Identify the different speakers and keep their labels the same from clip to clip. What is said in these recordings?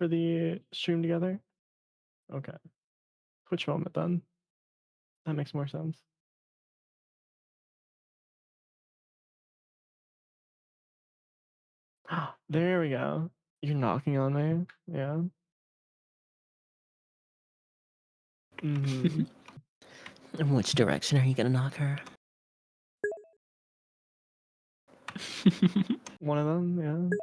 Speaker 1: for the stream together? Okay. Which moment then? That makes more sense. There we go. You're knocking on me. Yeah. Mm-hmm.
Speaker 2: In which direction are you gonna knock her?
Speaker 1: One of them, yeah.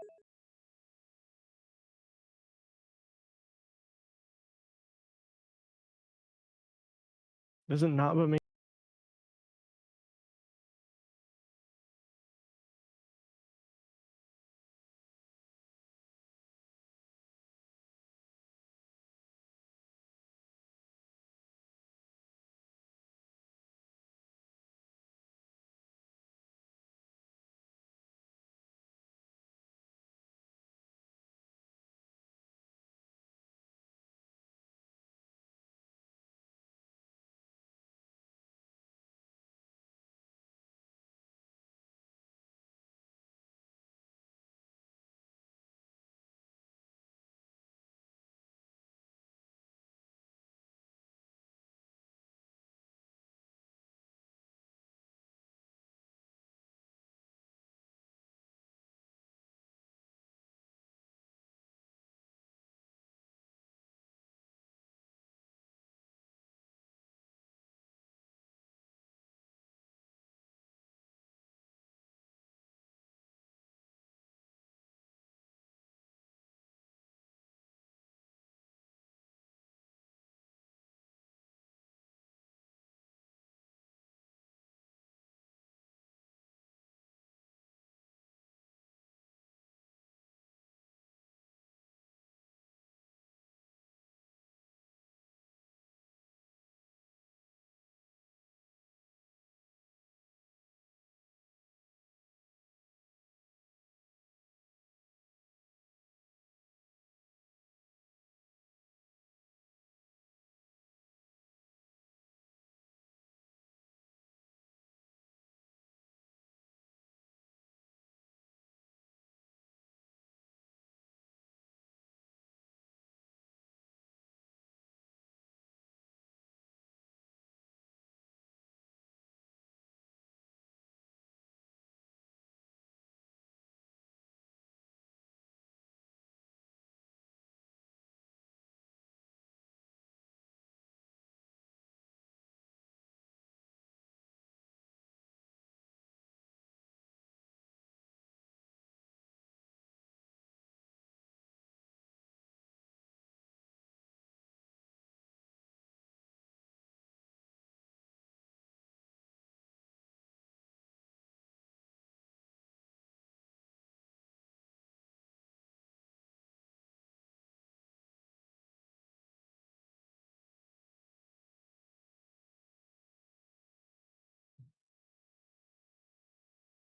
Speaker 1: Does it not but me?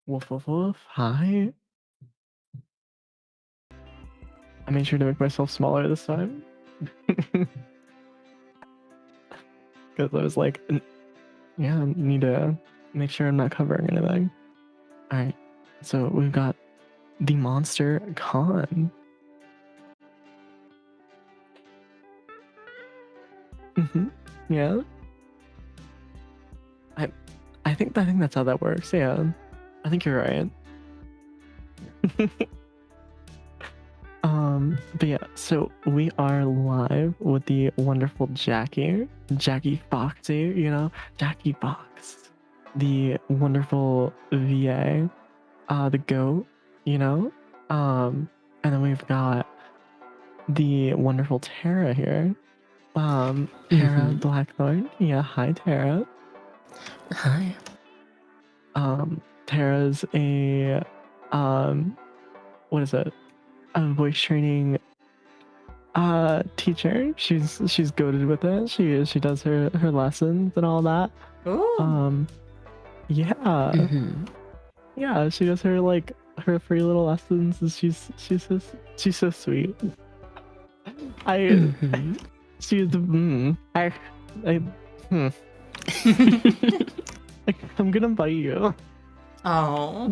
Speaker 1: Woof woof woof. Hi. I made sure to make myself smaller this time. Because I was like, yeah, I need to make sure I'm not covering anything. Alright. So we've got the Monster Con. Yeah. I think that's how that works. Yeah. I think you're right. But yeah, so we are live with the wonderful Jackie Foxy, Jackie Fox, the wonderful VA, the GOAT, and then we've got the wonderful Tara here, Tara Blackthorn. Yeah, hi Tara.
Speaker 2: Hi.
Speaker 1: Tara's a, what is it? A voice training teacher. She's goated with it. She does her lessons and all that.
Speaker 2: Ooh.
Speaker 1: Yeah. Yeah, she does her her free little lessons, and she's so sweet. She's I'm gonna bite you.
Speaker 3: Oh.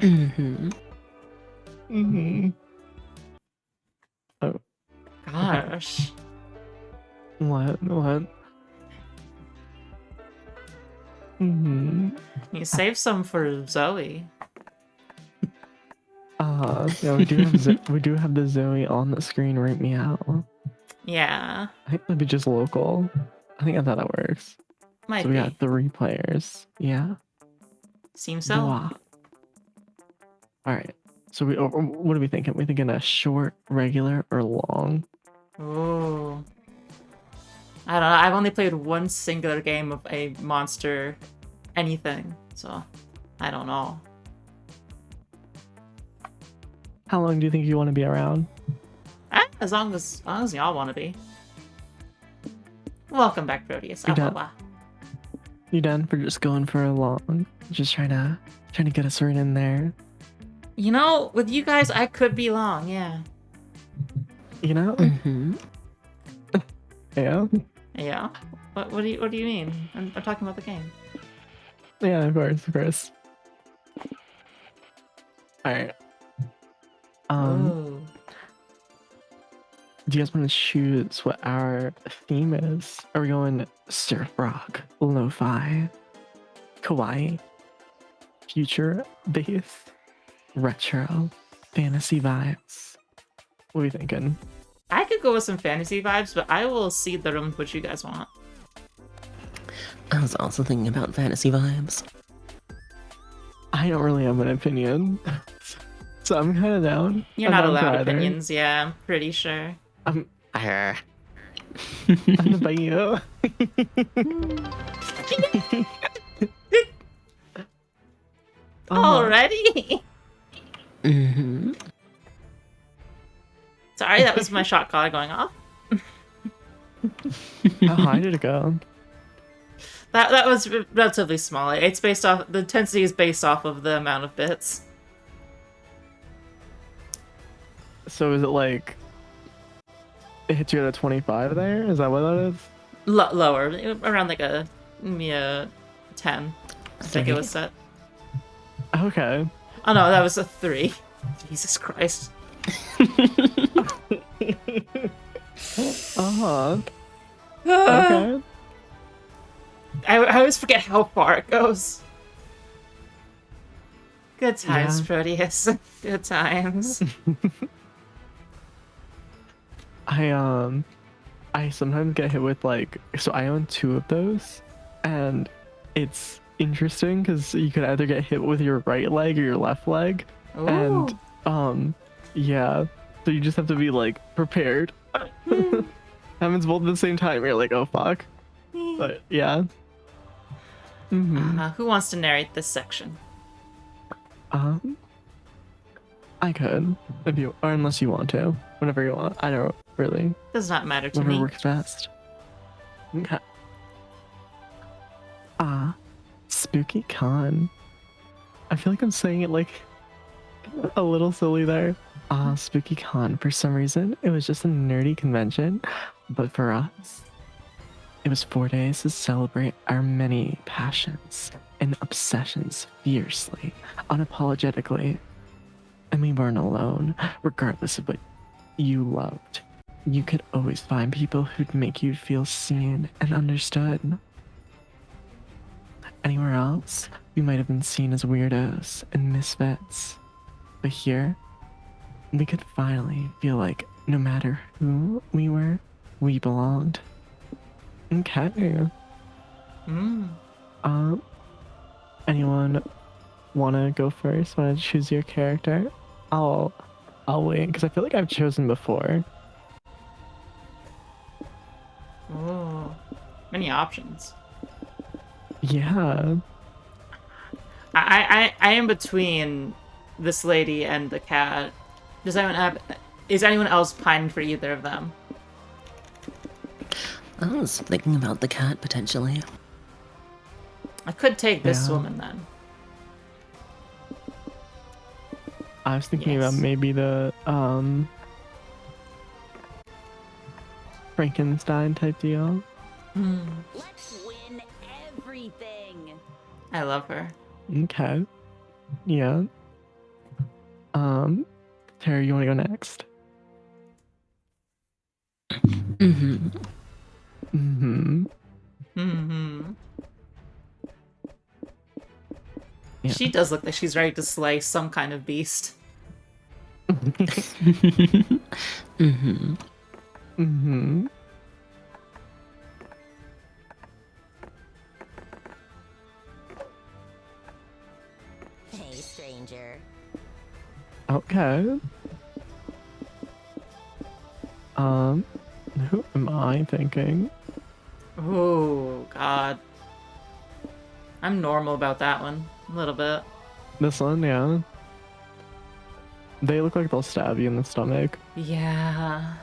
Speaker 1: Oh.
Speaker 3: Gosh.
Speaker 1: What? Hmm.
Speaker 3: You save some for Zoe.
Speaker 1: Yeah, we do have the Zoe on the screen right meow.
Speaker 3: Yeah.
Speaker 1: I think that'd be just local. I think that's how that works.
Speaker 3: Might
Speaker 1: So we
Speaker 3: be.
Speaker 1: got 3 players. Yeah.
Speaker 3: Seems so.
Speaker 1: Blah. All right. So what are we thinking? We thinking a short, regular, or long?
Speaker 3: Ooh. I don't know. I've only played one singular game of a monster anything, so I don't know.
Speaker 1: How long do you think you want to be around?
Speaker 3: As long as y'all want to be. Welcome back, Proteus.
Speaker 1: You done? You done for just going for a long? Just trying to get us right in there.
Speaker 3: You know, with you guys, I could be long. Yeah.
Speaker 1: You know?
Speaker 2: Mm-hmm.
Speaker 1: Yeah.
Speaker 3: Yeah. What do you mean? I'm talking about the game.
Speaker 1: Yeah, of course. All right.
Speaker 3: Oh.
Speaker 1: Do you guys want to choose what our theme is? Are we going surf rock, lo-fi, kawaii, future bass, retro, fantasy vibes? What are you thinking?
Speaker 3: I could go with some fantasy vibes, but I will cede the room to what you guys want.
Speaker 2: I was also thinking about fantasy vibes.
Speaker 1: I don't really have an opinion, so I'm kind of down.
Speaker 3: You're
Speaker 1: I'm
Speaker 3: not
Speaker 1: down for
Speaker 3: allowed
Speaker 1: either.
Speaker 3: opinions, yeah, I'm pretty sure.
Speaker 1: I'm about you.
Speaker 3: Already?
Speaker 2: Mm-hmm.
Speaker 3: Sorry, that was my shot collar going off.
Speaker 1: How high did it go?
Speaker 3: That was relatively small. It's based off, the intensity is based off of the amount of bits.
Speaker 1: So is it like it hits you at a 25 there? Is that what that is?
Speaker 3: Lower, around like a 10. I think it was set.
Speaker 1: Okay.
Speaker 3: Oh no, that was a 3. Jesus Christ.
Speaker 1: Uh-huh. Okay.
Speaker 3: I always forget how far it goes. Good times,
Speaker 1: Yeah.
Speaker 3: Proteus. Good times.
Speaker 1: I sometimes get hit with like, so I own 2 of those, and it's interesting because you could either get hit with your right leg or your left leg.
Speaker 3: Ooh.
Speaker 1: And yeah, so you just have to be like prepared. Happens both at the same time. You're like, oh fuck. But yeah.
Speaker 3: Who wants to narrate this section?
Speaker 1: I could if you, or unless you want to, whenever you want. I don't really.
Speaker 3: Does not matter to
Speaker 1: Whatever
Speaker 3: me.
Speaker 1: works best. Okay. Spooky Con. I feel like I'm saying it like a little silly there. Spooky Con. For some reason, it was just a nerdy convention, but for us, it was 4 days to celebrate our many passions and obsessions fiercely, unapologetically. And we weren't alone, regardless of what you loved. You could always find people who'd make you feel seen and understood. Anywhere else, we might have been seen as weirdos and misfits. But here, we could finally feel like no matter who we were, we belonged. Okay. Anyone wanna go first? Wanna choose your character? I'll wait, because I feel like I've chosen before.
Speaker 3: Ooh. Many options.
Speaker 1: Yeah.
Speaker 3: I am between this lady and the cat. Is anyone else pining for either of them?
Speaker 2: I was thinking about the cat, potentially.
Speaker 3: I could take this
Speaker 1: Yeah.
Speaker 3: woman then.
Speaker 1: I was thinking
Speaker 3: Yes.
Speaker 1: about maybe the Frankenstein type deal.
Speaker 4: Let's win everything.
Speaker 3: I love her.
Speaker 1: Okay. Yeah. Terry, you want to go next?
Speaker 2: Mm-hmm.
Speaker 1: Mm-hmm.
Speaker 3: Mm-hmm.
Speaker 1: Yeah.
Speaker 3: She does look like she's ready to slay some kind of beast.
Speaker 2: Mm-hmm.
Speaker 1: Mm-hmm.
Speaker 4: Hey, stranger.
Speaker 1: Okay. Who am I thinking?
Speaker 3: Oh, God. I'm normal about that one. A little bit.
Speaker 1: This one, yeah. They look like they'll stab you in the stomach.
Speaker 3: Yeah.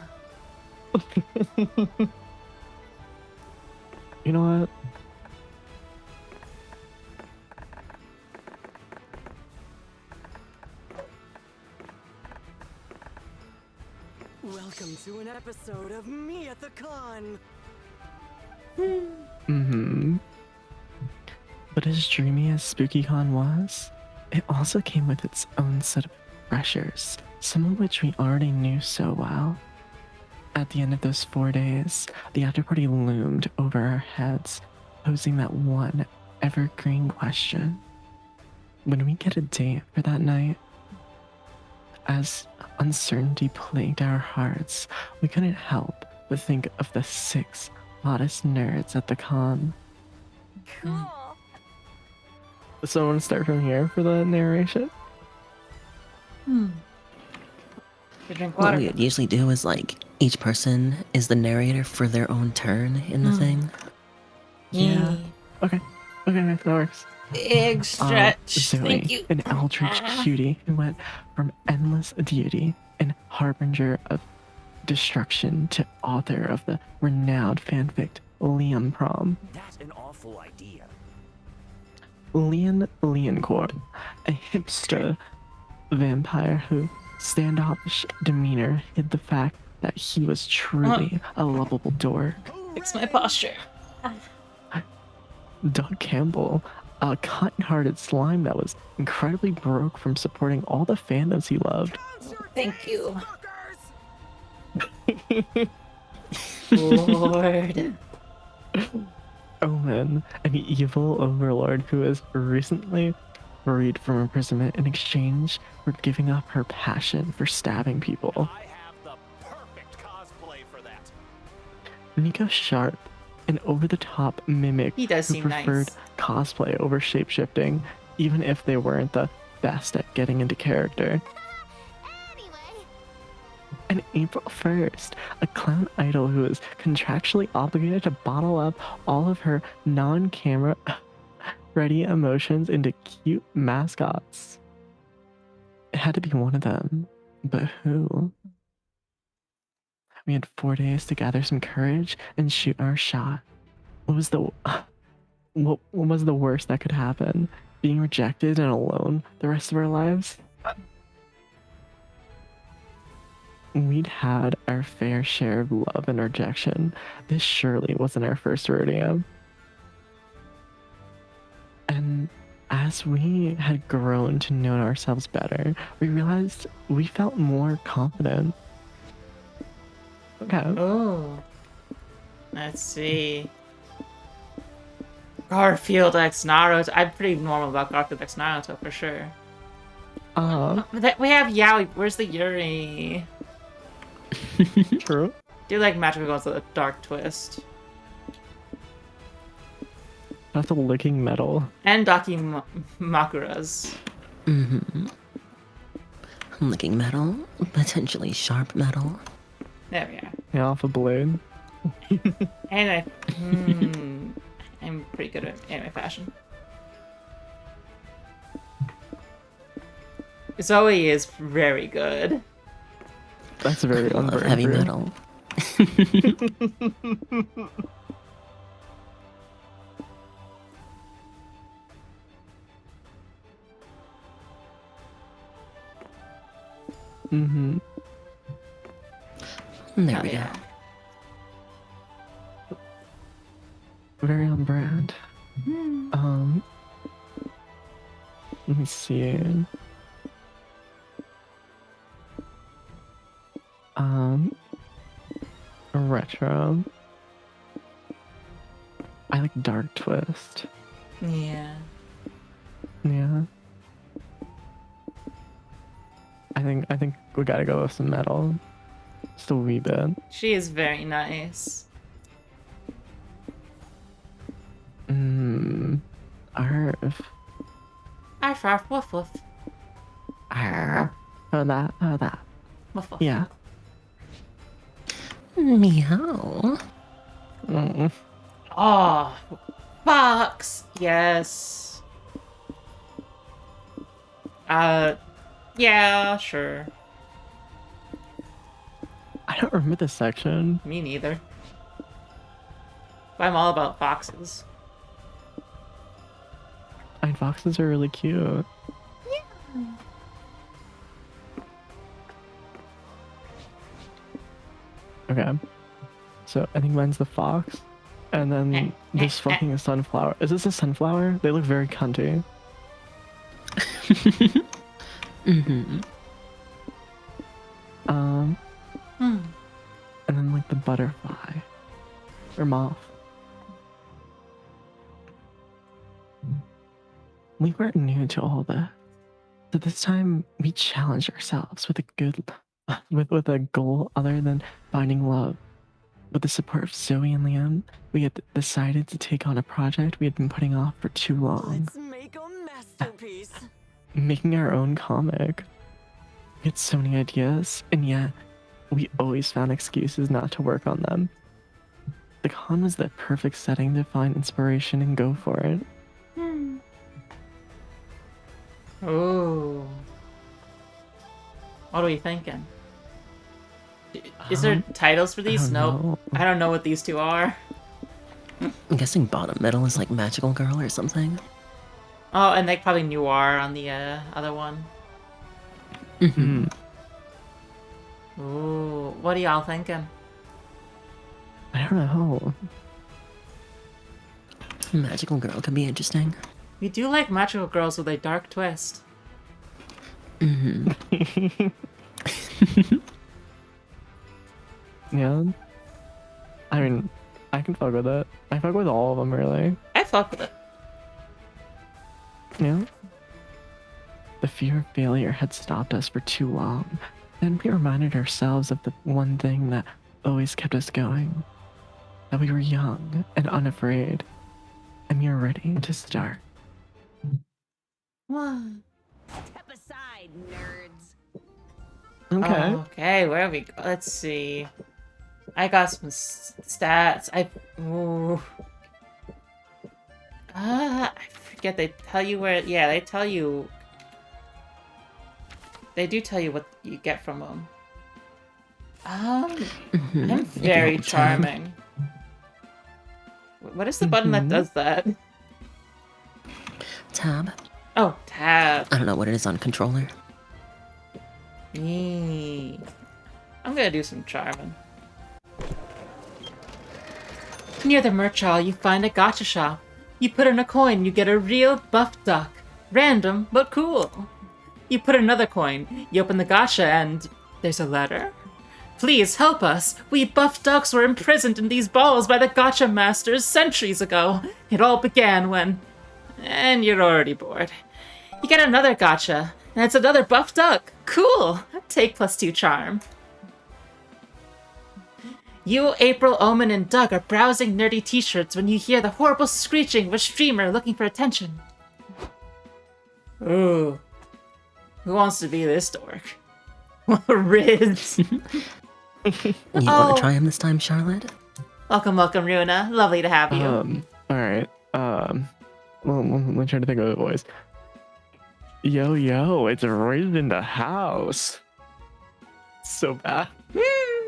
Speaker 1: You know what?
Speaker 5: Welcome to an episode of Me at the Con.
Speaker 1: Mm-hmm. But as dreamy as SpookyCon was, it also came with its own set of pressures, some of which we already knew so well. At the end of those 4 days, the after party loomed over our heads, posing that one evergreen question. When we get a date for that night? As uncertainty plagued our hearts, we couldn't help but think of the 6 hottest nerds at the con.
Speaker 4: Cool.
Speaker 1: So I want to start from here for the narration.
Speaker 3: You drink
Speaker 2: What
Speaker 3: water.
Speaker 2: we would usually do is like each person is the narrator for their own turn in the thing.
Speaker 1: Yeah. Okay, that works.
Speaker 3: Big stretch.
Speaker 1: Zoe,
Speaker 3: Thank you.
Speaker 1: an eldritch cutie who went from endless deity and harbinger of destruction to author of the renowned fanfic Liam Prom.
Speaker 5: That's an awful idea.
Speaker 1: Leon Leoncourt, a hipster vampire who standoffish demeanor hid the fact that he was truly a lovable dork.
Speaker 3: Fix my posture.
Speaker 1: Doug Campbell, a kind-hearted slime that was incredibly broke from supporting all the fandoms he loved.
Speaker 3: Thank you. Lord.
Speaker 1: Omen, an evil overlord who was recently freed from imprisonment in exchange for giving up her passion for stabbing people.
Speaker 5: I have the perfect cosplay for that.
Speaker 1: Nico Sharp, an over-the-top mimic
Speaker 3: He does
Speaker 1: who
Speaker 3: seem
Speaker 1: preferred
Speaker 3: nice.
Speaker 1: cosplay over shapeshifting, even if they weren't the best at getting into character.
Speaker 4: Anyway,
Speaker 1: And April 1st, a clown idol who is contractually obligated to bottle up all of her non-camera ready emotions into cute mascots. It had to be one of them, but who? We had 4 days to gather some courage and shoot our shot. What was the worst that could happen? Being rejected and alone the rest of our lives? We'd had our fair share of love and rejection. This surely wasn't our first rodeo. And as we had grown to know ourselves better, we realized we felt more confident. Okay.
Speaker 3: Oh. Let's see. Garfield x Naruto. I'm pretty normal about Garfield x Naruto for sure. We have Yaoi. Where's the Yuri?
Speaker 1: True.
Speaker 3: Do you like magical girls with a dark twist?
Speaker 1: That's a licking metal.
Speaker 3: And Makura's.
Speaker 2: Mm-hmm. Licking metal, potentially sharp metal.
Speaker 3: There we are.
Speaker 1: Yeah, off a blade.
Speaker 3: And I'm pretty good at anime fashion. Zoe is very good.
Speaker 1: That's very
Speaker 2: I love
Speaker 1: unburned.
Speaker 2: heavy metal.
Speaker 1: Mm-hmm.
Speaker 2: There
Speaker 3: Oh,
Speaker 2: we go.
Speaker 3: yeah.
Speaker 1: Very on brand. Let me see. Retro. I like Dark Twist.
Speaker 3: Yeah.
Speaker 1: Yeah. I think we gotta go with some metal. Just a wee bit.
Speaker 3: She is very nice.
Speaker 1: Arf.
Speaker 3: Arf, arf, woof, woof.
Speaker 1: Arf. Oh that. Oh that.
Speaker 3: Woof, woof.
Speaker 1: Yeah.
Speaker 2: Meow.
Speaker 1: Mm.
Speaker 3: Oh, Fox. Yes. Yeah, sure.
Speaker 1: I don't remember this section.
Speaker 3: Me neither. But I'm all about foxes.
Speaker 1: And foxes are really cute. Okay. So I think mine's the fox. And then this fucking sunflower. Is this a sunflower? They look very cunty.
Speaker 2: Mm-hmm.
Speaker 1: And then like the butterfly. Or moth. We weren't new to all this. So this time we challenged ourselves with a good with a goal other than finding love. With the support of Zoe and Liam, we had decided to take on a project we had been putting off for too long.
Speaker 5: Let's make a masterpiece.
Speaker 1: Making our own comic. We had so many ideas, and yet we always found excuses not to work on them. The con was the perfect setting to find inspiration and go for it.
Speaker 3: Oh. What are we thinking? Is there titles for these?
Speaker 1: don't
Speaker 3: Nope.
Speaker 1: know.
Speaker 3: I don't know what these two are.
Speaker 2: I'm guessing bottom middle is like magical girl or something.
Speaker 3: Oh, and like probably Noir on the other one.
Speaker 2: Mm-hmm.
Speaker 3: Ooh, what are y'all thinking?
Speaker 1: I don't know.
Speaker 2: Magical girl could be interesting.
Speaker 3: We do like magical girls with a dark twist.
Speaker 2: Mm-hmm.
Speaker 1: Yeah. I mean, I can fuck with it. I fuck with all of them, really.
Speaker 3: I fuck with it.
Speaker 1: Yeah. The fear of failure had stopped us for too long. Then we reminded ourselves of the one thing that always kept us going. That we were young and unafraid. And we were ready to start.
Speaker 3: What?
Speaker 4: Step aside, nerds.
Speaker 1: Okay.
Speaker 3: Okay, where we go? Let's see. I got some stats. Ooh. I forget. They tell you where. Yeah, they tell you. They do tell you what you get from them.
Speaker 2: Mm-hmm.
Speaker 3: I'm very charming. What is the button that does that?
Speaker 2: Tab.
Speaker 3: Oh, tab.
Speaker 2: I don't know what it is on controller.
Speaker 3: Eee. I'm gonna do some charming. Near the merch hall, you find a gacha shop. You put in a coin, you get a real buff duck. Random, but cool. You put another coin, you open the gacha, and there's a letter. Please help us. We buff ducks were imprisoned in these balls by the gacha masters centuries ago. It all began when... And you're already bored. You get another gacha, and it's another buff duck. Cool. Take +2 charm. You, April, Omen, and Doug are browsing nerdy t-shirts when you hear the horrible screeching of a streamer looking for attention. Ooh. Who wants to be this dork? Riz.
Speaker 2: You want to try him this time, Charlotte?
Speaker 3: Welcome, welcome, Runa. Lovely to have you.
Speaker 1: Alright. Well, let me try to think of the voice. Yo, yo, it's Riz in the house. So bad.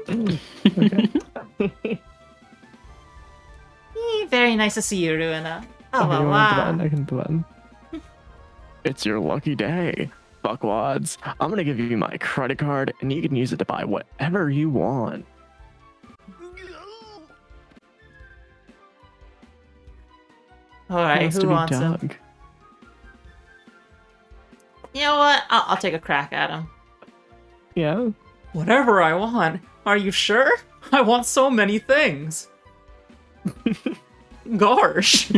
Speaker 1: Okay.
Speaker 3: Very nice to see you, Runa. Oh,
Speaker 1: Okay,
Speaker 3: wow,
Speaker 1: you want
Speaker 3: wow.
Speaker 1: the button? I can hit the button. It's your lucky day, fuckwads. I'm gonna give you my credit card, and you can use it to buy whatever you want.
Speaker 3: Alright,
Speaker 1: Wants
Speaker 3: who
Speaker 1: to be
Speaker 3: wants him?
Speaker 1: Doug.
Speaker 3: You know what? I'll take a crack at him.
Speaker 1: Yeah.
Speaker 3: Whatever I want. Are you sure? I want so many things. Gosh.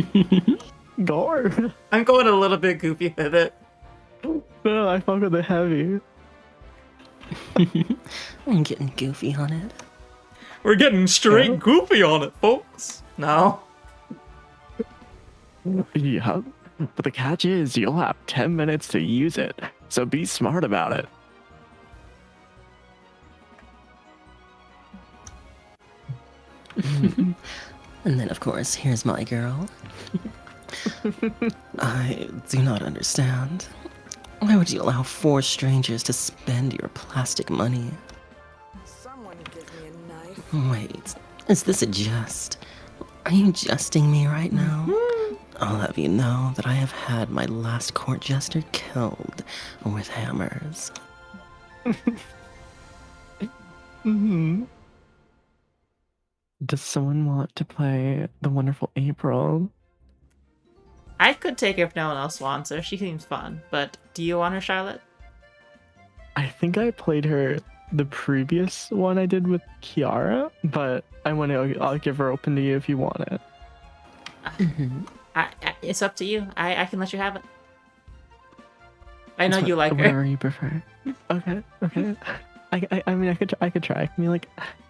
Speaker 1: Gore.
Speaker 3: I'm going a little bit goofy with it.
Speaker 1: No, I fuck with it heavy.
Speaker 2: I'm getting goofy on it.
Speaker 3: We're getting straight
Speaker 1: Yeah.
Speaker 3: goofy on it, folks. No.
Speaker 1: Yeah. But the catch is you'll have 10 minutes to use it. So be smart about it.
Speaker 2: And then, of course, here's my girl. I do not understand. Why would you allow 4 strangers to spend your plastic money?
Speaker 5: Someone give me a knife.
Speaker 2: Wait, is this a jest? Are you jesting me right now? I'll have you know that I have had my last court jester killed with hammers.
Speaker 1: Hmm. Does someone want to play the wonderful April?
Speaker 3: I could take her if no one else wants her. She seems fun. But do you want her, Charlotte?
Speaker 1: I think I played her the previous one I did with Kiara, but I'll give her open to you if you want it.
Speaker 3: It's up to you. I can let you have it. I know you like
Speaker 1: Whatever
Speaker 3: her.
Speaker 1: you prefer. Okay. I mean, I could try. I can be like,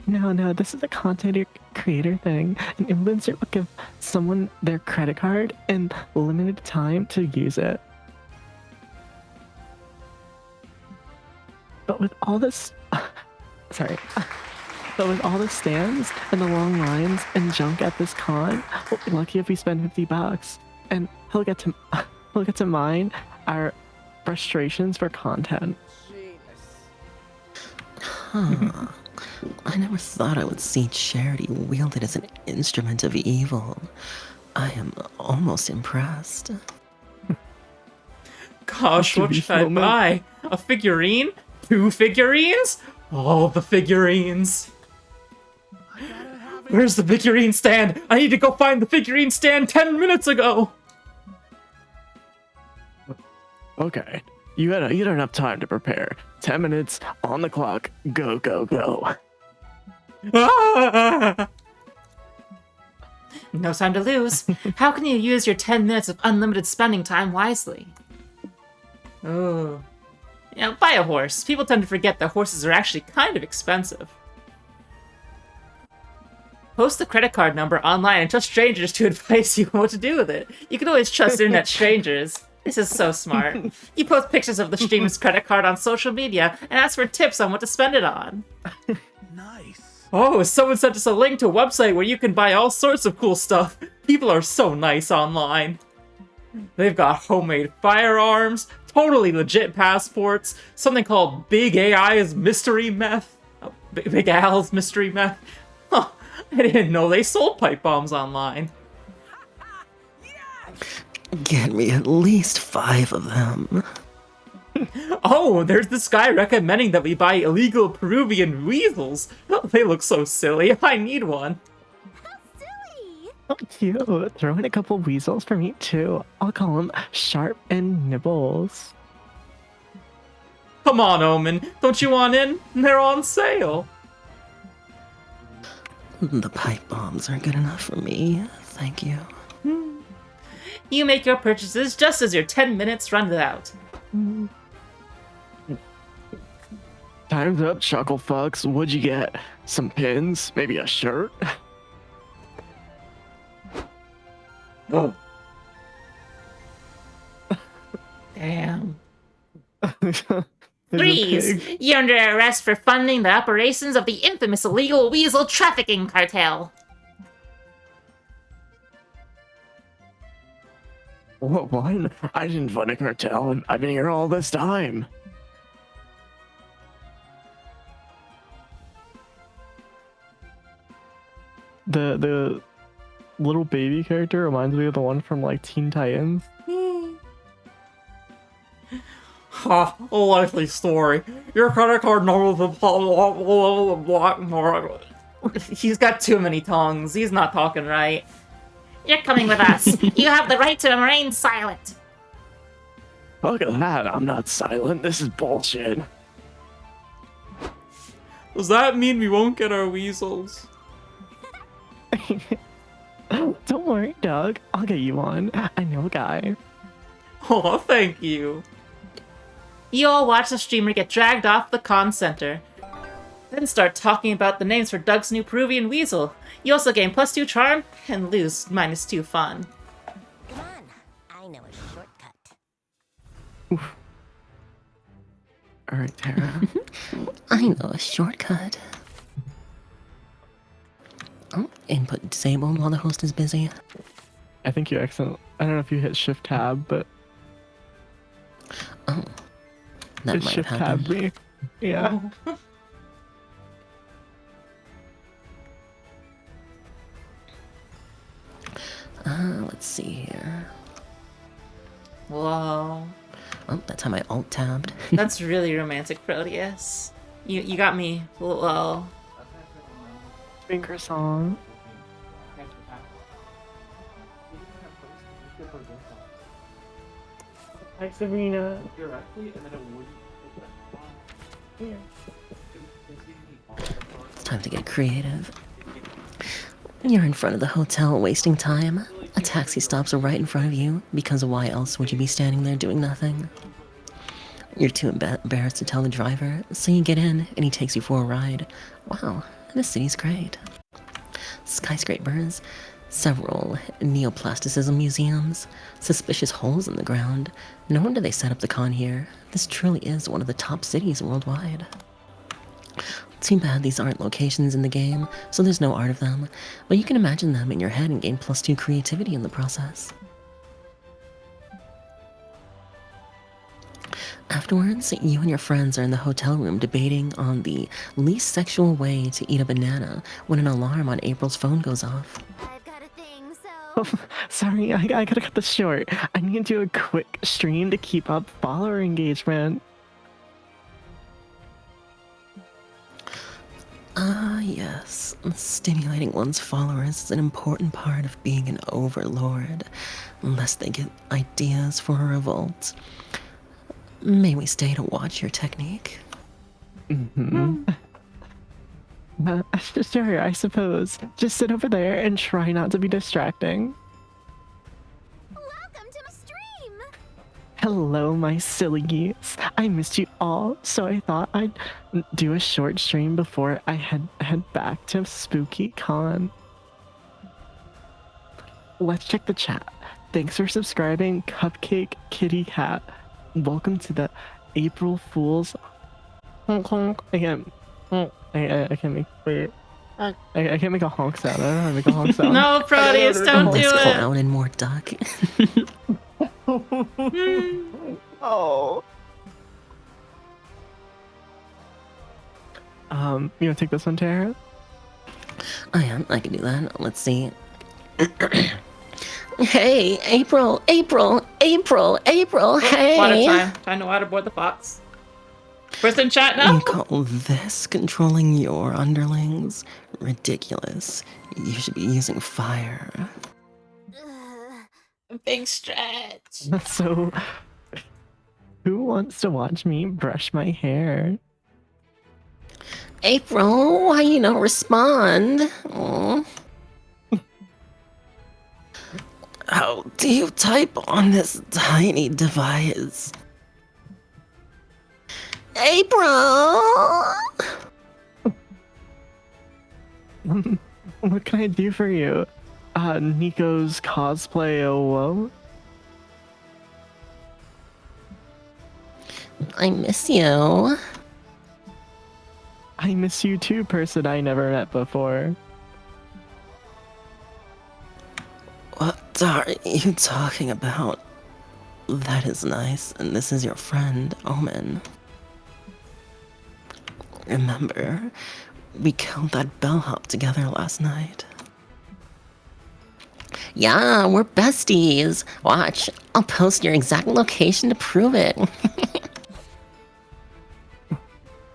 Speaker 1: no, this is a content creator thing. An influencer will give someone their credit card and limited time to use it. But with all this, sorry. But with all the stands and the long lines and junk at this con, we'll be lucky if we spend $50, and he'll get to mine our frustrations for content.
Speaker 2: Huh. I never thought I would see charity wielded as an instrument of evil. I am almost impressed.
Speaker 3: Gosh, what
Speaker 1: TV
Speaker 3: should I
Speaker 1: moment.
Speaker 3: buy? A figurine? 2 figurines? All the figurines. Where's the figurine stand? I need to go find the figurine stand 10 minutes ago.
Speaker 1: Okay, you had enough time to prepare. 10 minutes on the clock. Go.
Speaker 3: Ah! No time to lose. How can you use your 10 minutes of unlimited spending time wisely? Oh. Buy a horse. People tend to forget that horses are actually kind of expensive. Post the credit card number online and trust strangers to advise you what to do with it. You can always trust internet strangers. This is so smart. You post pictures of the streamer's credit card on social media and ask for tips on what to spend it on.
Speaker 6: Nice.
Speaker 3: Oh, someone sent us a link to a website where you can buy all sorts of cool stuff. People are so nice online. They've got homemade firearms, totally legit passports, something called Big AI's Mystery Meth. Big Al's Mystery Meth. Huh, I didn't know they sold pipe bombs online.
Speaker 2: Get me at least 5 of them.
Speaker 3: Oh, there's this guy recommending that we buy illegal Peruvian weasels. They look so silly. I need one.
Speaker 1: Oh, cute. Throw in a couple weasels for me too. I'll call them Sharp and Nibbles.
Speaker 3: Come on, Omen. Don't you want in? They're on sale.
Speaker 2: The pipe bombs are good enough for me. Thank you.
Speaker 3: You make your purchases just as your 10 minutes run out.
Speaker 1: Time's up, chuckle fucks. What'd you get? Some pins? Maybe a shirt?
Speaker 3: Oh. Damn.
Speaker 1: There's a
Speaker 3: Freeze!
Speaker 1: pig.
Speaker 3: You're under arrest for funding the operations of the infamous illegal weasel trafficking cartel.
Speaker 1: What? I didn't fund a cartel. I've been here all this time. The little baby character reminds me of the one from like Teen Titans.
Speaker 3: Ha, a likely story. Your credit card number is He's got too many tongues. He's not talking right. You're coming with us. You have the right to remain silent.
Speaker 1: Look at that. I'm not silent. This is bullshit.
Speaker 3: Does that mean we won't get our weasels?
Speaker 1: Don't worry, Doug. I'll get you one. I know a guy.
Speaker 3: Oh, thank you. You all watch the streamer get dragged off the con center. Then start talking about the names for Doug's new Peruvian weasel. You also gain +2 charm and lose -2 fun.
Speaker 4: Come on, I know a shortcut.
Speaker 1: All right, Tara.
Speaker 2: I know a shortcut. Oh, input disabled while the host is busy.
Speaker 1: I think you accidentally. I don't know if you hit Shift Tab, but
Speaker 2: Oh, that
Speaker 1: it
Speaker 2: might have
Speaker 1: Shift
Speaker 2: happened.
Speaker 1: Tab me. Yeah.
Speaker 2: Let's see here.
Speaker 3: Whoa.
Speaker 2: Oh, that's how I alt tabbed.
Speaker 3: That's really romantic, Proteus. You got me. Whoa.
Speaker 1: Finger song. Hi, Sabrina.
Speaker 2: It's time to get creative. You're in front of the hotel wasting time. A taxi stops right in front of you because why else would you be standing there doing nothing? You're too embarrassed to tell the driver, so you get in and he takes you for a ride. Wow, this city's great. Skyscrapers, several neoplasticism museums, suspicious holes in the ground. No wonder they set up the con here. This truly is one of the top cities worldwide. Too bad these aren't locations in the game, so there's no art of them, but you can imagine them in your head and gain +2 creativity in the process. Afterwards, you and your friends are in the hotel room debating on the least sexual way to eat a banana when an alarm on April's phone goes off.
Speaker 4: I've got a thing, so.
Speaker 1: Oh, sorry, I gotta cut this short. I need to do a quick stream to keep up follower engagement.
Speaker 2: Ah, yes. Stimulating one's followers is an important part of being an overlord, lest they get ideas for a revolt. May we stay to watch your technique?
Speaker 1: Sure, I suppose. Just sit over there and try not to be distracting.
Speaker 4: Welcome to my stream!
Speaker 1: Hello, my silly geese. I missed you all, so I thought I'd do a short stream before I head back to Spooky Con. Let's check the chat. Thanks for subscribing, Cupcake Kitty Cat. Welcome to the April Fool's honk honk. I can't make wait. I can't make a honk sound. I don't know how to make a honk sound.
Speaker 3: No, Proteus, don't do
Speaker 2: Less
Speaker 3: it.
Speaker 2: clown and more duck.
Speaker 1: Oh. You wanna take this one, Tara?
Speaker 2: I can do that. Let's see. Hey, April, hey!
Speaker 3: Water time. Time to waterboard the fox. Person chat now?
Speaker 2: You call this controlling your underlings? Ridiculous. You should be using fire.
Speaker 3: Big stretch.
Speaker 1: So, who wants to watch me brush my hair?
Speaker 2: April, why you don't respond? Aw. How do you type on this tiny device? April!
Speaker 1: What can I do for you? Nico's cosplay, whoa?
Speaker 2: I miss you.
Speaker 1: I miss you too, person I never met before.
Speaker 2: What are you talking about? That is nice, and this is your friend, Omen. Remember, we killed that bellhop together last night. Yeah, we're besties. Watch, I'll post your exact location to prove it.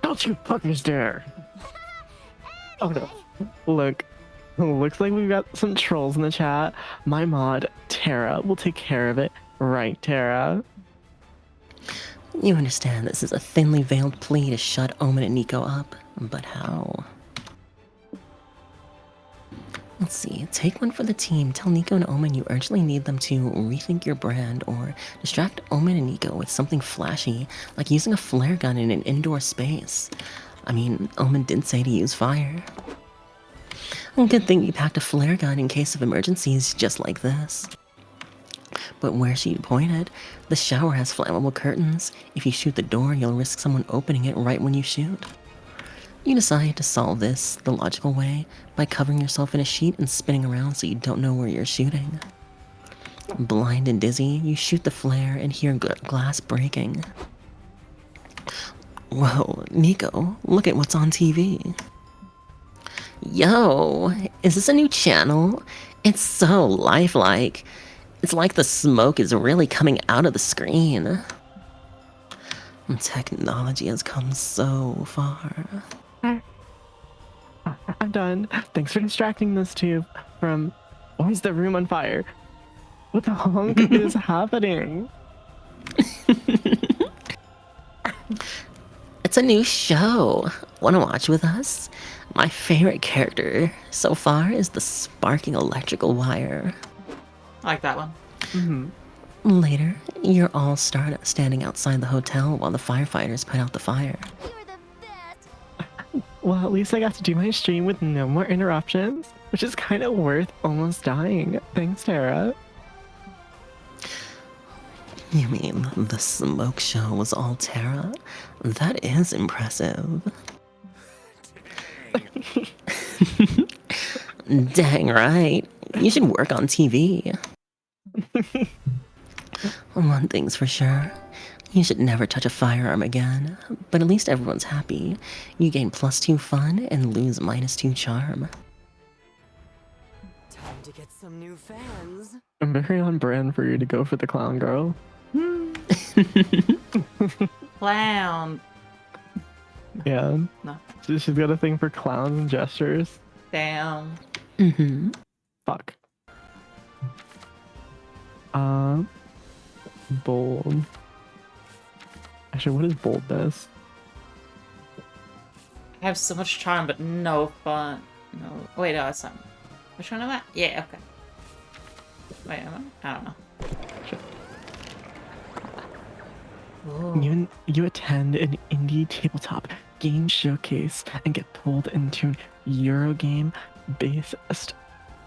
Speaker 1: Don't you fuckers dare! Oh no. Look. Looks like we've got some trolls in the chat. My mod, Tara, will take care of it. Right, Tara?
Speaker 2: You understand this is a thinly veiled plea to shut Omen and Nico up. But how? Let's see. Take one for the team. Tell Nico and Omen you urgently need them to rethink your brand or distract Omen and Nico with something flashy, like using a flare gun in an indoor space. I mean, Omen did say to use fire. Good thing you packed a flare gun in case of emergencies just like this. But where should you point it? The shower has flammable curtains. If you shoot the door, you'll risk someone opening it right when you shoot. You decide to solve this the logical way by covering yourself in a sheet and spinning around so you don't know where you're shooting. Blind and dizzy, you shoot the flare and hear glass breaking. Whoa, Nico, look at what's on TV. Yo, is this a new channel? It's so lifelike. It's like the smoke is really coming out of the screen. Technology has come so far.
Speaker 1: I'm done. Thanks for distracting those two from... Why is the room on fire? What the honk is happening?
Speaker 2: It's a new show. Wanna watch with us? My favorite character so far is the sparking electrical wire.
Speaker 3: I like that one.
Speaker 1: Mm-hmm.
Speaker 2: Later, you're all standing outside the hotel while the firefighters put out the fire.
Speaker 4: You're the best.
Speaker 1: Well, at least I got to do my stream with no more interruptions, which is kind of worth almost dying. Thanks, Tara.
Speaker 2: You mean the smoke show was all Tara? That is impressive. Dang right. You should work on TV. One thing's for sure. You should never touch a firearm again. But at least everyone's happy. You gain +2 fun and lose -2 charm.
Speaker 5: Time to get some new fans.
Speaker 1: I'm very on brand for you to go for the clown girl.
Speaker 3: Clown.
Speaker 1: Yeah.
Speaker 3: No.
Speaker 1: She's got a thing for clowns and gestures.
Speaker 3: Damn.
Speaker 2: Mm-hmm.
Speaker 1: Fuck. Bold. Actually, what is boldness?
Speaker 3: I have so much charm, but no fun. No. Wait, no, that's not. Which one am I? Yeah, okay. Wait, am I? I don't know. Ooh.
Speaker 1: You attend an indie tabletop game showcase and get pulled into an Eurogame based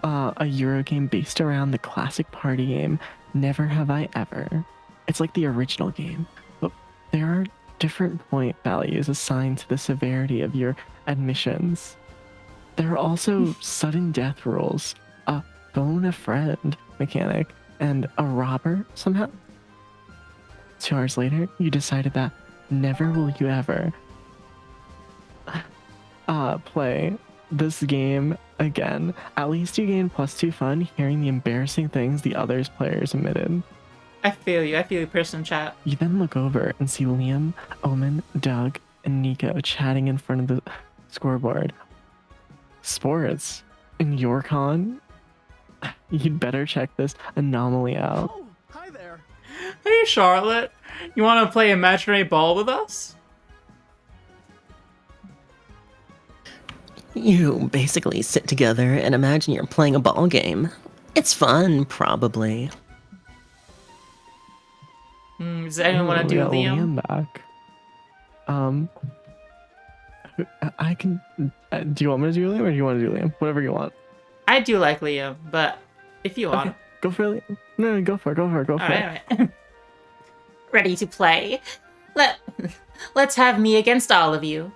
Speaker 1: a Eurogame based around the classic party game Never Have I Ever. It's like the original game, but there are different point values assigned to the severity of your admissions. There are also sudden death rules, a phone a friend mechanic, and a robber somehow. 2 hours later, you decided that never will you ever play this game again. At least you gain +2 fun hearing the embarrassing things the others players admitted.
Speaker 3: I feel you, person chat.
Speaker 1: You then look over and see Liam, Omen, Doug, and Nico chatting in front of the scoreboard. Sports in your con? You'd better check this anomaly out.
Speaker 6: Oh, hi there.
Speaker 3: Hey, Charlotte. You want to play imaginary ball with us?
Speaker 2: You basically sit together and imagine you're playing a ball game. It's fun, probably.
Speaker 3: Does anyone want to do
Speaker 1: Yeah,
Speaker 3: Liam?
Speaker 1: back. I can. Do you want me to do Liam or do you want to do Liam? Whatever you want.
Speaker 3: I do like Liam, but if you want.
Speaker 1: Okay, go for Liam. No, go for it. Go for it.
Speaker 3: Alright. Ready to play? Let's have me against all of you.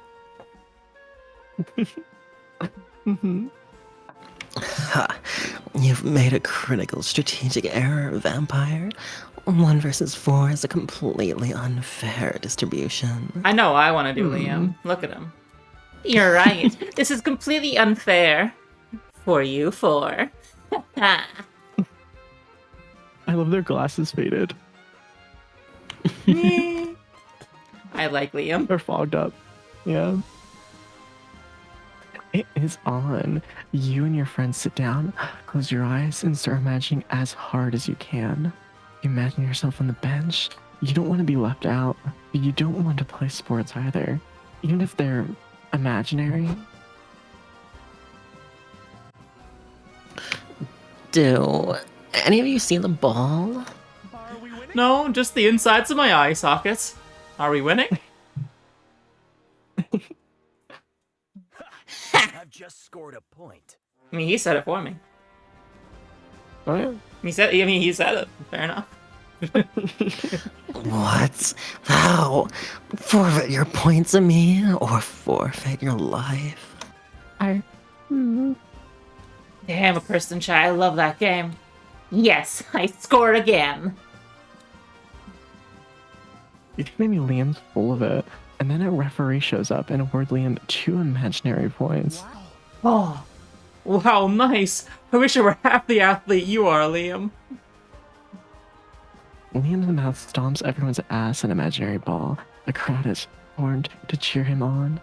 Speaker 2: Ha! You've made a critical strategic error, vampire. 1 versus 4 is a completely unfair distribution.
Speaker 3: I know I want to do Liam. Look at him. You're right. This is completely unfair. For you 4.
Speaker 1: I love their glasses faded.
Speaker 3: I like Liam.
Speaker 1: They're fogged up. Yeah. It is on. You and your friends sit down, close your eyes, and start imagining as hard as you can. You imagine yourself on the bench. You don't want to be left out, but you don't want to play sports either. Even if they're imaginary.
Speaker 2: Do any of you see the ball?
Speaker 3: No, just the insides of my eye sockets. Are we winning?
Speaker 6: I've just scored a point.
Speaker 3: I mean, he said it for me.
Speaker 1: Oh yeah.
Speaker 3: He said. I mean, he said it. Fair enough.
Speaker 2: What? How? Forfeit your points of me or forfeit your life?
Speaker 1: I. Hmm.
Speaker 3: Damn, a person shy. I love that game. Yes, I scored again.
Speaker 1: You think maybe Liam's full of it, and then a referee shows up and awards Liam 2 imaginary points.
Speaker 3: Oh, wow, nice. I wish I were half the athlete you are, Liam.
Speaker 1: Liam's mouth stomps everyone's ass in imaginary ball. The crowd is formed to cheer him on.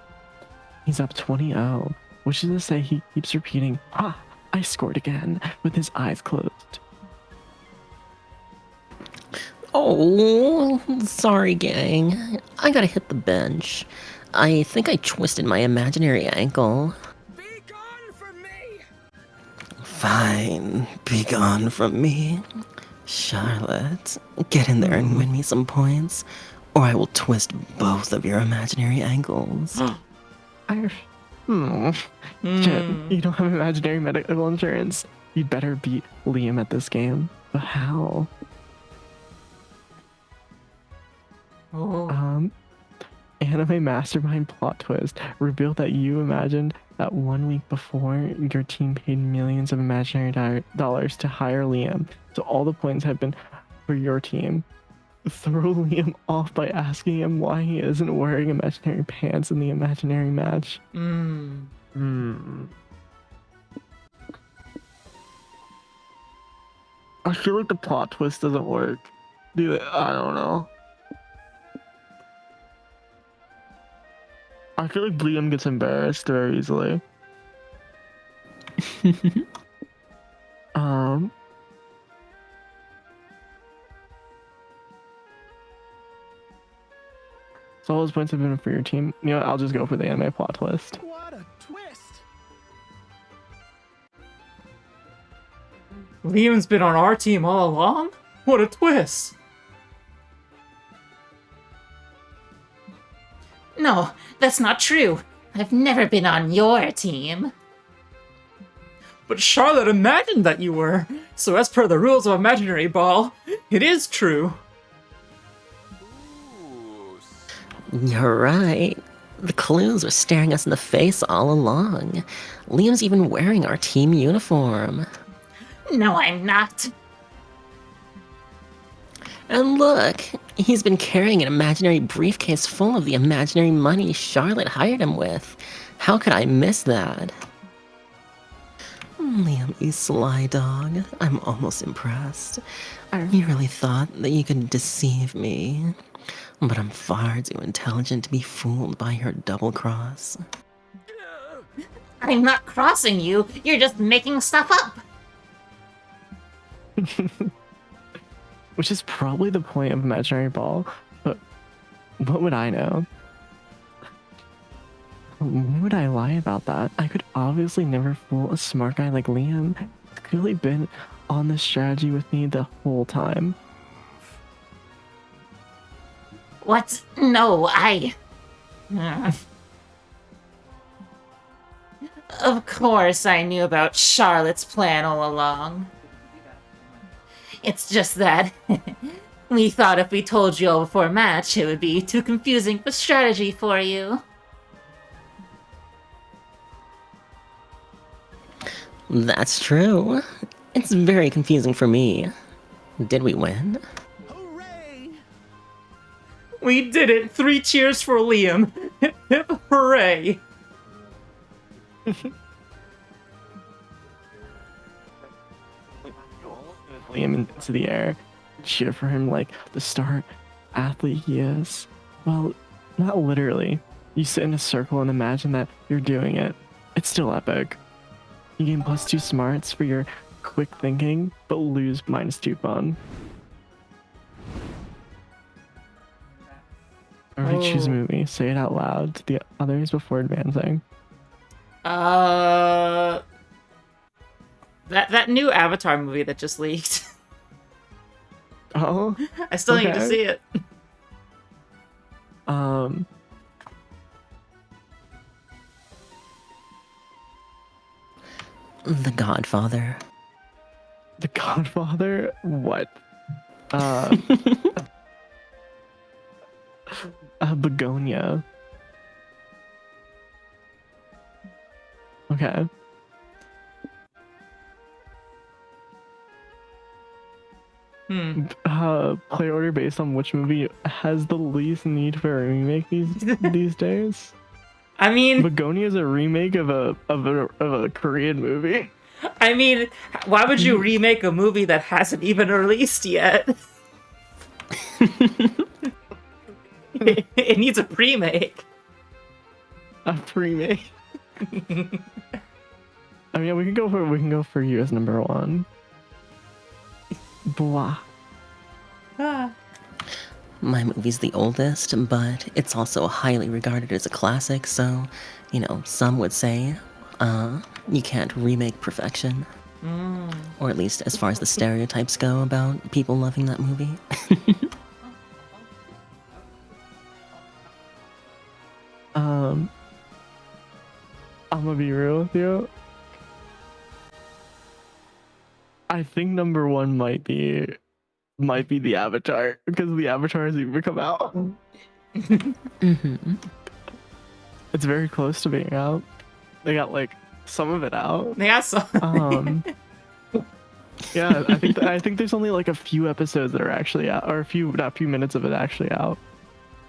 Speaker 1: He's up 20-0, which is to say he keeps repeating, "Ah, I scored again," with his eyes closed.
Speaker 2: Oh, sorry, gang. I gotta hit the bench. I think I twisted my imaginary ankle.
Speaker 6: Be gone from me!
Speaker 2: Fine, be gone from me. Charlotte, get in there and win me some points, or I will twist both of your imaginary ankles.
Speaker 1: I. Shit, you don't have imaginary medical insurance. You'd better beat Liam at this game. But how?
Speaker 3: Oh.
Speaker 1: Anime mastermind plot twist revealed that you imagined that 1 week before your team paid millions of imaginary dollars to hire Liam, so all the points have been for your team. Throw Liam off by asking him why he isn't wearing imaginary pants in the imaginary match. I feel like the plot twist doesn't work. Dude, I don't know. I feel like Liam gets embarrassed very easily. So all those points have been for your team. You know what? I'll just go for the anime plot twist.
Speaker 6: What a twist!
Speaker 3: Liam's been on our team all along? What a twist! No, that's not true. I've never been on your team. But Charlotte imagined that you were. So as per the rules of Imaginary Ball, it is true.
Speaker 2: You're right. The clues were staring us in the face all along. Liam's even wearing our team uniform.
Speaker 3: No, I'm not.
Speaker 2: And look, he's been carrying an imaginary briefcase full of the imaginary money Charlotte hired him with. How could I miss that? Liam, you sly dog. I'm almost impressed. You really thought that you could deceive me. But I'm far too intelligent to be fooled by your double cross.
Speaker 3: I'm not crossing you. You're just making stuff up.
Speaker 1: Which is probably the point of imaginary ball, but what would I know? Why would I lie about that? I could obviously never fool a smart guy like Liam. He's clearly been on this strategy with me the whole time.
Speaker 3: What? No, Of course I knew about Charlotte's plan all along. It's just that we thought if we told you all before match, it would be too confusing for strategy for you.
Speaker 2: That's true. It's very confusing for me. Did we win?
Speaker 6: Hooray!
Speaker 3: We did it! 3 cheers for Liam! Hip hip hooray!
Speaker 1: Liam into the air, cheer for him like the star athlete he is. Well, not literally. You sit in a circle and imagine that you're doing it. It's still epic. You gain +2 smarts for your quick thinking, but lose -2 fun. Alright, choose a
Speaker 3: Oh.
Speaker 1: movie. Say it out loud to the others before advancing.
Speaker 3: That new Avatar movie that just leaked.
Speaker 1: Oh,
Speaker 3: I still need to
Speaker 1: okay.
Speaker 3: see it.
Speaker 2: The Godfather.
Speaker 1: The Godfather? What? Uh, Begonia. Okay. Play order based on which movie has the least need for a remake these days.
Speaker 3: I mean,
Speaker 1: Begonia is a remake of a Korean movie.
Speaker 3: why would you remake a movie that hasn't even released yet? It needs a pre-make.
Speaker 1: A remake. I mean, we can go for you as number one. Blah.
Speaker 2: My movie's the oldest, but it's also highly regarded as a classic, so, you know, some would say, you can't remake perfection. Or at least as far as the stereotypes go about people loving that movie.
Speaker 1: I'm gonna be real with you. I think number one might be the Avatar because the Avatar has even come out. It's very close to being out. They got like some of it out.
Speaker 3: They got some.
Speaker 1: Yeah, I think there's only like a few episodes that are actually out, or not a few minutes of it actually out.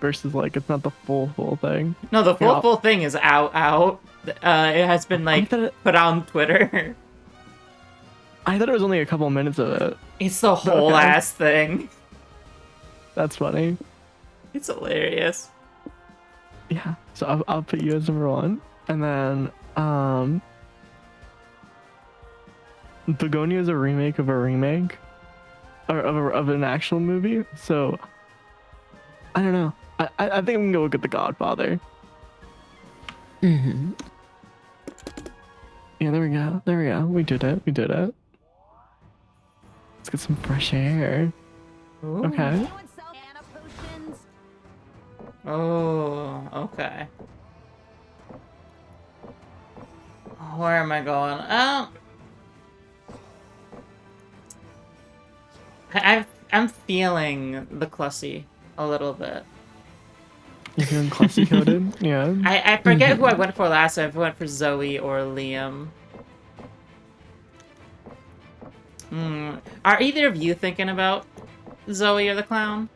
Speaker 1: Versus like it's not the full thing.
Speaker 3: No, the
Speaker 1: Yeah.
Speaker 3: full thing is out. It has been like
Speaker 1: thought it-
Speaker 3: put on Twitter.
Speaker 1: I thought it was only a couple minutes of it.
Speaker 3: It's the whole
Speaker 1: Okay.
Speaker 3: ass thing.
Speaker 1: That's funny.
Speaker 3: It's hilarious.
Speaker 1: Yeah. So I'll put you as number one, and then Begonia is a remake of a remake, or of an actual movie. So I don't know. I think I'm gonna go look at The Godfather. Yeah, there we go. We did it. Let's get some fresh air. Okay.
Speaker 4: Anyone sell mana potions?
Speaker 3: Oh, okay. Where am I going? I'm feeling the Clussy a little bit.
Speaker 1: You're feeling classy coded? Yeah.
Speaker 3: I forget who I went for last time. If I went for Zoe or Liam. Are either of you thinking about Zoe or the clown?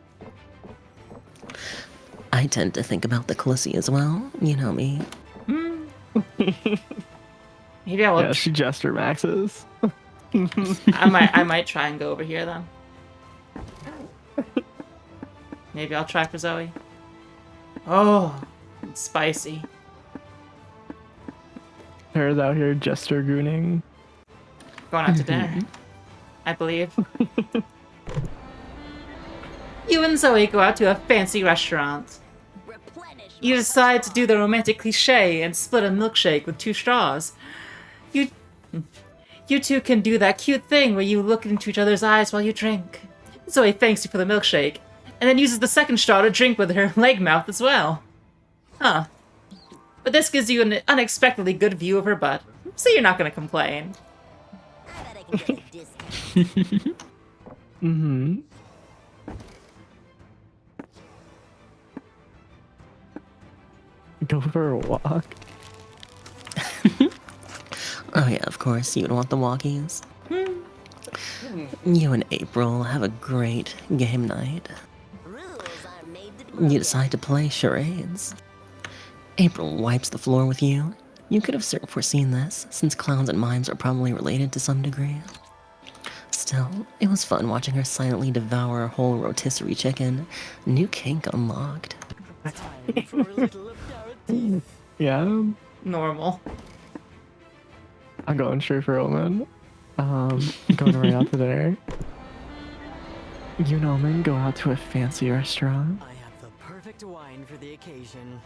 Speaker 2: I tend to think about the Clissy as well. You know me.
Speaker 3: Maybe I will.
Speaker 1: Yeah, she jester maxes.
Speaker 3: I might try and go over here then. Maybe I'll try for Zoe. Oh, it's spicy.
Speaker 1: Tara's out here jester gooning.
Speaker 3: Going out to dinner, I believe. You and Zoe go out to a fancy restaurant.
Speaker 4: Replenish.
Speaker 3: You decide to do the romantic cliche and split a milkshake with 2 straws. You two can do that cute thing where you look into each other's eyes while you drink. Zoe thanks you for the milkshake, and then uses the second straw to drink with her leg mouth as well. Huh. But this gives you an unexpectedly good view of her butt, so you're not gonna complain.
Speaker 4: I bet I can get a discount.
Speaker 1: Go for a walk.
Speaker 2: Oh yeah, of course, you would want the walkies. You and April have a great game night.
Speaker 4: Rules are made to be
Speaker 2: You decide to play charades. April wipes the floor with you. You could have foreseen this, since clowns and mimes are probably related to some degree. Still, it was fun watching her silently devour a whole rotisserie chicken. New kink unlocked.
Speaker 5: Time for a little aperitif.
Speaker 1: Yeah,
Speaker 3: Normal.
Speaker 1: I'm going straight for Omen. Going right out to dinner. You and Omen go out to a fancy restaurant.
Speaker 5: I have the perfect perfect wine for the occasion.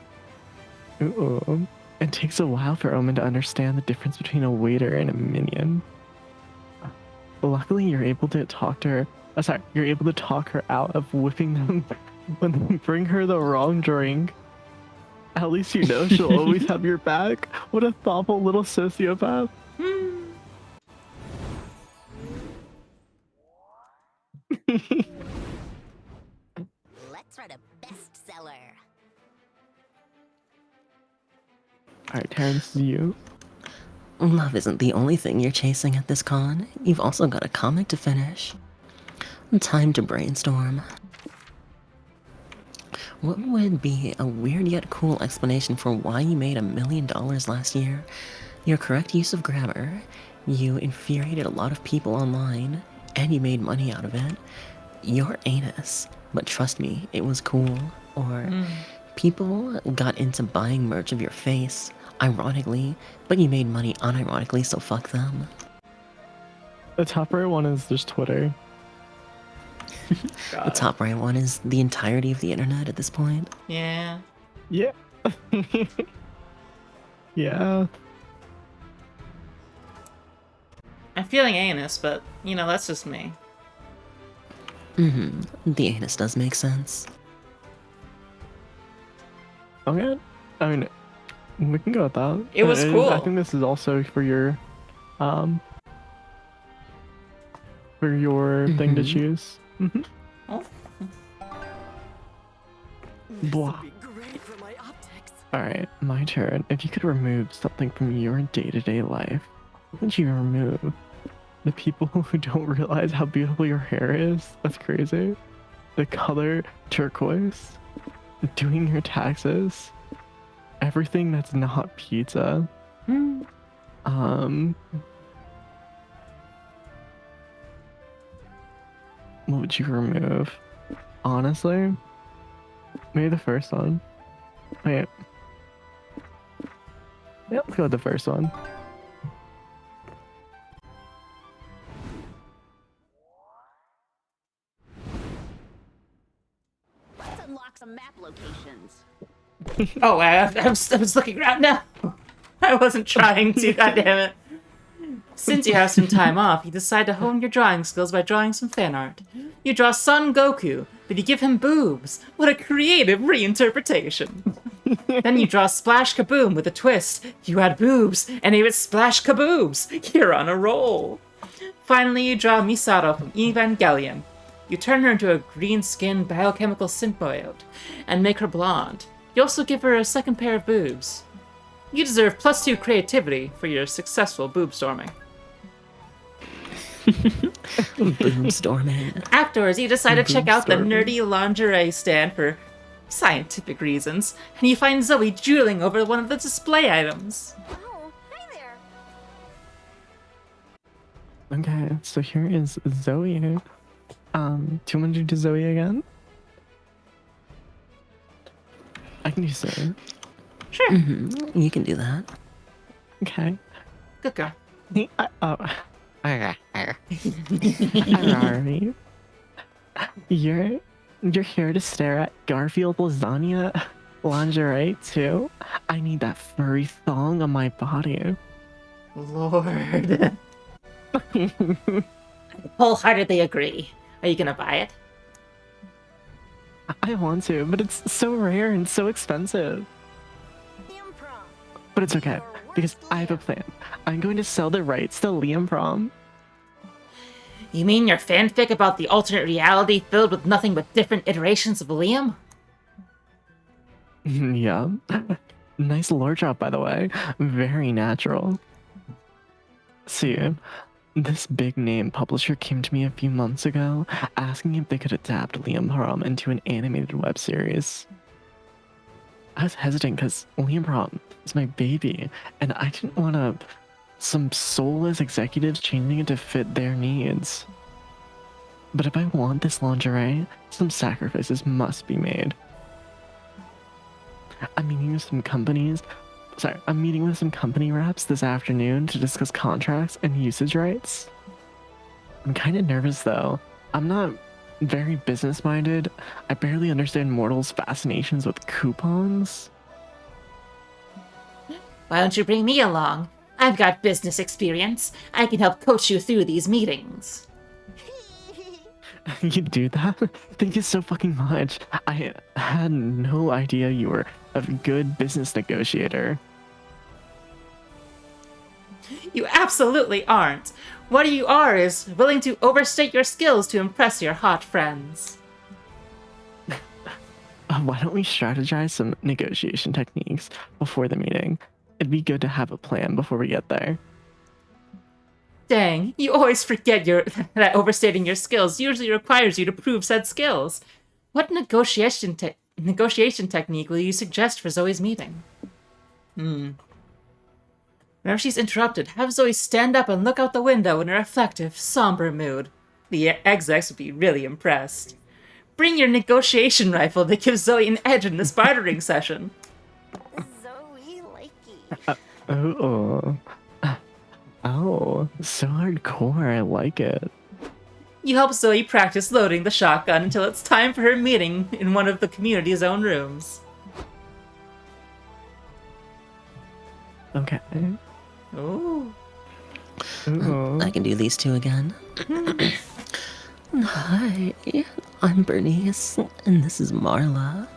Speaker 1: Ooh. It takes a while for Omen to understand the difference between a waiter and a minion. Luckily, you're able to talk to her. Sorry, you're able to talk her out of whipping them when they bring her the wrong drink. At least you know she'll always have your back. What a thoughtful little sociopath.
Speaker 4: Let's write a bestseller.
Speaker 1: Alright, Terrence, you.
Speaker 2: Love isn't the only thing you're chasing at this con. You've also got a comic to finish. Time to brainstorm. What would be a weird yet cool explanation for why you made $1 million last year? Your correct use of grammar, you infuriated a lot of people online, and you made money out of it. Your anus, but trust me, it was cool. Or people got into buying merch of your face, ironically, but you made money unironically, so fuck them.
Speaker 1: The top right one is just Twitter.
Speaker 2: The top right one is the entirety of the internet at this point.
Speaker 3: Yeah.
Speaker 1: Yeah. Yeah.
Speaker 3: I'm feeling anus, but, you know, that's just me.
Speaker 2: The anus does make sense.
Speaker 1: Okay. I mean, we can go with that.
Speaker 3: It was
Speaker 1: is-
Speaker 3: cool.
Speaker 1: I think this is also for your thing to choose.
Speaker 3: Oh.
Speaker 5: This
Speaker 1: Blah.
Speaker 5: would be great for my optics.
Speaker 1: Alright, my turn. If you could remove something from your day-to-day life, what would you remove? The people who don't realize how beautiful your hair is? That's crazy. The color turquoise. Doing your taxes. Everything that's not pizza. What would you remove? Honestly, maybe the first one. Wait. Yeah, let's go with the first one.
Speaker 4: Let's unlock some map locations.
Speaker 3: Oh, I was looking around now. I wasn't trying to, goddammit. Since you have some time off, you decide to hone your drawing skills by drawing some fan art. You draw Son Goku, but you give him boobs. What a creative reinterpretation. Then you draw Splash Kaboom with a twist. You add boobs, and name it Splash Kaboobs. You're on a roll. Finally, you draw Misato from Evangelion. You turn her into a green-skinned biochemical symbiote, and make her blonde. You also give her a second pair of boobs. You deserve +2 creativity for your successful boob storming.
Speaker 2: Boom storming.
Speaker 3: Afterwards, you decide to check out the
Speaker 1: Boob
Speaker 3: nerdy lingerie stand for scientific reasons, and you find Zoe drooling over one of the display items.
Speaker 4: Oh, hi there.
Speaker 1: Okay, so here is Zoe. Do you want to do Zoe again? I can do Zoe.
Speaker 3: Sure,
Speaker 2: You can do that.
Speaker 1: Okay.
Speaker 3: good girl.
Speaker 1: Alright. You're here to stare at Garfield lasagna lingerie too? I need that furry thong on my body.
Speaker 3: Lord. Wholeheartedly agree. Are you gonna buy it?
Speaker 1: I want to, but it's so rare and so expensive.
Speaker 4: Improv.
Speaker 1: But it's okay, because I have a plan. I'm going to sell the rights to Liam Prom.
Speaker 3: You mean your fanfic about the alternate reality filled with nothing but different iterations of Liam?
Speaker 1: Yeah. Nice lore drop, by the way. Very natural. See, this big name publisher came to me a few months ago asking if they could adapt Liam Prom into an animated web series. I was hesitant because Liam Prom is my baby, and I didn't want some soulless executives changing it to fit their needs. But if I want this lingerie, some sacrifices must be made. I'm meeting with some company reps this afternoon to discuss contracts and usage rights. I'm kind of nervous though. I'm not very business minded. I barely understand mortals' fascinations with coupons.
Speaker 3: Why don't you bring me along? I've got business experience. I can help coach you through these meetings.
Speaker 1: You do that? Thank you so fucking much. I had no idea you were a good business negotiator.
Speaker 3: You absolutely aren't. What you are is willing to overstate your skills to impress your hot friends.
Speaker 1: Why don't we strategize some negotiation techniques before the meeting? It'd be good to have a plan before we get there.
Speaker 3: Dang, you always forget that overstating your skills usually requires you to prove said skills. What negotiation technique will you suggest for Zoe's meeting? Whenever she's interrupted, have Zoe stand up and look out the window in a reflective, somber mood. The execs would be really impressed. Bring your negotiation rifle to give Zoe an edge in this bartering session.
Speaker 4: Zoe likey.
Speaker 1: Oh, oh, so hardcore. I like it.
Speaker 3: You help Zoe practice loading the shotgun until it's time for her meeting in one of the community's own rooms.
Speaker 1: Okay.
Speaker 3: Ooh.
Speaker 1: Ooh.
Speaker 2: I can do these two again. Hi, I'm Bernice, and this is Marla.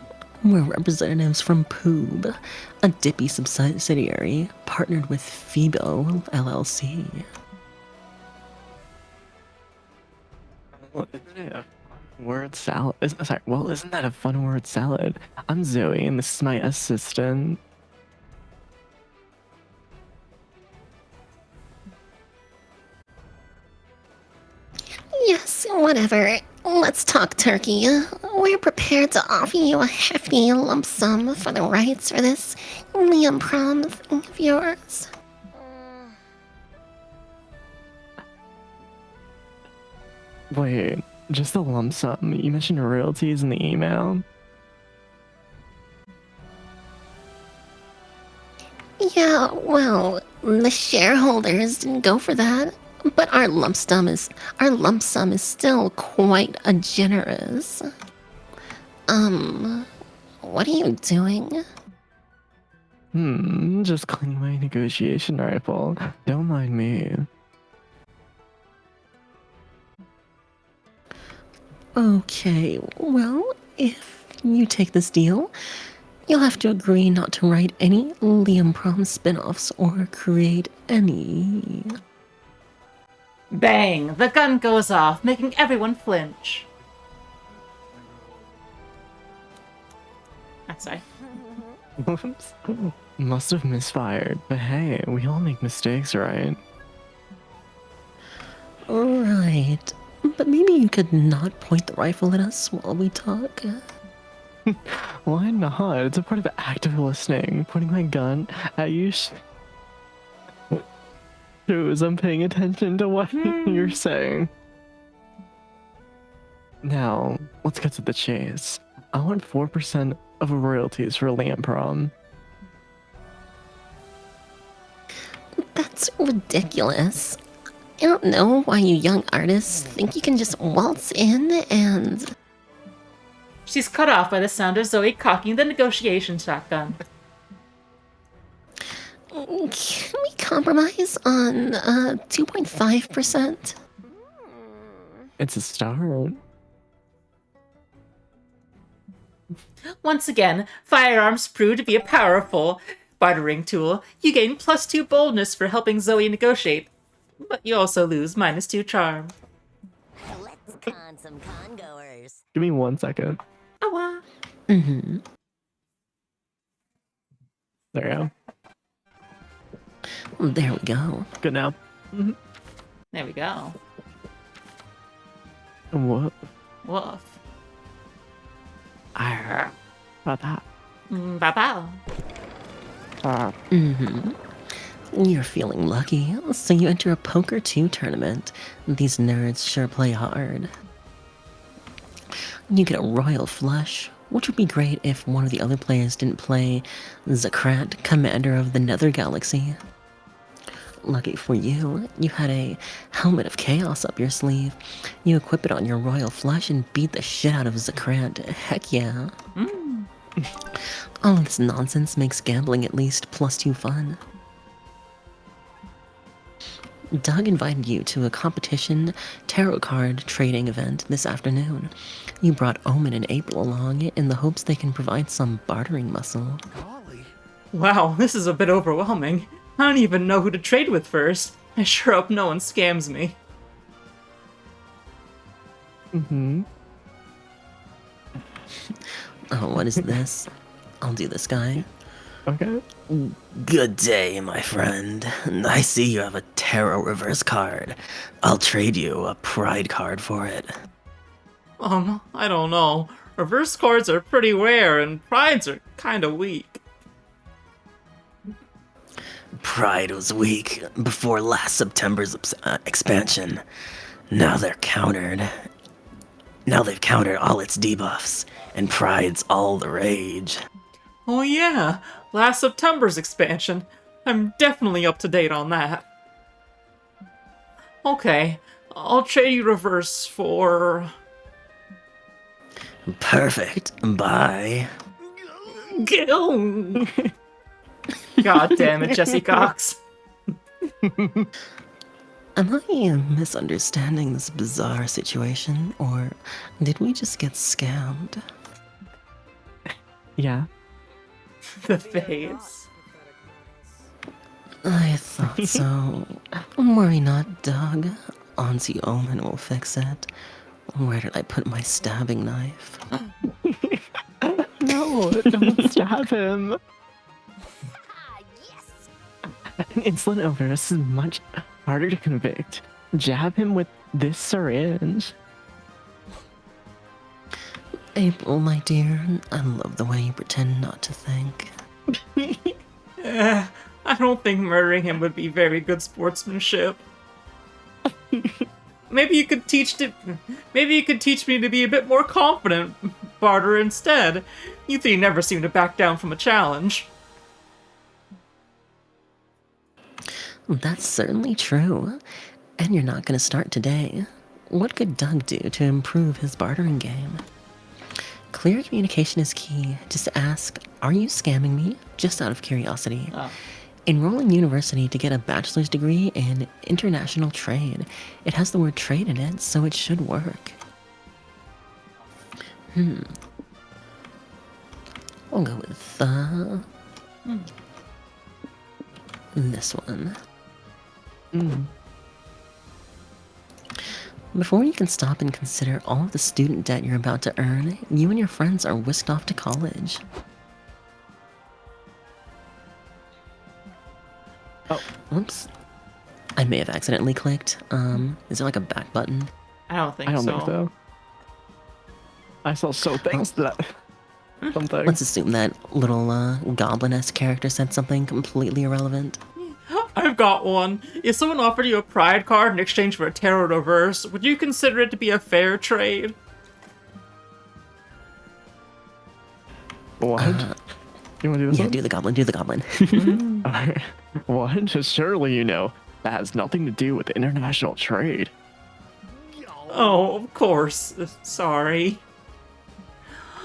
Speaker 2: We're representatives from Poob, a Dippy subsidiary partnered with Phoebo LLC.
Speaker 1: Well, isn't it a word salad? Sorry. Well, isn't that a fun word salad? I'm Zoe, and this is my assistant.
Speaker 7: Yes, whatever. Let's talk turkey. We're prepared to offer you a hefty lump sum for the rights for this Liam Prom thing of yours.
Speaker 1: Wait, just a lump sum. You mentioned royalties in the email.
Speaker 7: Yeah, well, the shareholders didn't go for that, but our lump sum is still quite a generous. What are you doing?
Speaker 1: Just cleaning my negotiation rifle. Don't mind me.
Speaker 2: Okay, well, if you take this deal, you'll have to agree not to write any Liam Prom spin-offs or create any.
Speaker 3: Bang! The gun goes off, making everyone flinch. Sorry.
Speaker 1: Whoops. Must have misfired, but hey, we all make mistakes, right?
Speaker 2: Alright, but maybe you could not point the rifle at us while we talk.
Speaker 1: Why not? It's a part of active listening. Pointing my gun at you shows I'm paying attention to what you're saying. Now, let's get to the chase. I want 4% of royalties for Liam Prom.
Speaker 7: That's ridiculous. I don't know why you young artists think you can just waltz in and...
Speaker 3: She's cut off by the sound of Zoe cocking the negotiation shotgun.
Speaker 7: Can we compromise on 2.5%?
Speaker 1: It's a start.
Speaker 3: Once again, firearms prove to be a powerful bartering tool. You gain +2 boldness for helping Zoe negotiate, but you also lose -2 charm.
Speaker 4: Let's con some congoers.
Speaker 1: Give me 1 second.
Speaker 3: Awa.
Speaker 2: Mm-hmm.
Speaker 1: There you go.
Speaker 2: There we go.
Speaker 1: Good now.
Speaker 3: There we go.
Speaker 1: What?
Speaker 3: Woof.
Speaker 1: How about that?
Speaker 3: Bow.
Speaker 2: Mm-hmm. You're feeling lucky, so you enter a Poker 2 tournament. These nerds sure play hard. You get a royal flush, which would be great if one of the other players didn't play Zakrat, Commander of the Nether Galaxy. Lucky for you, you had a helmet of chaos up your sleeve. You equip it on your royal flush and beat the shit out of Zakrant. Heck yeah. All of this nonsense makes gambling at least +2 fun. Doug invited you to a competition tarot card trading event this afternoon. You brought Omen and April along in the hopes they can provide some bartering muscle.
Speaker 6: Golly.
Speaker 3: Wow, this is a bit overwhelming. I don't even know who to trade with first. I sure hope no one scams me.
Speaker 1: Mm-hmm.
Speaker 2: Oh, what is this? I'll do this guy.
Speaker 1: Okay.
Speaker 2: Good day, my friend. I see you have a tarot reverse card. I'll trade you a pride card for it.
Speaker 3: I don't know. Reverse cards are pretty rare, and prides are kinda weak.
Speaker 2: Pride was weak before last September's expansion. Now they're countered. Now they've countered all its debuffs, and Pride's all the rage.
Speaker 3: Oh yeah, last September's expansion. I'm definitely up to date on that. Okay, I'll trade you reverse for...
Speaker 2: Perfect. Bye.
Speaker 3: Gil! God damn it, Jesse Cox.
Speaker 2: Am I misunderstanding this bizarre situation, or did we just get scammed?
Speaker 1: Yeah.
Speaker 3: The face.
Speaker 2: I thought so. Worry not, Doug. Auntie Omen will fix it. Where did I put my stabbing knife?
Speaker 1: No, don't stab him.
Speaker 4: Ah, yes.
Speaker 1: An insolent Oberus is much harder to convict. Jab him with this syringe.
Speaker 2: April, my dear, I love the way you pretend not to think.
Speaker 3: I don't think murdering him would be very good sportsmanship. Maybe you could teach me to be a bit more confident, Barter, instead. You three never seem to back down from a challenge.
Speaker 2: That's certainly true. And you're not gonna start today. What could Doug do to improve his bartering game? Clear communication is key. Just ask, are you scamming me? Just out of curiosity.
Speaker 3: Oh.
Speaker 2: Enroll in university to get a bachelor's degree in international trade. It has the word trade in it, so it should work. I'll go with, this one. Before you can stop and consider all of the student debt you're about to earn, you and your friends are whisked off to college.
Speaker 1: Oh.
Speaker 2: Whoops. I may have accidentally clicked. Is there like a back button?
Speaker 3: I don't think
Speaker 1: I don't
Speaker 3: so.
Speaker 1: think so. I saw so thanks to that. Something.
Speaker 2: Let's assume that little goblin-esque character said something completely irrelevant.
Speaker 3: I've got one. If someone offered you a pride card in exchange for a tarot reverse, would you consider it to be a fair trade?
Speaker 1: What? You want to do this
Speaker 2: Yeah,
Speaker 1: one?
Speaker 2: do the goblin, do the goblin.
Speaker 1: Alright. What? Surely you know that has nothing to do with international trade.
Speaker 3: Oh, of course. Sorry.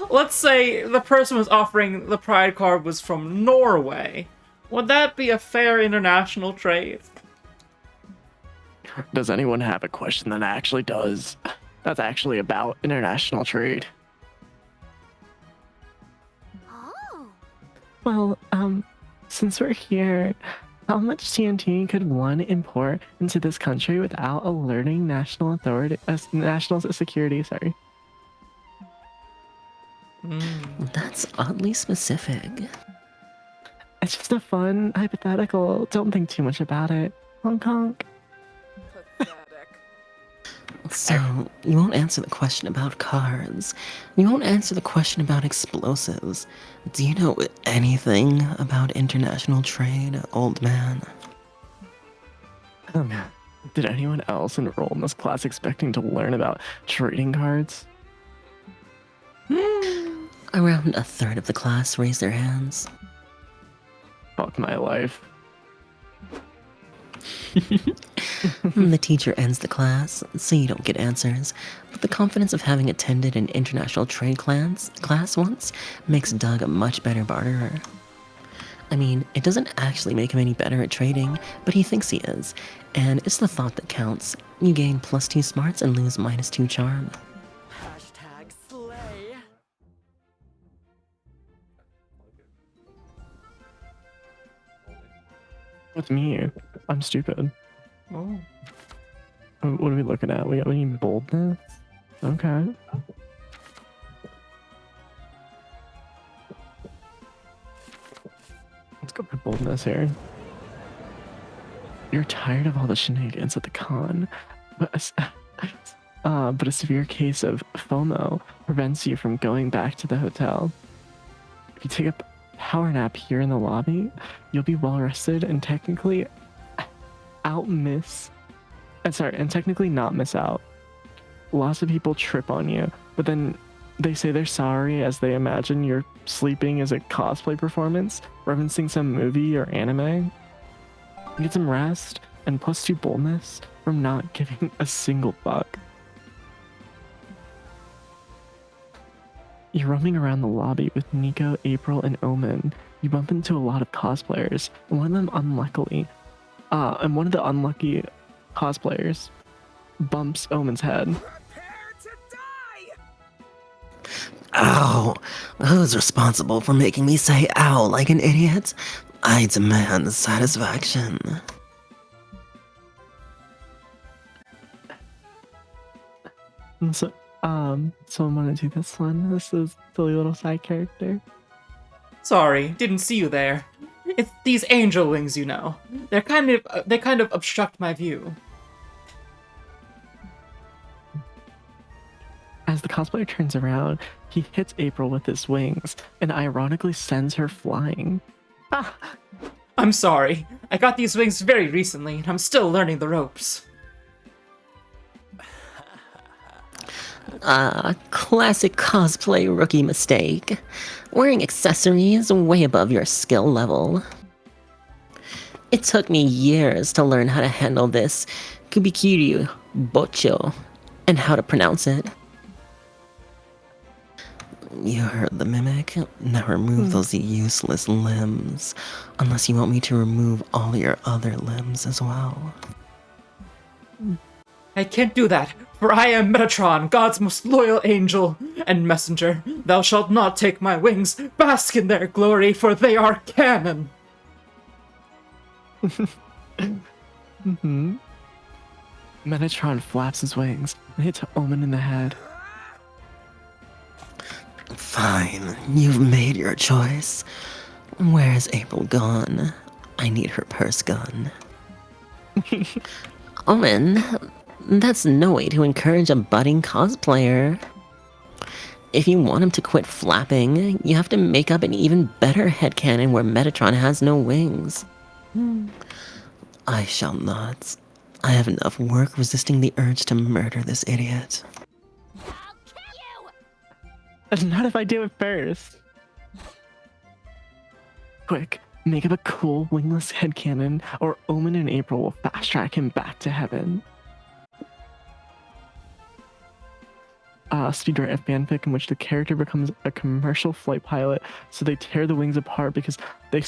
Speaker 3: Let's say the person was offering the pride card was from Norway. Would that be a fair international trade?
Speaker 1: Does anyone have a question that actually does? That's actually about international trade.
Speaker 4: Oh.
Speaker 1: Well, since we're here, how much TNT could one import into this country without alerting national authority, national security? Sorry.
Speaker 2: That's oddly specific.
Speaker 1: It's just a fun hypothetical. Don't think too much about it. Honk honk.
Speaker 2: So, you won't answer the question about cards. You won't answer the question about explosives. Do you know anything about international trade, old man?
Speaker 1: Did anyone else enroll in this class expecting to learn about trading cards?
Speaker 2: Around a third of the class raised their hands.
Speaker 1: Fuck my life.
Speaker 2: The teacher ends the class, so you don't get answers, but the confidence of having attended an international trade class once makes Doug a much better barterer. I mean, it doesn't actually make him any better at trading, but he thinks he is, and it's the thought that counts. You gain +2 smarts and lose -2 charm.
Speaker 5: Hashtag slay.
Speaker 1: What's me? I'm stupid.
Speaker 3: Oh.
Speaker 1: What are we looking at? We need boldness? Okay. Let's go for boldness here. You're tired of all the shenanigans at the con, but a severe case of FOMO prevents you from going back to the hotel. If you take a power nap here in the lobby, you'll be well rested and technically not miss out. Lots of people trip on you, but then they say they're sorry as they imagine you're sleeping as a cosplay performance, referencing some movie or anime. Get some rest and +2 boldness from not giving a single fuck. You're roaming around the lobby with Nico, April, and Omen. You bump into a lot of cosplayers, and one of the unlucky cosplayers bumps Omen's head.
Speaker 6: Prepare to die!
Speaker 2: Ow! Who's responsible for making me say ow like an idiot? I demand satisfaction.
Speaker 1: So someone want to do this one? This is silly little side character.
Speaker 3: Sorry, didn't see you there. It's these angel wings, you know. They kind of obstruct my view.
Speaker 1: As the cosplayer turns around, he hits April with his wings and ironically sends her flying. Ah!
Speaker 3: I'm sorry. I got these wings very recently, and I'm still learning the ropes.
Speaker 2: Classic cosplay rookie mistake. Wearing accessories way above your skill level. It took me years to learn how to handle this Kubikiryu Bocho and how to pronounce it. You heard the mimic. Now remove those useless limbs. Unless you want me to remove all your other limbs as well.
Speaker 3: I can't do that, for I am Metatron, God's most loyal angel and messenger. Thou shalt not take my wings. Bask in their glory, for they are canon.
Speaker 1: Metatron flaps his wings and hits Omen in the head.
Speaker 2: Fine, you've made your choice. Where's April gone? I need her purse gun. Omen, that's no way to encourage a budding cosplayer. If you want him to quit flapping, you have to make up an even better headcanon where Metatron has no wings. I shall not. I have enough work resisting the urge to murder this idiot.
Speaker 4: I'll kill you!
Speaker 1: Not if I do it first. Quick, make up a cool wingless headcanon, or Omen and April will fast track him back to heaven. Speedrun a fanfic in which the character becomes a commercial flight pilot, so they tear the wings apart because they're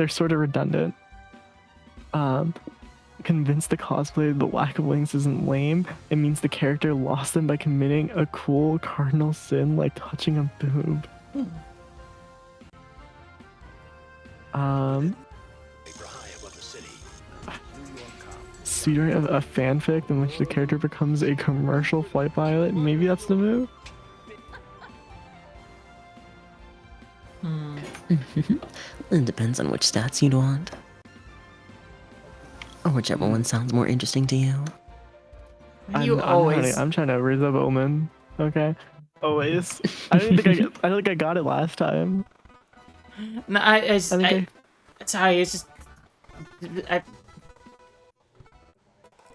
Speaker 1: sort of redundant. Convince the cosplayer the lack of wings isn't lame. It means the character lost them by committing a cool cardinal sin like touching a boob. Speedrun a fanfic in which the character becomes a commercial flight pilot. Maybe that's the move.
Speaker 2: It depends on which stats you'd want. Or whichever one sounds more interesting to you.
Speaker 1: I'm trying to raise up Omen. Okay. Always. I don't think I got it last time.
Speaker 3: No, sorry, it's just...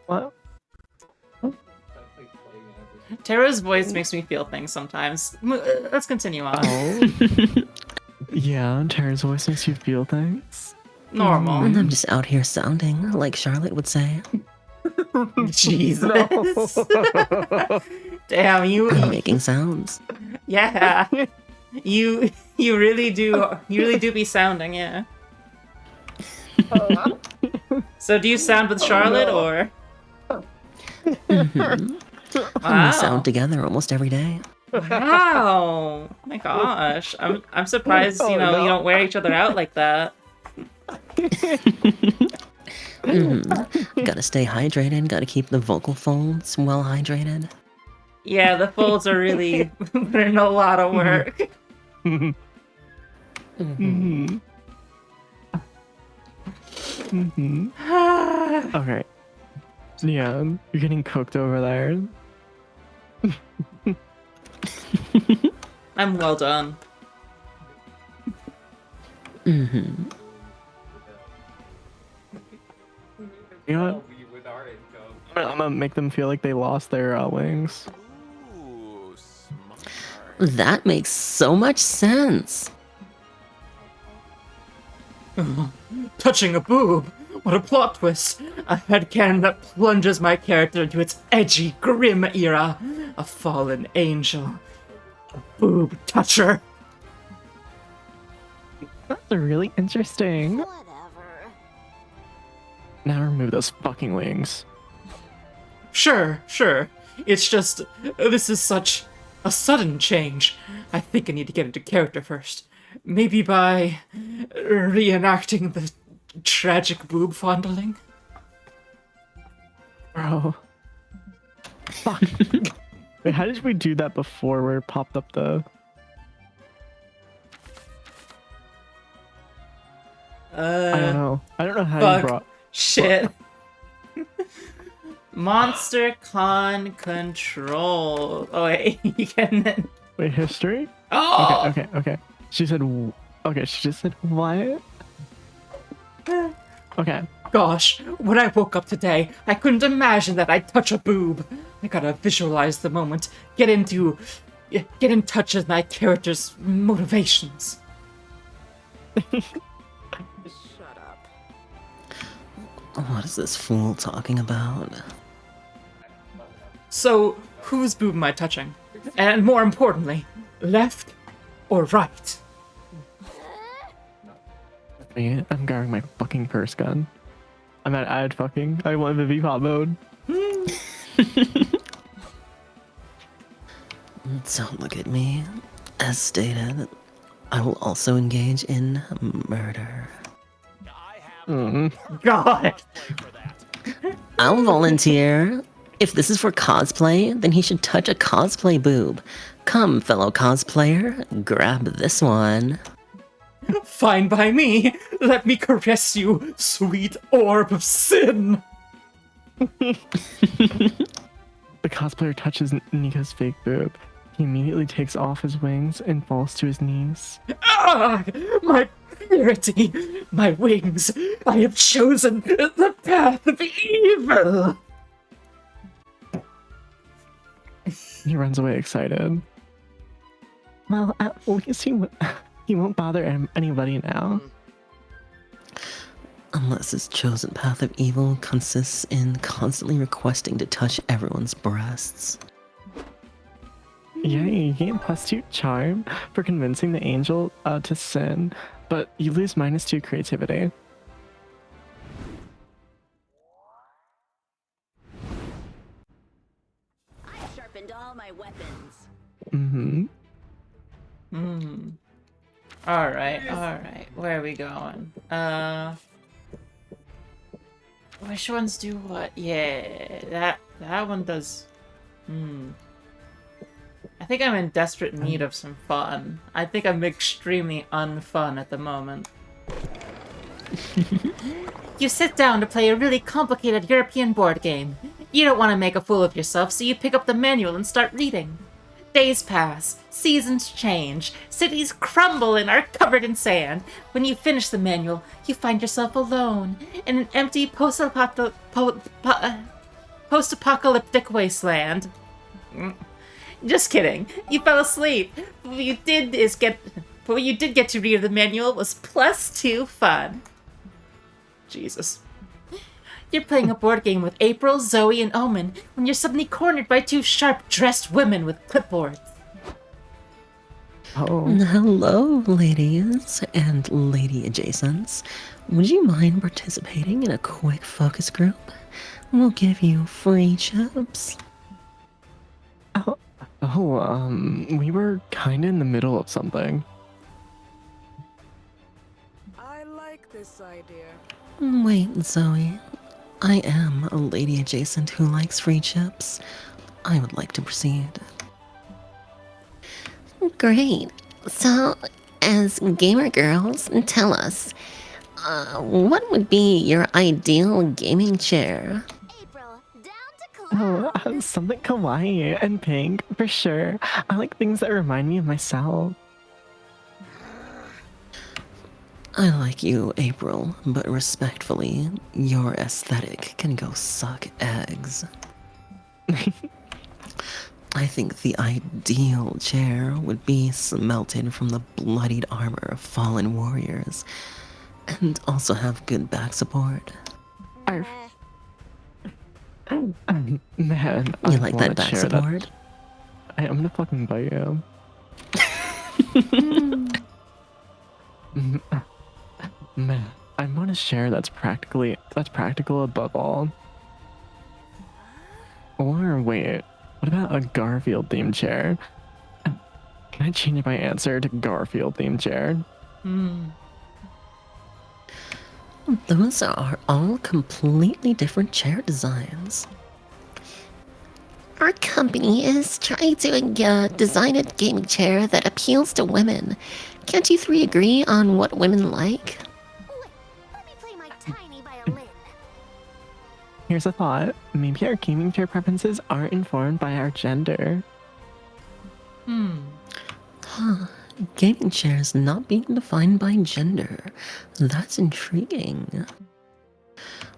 Speaker 1: What?
Speaker 3: Tara's voice makes me feel things sometimes. Let's continue on.
Speaker 1: Oh. Yeah, Tara's voice makes you feel things.
Speaker 3: normal.
Speaker 2: And I'm just out here sounding, like Charlotte would say.
Speaker 3: Jesus. Damn,
Speaker 2: I'm making sounds.
Speaker 3: yeah. You really do be sounding, yeah. So do you sound with Charlotte or?
Speaker 2: And we sound together almost every day.
Speaker 3: Wow. Oh my gosh. I'm surprised, you don't wear each other out like that.
Speaker 2: Gotta stay hydrated, gotta keep the vocal folds well hydrated.
Speaker 3: Yeah, the folds are really putting in a lot of work.
Speaker 1: Okay. Yeah, you're getting cooked over there.
Speaker 3: I'm well done.
Speaker 1: You know what? I'm gonna make them feel like they lost their wings.
Speaker 2: That makes so much sense.
Speaker 3: Touching a boob? What a plot twist! A headcanon that plunges my character into its edgy, grim era. A fallen angel. A boob toucher.
Speaker 1: That's really interesting.
Speaker 4: Whatever.
Speaker 1: Now remove those fucking wings.
Speaker 3: Sure. It's just, this is such a sudden change. I think I need to get into character first. Maybe by reenacting the tragic boob fondling?
Speaker 1: Bro. Fuck. Wait, how did we do that before where it popped up the... I don't know. I don't know how
Speaker 3: fuck.
Speaker 1: you brought...
Speaker 3: Shit. Monster Con Control. Oh wait, you can.
Speaker 1: Wait, history?
Speaker 3: Oh.
Speaker 1: Okay. She said... Okay, she just said what? Okay.
Speaker 3: Gosh, when I woke up today, I couldn't imagine that I'd touch a boob. I gotta visualize the moment, get in touch with my character's motivations.
Speaker 5: Shut up.
Speaker 2: What is this fool talking about?
Speaker 3: So, whose boob am I touching? And more importantly, left or right?
Speaker 1: I'm grabbing my fucking first gun. I'm at add fucking. I want Vivi pop mode.
Speaker 2: Don't look at me. As stated, I will also engage in murder.
Speaker 3: God!
Speaker 2: I'll volunteer. If this is for cosplay, then he should touch a cosplay boob. Come, fellow cosplayer, grab this one.
Speaker 3: Fine by me. Let me caress you, sweet orb of sin.
Speaker 1: The cosplayer touches Nico's fake boob. He immediately takes off his wings and falls to his knees.
Speaker 3: Ah, my purity, my wings. I have chosen the path of evil.
Speaker 1: He runs away excited. Well, at least he won't bother anybody now.
Speaker 2: Unless his chosen path of evil consists in constantly requesting to touch everyone's breasts.
Speaker 1: Yeah, you gain +2 charm for convincing the angel to sin, but you lose -2 creativity.
Speaker 4: I've sharpened all my weapons.
Speaker 3: Alright. Where are we going? Which ones do what? Yeah, that one does. I think I'm in desperate need of some fun. I think I'm extremely unfun at the moment. You sit down to play a really complicated European board game. You don't want to make a fool of yourself, so you pick up the manual and start reading. Days pass, seasons change, cities crumble and are covered in sand. When you finish the manual, you find yourself alone in an empty post-apocalyptic wasteland. Just kidding. You fell asleep. What you did get to read the manual was +2 fun. Jesus. You're playing a board game with April, Zoe, and Omen when you're suddenly cornered by two sharp-dressed women with clipboards.
Speaker 1: Oh,
Speaker 2: Hello, ladies and lady adjacents. Would you mind participating in a quick focus group? We'll give you free chips.
Speaker 1: we were kind of in the middle of something.
Speaker 5: I like this idea.
Speaker 2: Wait, Zoe. I am a lady adjacent who likes free chips. I would like to proceed.
Speaker 7: Great. So, as gamer girls, tell us, what would be your ideal gaming chair?
Speaker 4: April, down to class.
Speaker 1: Something kawaii and pink, for sure. I like things that remind me of myself.
Speaker 2: I like you, April, but respectfully, your aesthetic can go suck eggs. I think the ideal chair would be smelted from the bloodied armor of fallen warriors, and also have good back support.
Speaker 1: Arf. Man,
Speaker 2: You
Speaker 1: I
Speaker 2: like
Speaker 1: want
Speaker 2: that
Speaker 1: a
Speaker 2: back
Speaker 1: chair
Speaker 2: support?
Speaker 1: I'm gonna fucking bite you. Man, I want a chair that's practical above all. Or wait, what about a Garfield themed chair? Can I change my answer to Garfield themed chair?
Speaker 2: Those are all completely different chair designs.
Speaker 7: Our company is trying to design a gaming chair that appeals to women. Can't you three agree on what women like?
Speaker 4: Wait, let me play my tiny violin.
Speaker 1: Here's a thought. Maybe our gaming chair preferences aren't informed by our gender.
Speaker 2: Huh. Gaming chairs not being defined by gender. That's intriguing.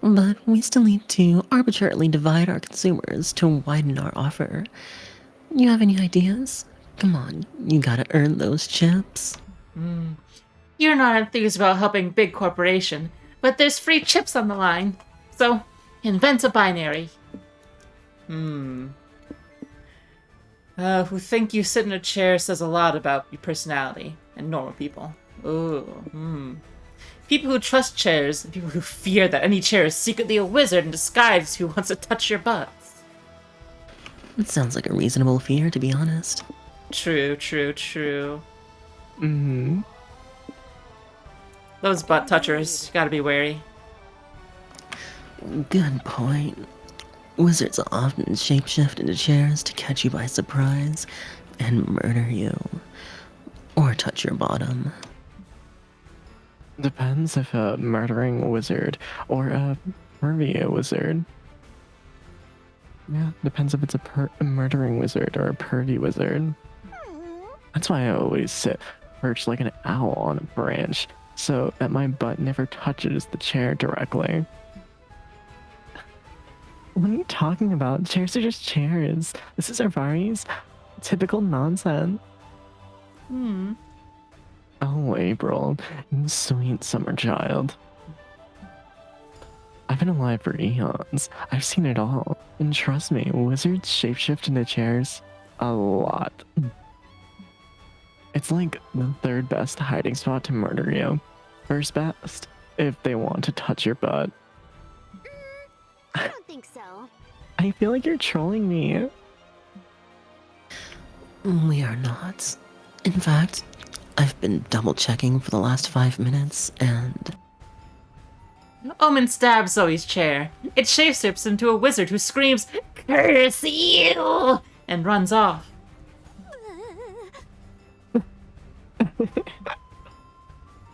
Speaker 2: But we still need to arbitrarily divide our consumers to widen our offer. You have any ideas? Come on, you gotta earn those chips.
Speaker 3: You're not enthused about helping big corporation, but there's free chips on the line. So, invent a binary. Who think you sit in a chair says a lot about your personality and normal people. People who trust chairs and people who fear that any chair is secretly a wizard in disguise who wants to touch your butts.
Speaker 2: It sounds like a reasonable fear, to be honest.
Speaker 3: True. Those butt touchers, gotta be wary.
Speaker 2: Good point. Wizards often shapeshift into chairs to catch you by surprise and murder you. Or touch your bottom.
Speaker 1: Depends if a murdering wizard or a pervy wizard. Yeah, depends if it's a murdering wizard or a pervy wizard. That's why I always sit perched like an owl on a branch, so that my butt never touches the chair directly. What are you talking about? Chairs are just chairs. This is Arvari's typical nonsense. Oh, April, you sweet summer child. I've been alive for eons. I've seen it all. And trust me, wizards shapeshift into chairs a lot. It's like the third best hiding spot to murder you. First best, if they want to touch your butt.
Speaker 4: I don't think so.
Speaker 1: I feel like you're trolling me.
Speaker 2: We are not. In fact, I've been double checking for the last 5 minutes and.
Speaker 3: Omen stabs Zoe's chair. It shapeshifts into a wizard who screams, "Curse you!" and runs off.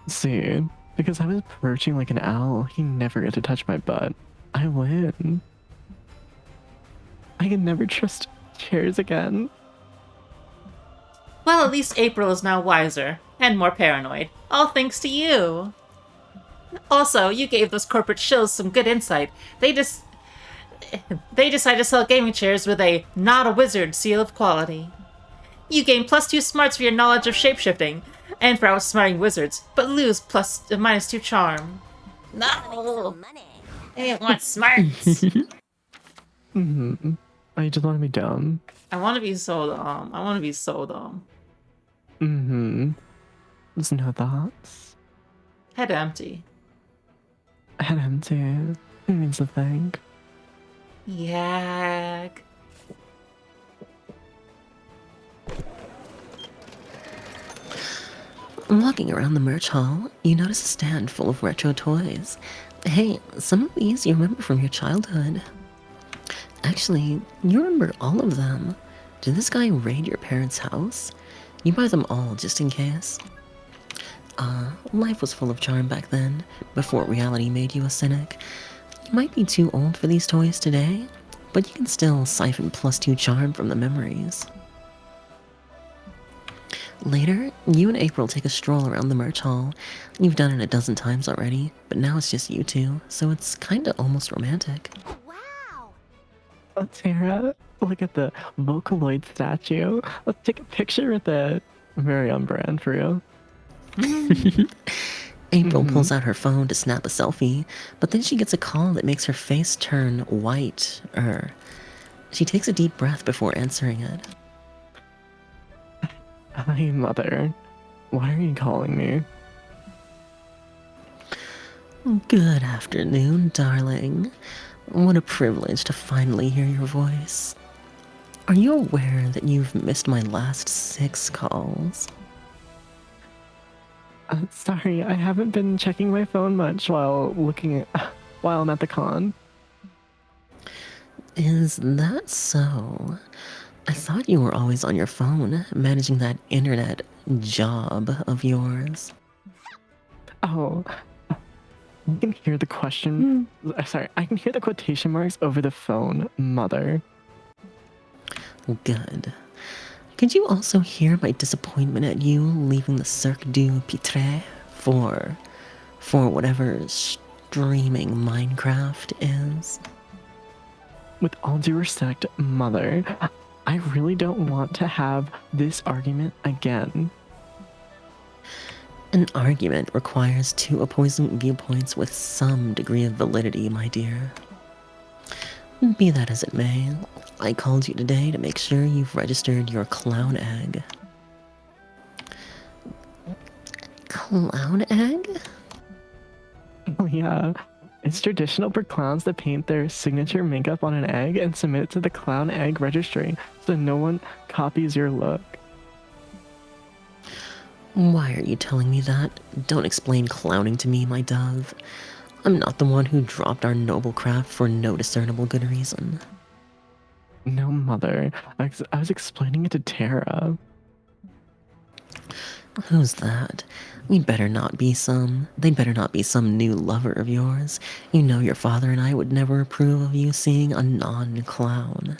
Speaker 1: See, because I was perching like an owl, he never got to touch my butt. I win. I can never trust chairs again.
Speaker 3: Well, at least April is now wiser and more paranoid. All thanks to you. Also, you gave those corporate shills some good insight. They decide to sell gaming chairs with a "not a wizard" seal of quality. You gain +2 smarts for your knowledge of shapeshifting, and for outsmarting wizards, but lose -2 charm. No!
Speaker 4: Some money.
Speaker 3: I want smarts!
Speaker 1: Mm-hmm. Oh, you just want to be dumb.
Speaker 3: I want to be so dumb. I want to be so dumb.
Speaker 1: Mm-hmm. There's no thoughts.
Speaker 3: Head empty.
Speaker 1: Head empty. Who needs to think?
Speaker 3: Yak.
Speaker 2: Walking around the merch hall, you notice a stand full of retro toys. Hey, some of these you remember from your childhood. Actually, you remember all of them. Did this guy raid your parents' house? You buy them all just in case. Life was full of charm back then, before reality made you a cynic. You might be too old for these toys today, but you can still siphon +2 charm from the memories. Later, you and April take a stroll around the merch hall. You've done it a dozen times already, but now it's just you two, so it's kinda almost romantic.
Speaker 4: Wow.
Speaker 1: Oh, Tara, look at the Vocaloid statue. Let's take a picture with it. Very on brand for you.
Speaker 2: April pulls out her phone to snap a selfie, but then she gets a call that makes her face turn white. She takes a deep breath before answering it.
Speaker 1: Hi, Mother. Why are you calling me?
Speaker 2: Good afternoon, darling. What a privilege to finally hear your voice. Are you aware that you've missed my last 6 calls?
Speaker 1: Sorry, I haven't been checking my phone much while while I'm at the con.
Speaker 2: Is that so? I thought you were always on your phone, managing that internet job of yours.
Speaker 1: Oh, I can hear the question. Sorry, I can hear the quotation marks over the phone, Mother.
Speaker 2: Good. Could you also hear my disappointment at you leaving the Cirque du Pitre for whatever streaming Minecraft is?
Speaker 1: With all due respect, Mother, I really don't want to have this argument again.
Speaker 2: An argument requires 2 opposing viewpoints with some degree of validity, my dear. Be that as it may, I called you today to make sure you've registered your clown egg.
Speaker 7: Clown egg?
Speaker 1: Oh yeah, it's traditional for clowns to paint their signature makeup on an egg and submit it to the clown egg registry so no one copies your look.
Speaker 2: Why are you telling me that? Don't explain clowning to me, my dove. I'm not the one who dropped our noble craft for no discernible good reason.
Speaker 1: No, Mother, I was explaining it to Tara.
Speaker 2: Who's that? They'd better not be some new lover of yours. You know your father and I would never approve of you seeing a non-clown.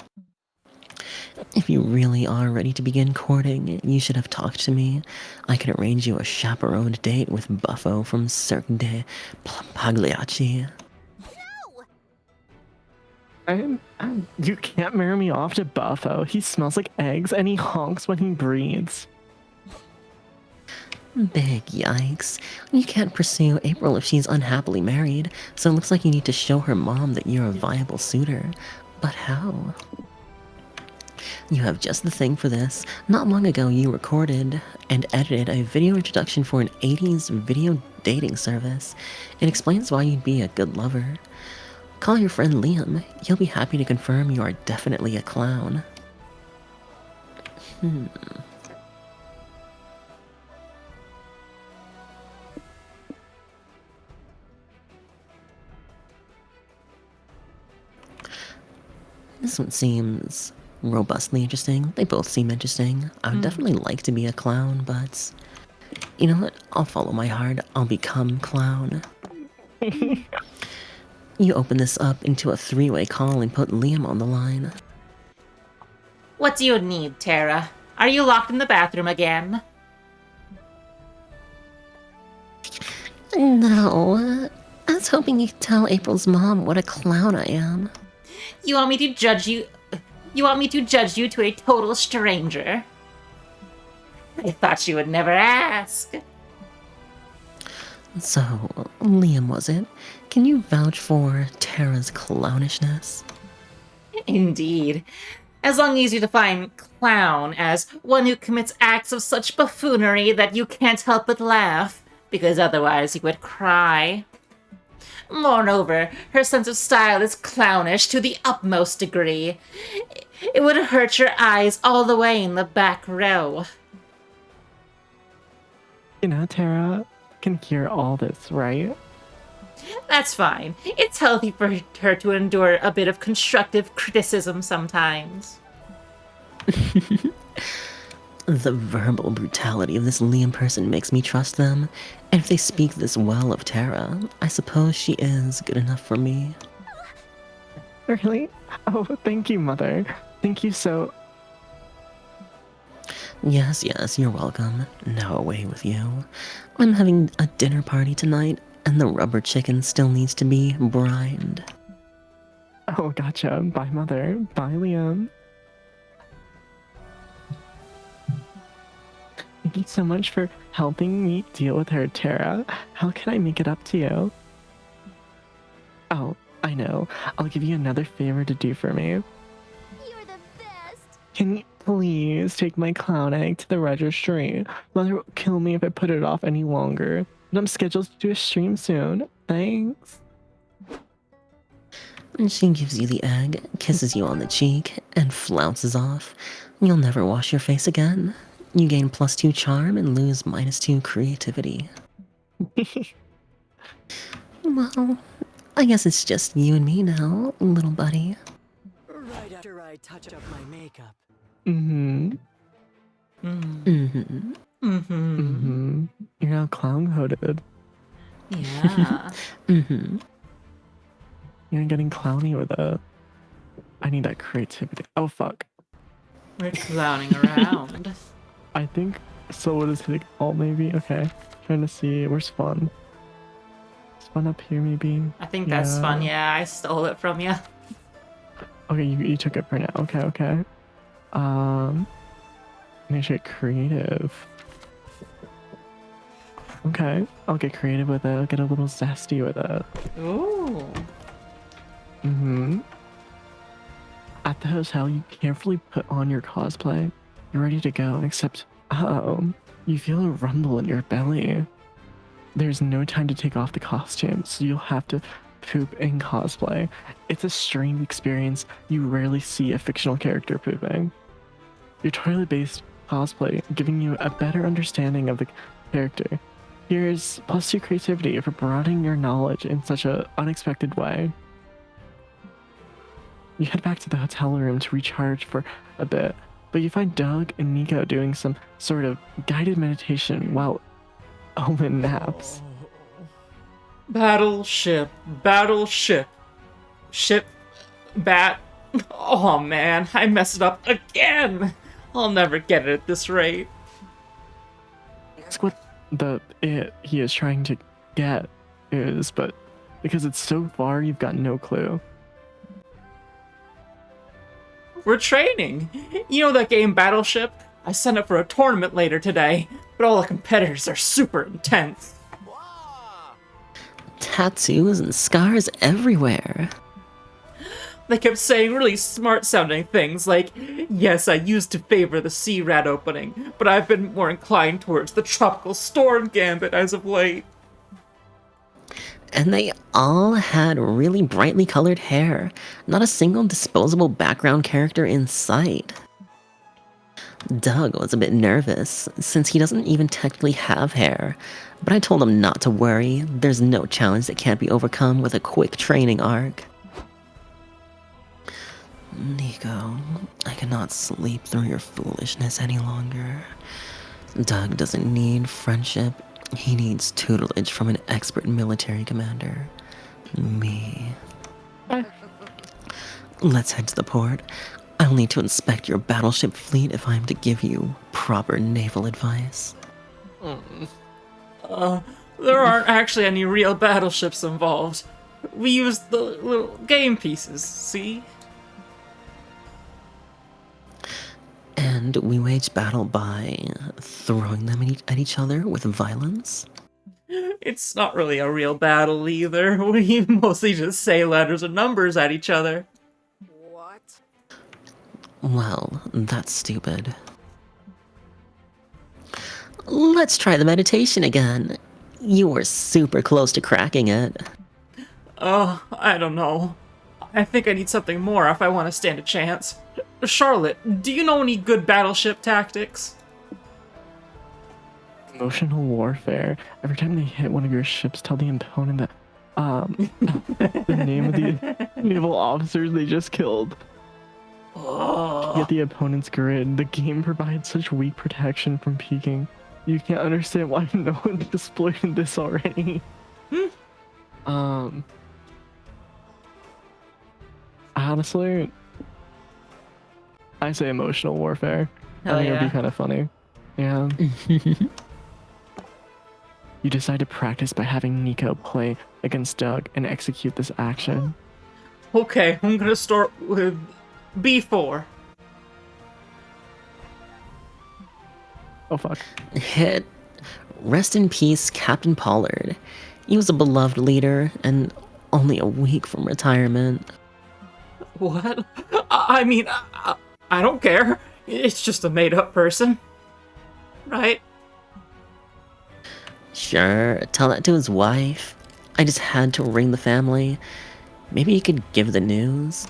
Speaker 2: If you really are ready to begin courting, you should have talked to me. I could arrange you a chaperoned date with Buffo from Cirque de Pagliacci.
Speaker 1: You can't marry me off to Buffo. He smells like eggs and he honks when he breathes.
Speaker 2: Big yikes. You can't pursue April if she's unhappily married, so it looks like you need to show her mom that you're a viable suitor. But how? You have just the thing for this. Not long ago, you recorded and edited a video introduction for an 80s video dating service. It explains why you'd be a good lover. Call your friend Liam. He'll be happy to confirm you are definitely a clown. This one seems robustly interesting. They both seem interesting. I would definitely like to be a clown, but you know what? I'll follow my heart. I'll become clown. You open this up into a 3-way call and put Liam on the line.
Speaker 3: What do you need, Tara? Are you locked in the bathroom again?
Speaker 7: No. I was hoping you could tell April's mom what a clown I am.
Speaker 3: You want me to judge you? You want me to judge you to a total stranger? I thought you would never ask.
Speaker 2: So, Liam, was it? Can you vouch for Tara's clownishness?
Speaker 3: Indeed. As long as you define clown as one who commits acts of such buffoonery that you can't help but laugh, because otherwise you would cry. Moreover, her sense of style is clownish to the utmost degree. It would hurt your eyes all the way in the back row.
Speaker 1: You know, Tara can hear all this, right?
Speaker 3: That's fine. It's healthy for her to endure a bit of constructive criticism sometimes.
Speaker 2: The verbal brutality of this Liam person makes me trust them, and if they speak this well of Tara, I suppose she is good enough for me.
Speaker 1: Really? Oh, thank you, Mother. Thank you so...
Speaker 2: Yes, you're welcome. Now away with you. I'm having a dinner party tonight, and the rubber chicken still needs to be brined.
Speaker 1: Oh, gotcha. Bye, Mother. Bye, Liam. Thank you so much for helping me deal with her, Tara. How can I make it up to you? Oh, I know. I'll give you another favor to do for me.
Speaker 4: You're the best.
Speaker 1: Can you please take my clown egg to the registry? Mother will kill me if I put it off any longer. And I'm scheduled to do a stream soon. Thanks.
Speaker 2: And she gives you the egg, kisses you on the cheek, and flounces off. You'll never wash your face again. You gain +2 charm and lose -2 creativity. Well, I guess it's just you and me now, little buddy.
Speaker 6: Right after I touch up my makeup.
Speaker 1: Mm-hmm.
Speaker 2: Mm-hmm.
Speaker 1: Mm-hmm. You're now clown-coded.
Speaker 3: Yeah.
Speaker 2: Mm-hmm.
Speaker 1: You're getting clowny with it. I need that creativity. Oh, fuck.
Speaker 3: We're clowning around.
Speaker 1: I think Someone is hitting alt maybe. Okay. Trying to see. Where's fun? Is fun up here maybe?
Speaker 3: I think that's fun. Yeah, I stole it from you.
Speaker 1: Okay, you took it for now. Okay, okay. Make sure creative. Okay, I'll get creative with it. I'll get a little zesty with it.
Speaker 3: Ooh.
Speaker 1: Mm-hmm. At the hotel, you carefully put on your cosplay. You're ready to go, except, uh-oh, you feel a rumble in your belly. There's no time to take off the costume, so you'll have to poop in cosplay. It's a strange experience. You rarely see a fictional character pooping. Your toilet-based cosplay giving you a better understanding of the character. Here's +2 creativity for broadening your knowledge in such an unexpected way. You head back to the hotel room to recharge for a bit, but you find Doug and Nico doing some sort of guided meditation while Owen naps.
Speaker 3: Battleship, battleship, ship, bat. Oh man, I messed it up again. I'll never get it at this rate.
Speaker 1: That's what he is trying to get is, but because it's so far, you've got no clue.
Speaker 3: We're training. You know that game Battleship? I signed up for a tournament later today, but all the competitors are super intense.
Speaker 2: Tattoos and scars everywhere.
Speaker 3: They kept saying really smart-sounding things like, yes, I used to favor the Sea Rat opening, but I've been more inclined towards the Tropical Storm Gambit as of late.
Speaker 2: And they all had really brightly colored hair. Not a single disposable background character in sight. Doug was a bit nervous, since he doesn't even technically have hair. But I told him not to worry. There's no challenge that can't be overcome with a quick training arc. Nico, I cannot sleep through your foolishness any longer. Doug doesn't need friendship. He needs tutelage from an expert military commander. Me. Let's head to the port. I'll need to inspect your battleship fleet if I'm to give you proper naval advice.
Speaker 3: There aren't actually any real battleships involved. We used the little game pieces, see?
Speaker 2: And we wage battle by throwing them at each other with violence?
Speaker 3: It's not really a real battle either. We mostly just say letters and numbers at each other.
Speaker 5: What?
Speaker 2: Well, that's stupid. Let's try the meditation again. You were super close to cracking it.
Speaker 3: I don't know. I think I need something more if I want to stand a chance. Charlotte, do you know any good battleship tactics?
Speaker 1: Emotional warfare. Every time they hit one of your ships, tell the opponent that the name of the naval officers they just killed. Get the opponent's grid. The game provides such weak protection from peeking. You can't understand why no one's exploited this already. Honestly, I say emotional warfare.
Speaker 3: Hell
Speaker 1: I think it'd
Speaker 3: yeah.
Speaker 1: be kind of funny. Yeah. You decide to practice by having Nico play against Doug and execute this action.
Speaker 3: Okay, I'm gonna start with B4.
Speaker 1: Oh fuck.
Speaker 2: Hit. Rest in peace, Captain Pollard. He was a beloved leader and only a week from retirement.
Speaker 3: What? I mean, I don't care. It's just a made-up person. Right?
Speaker 2: Sure, tell that to his wife. I just had to ring the family. Maybe you could give the news.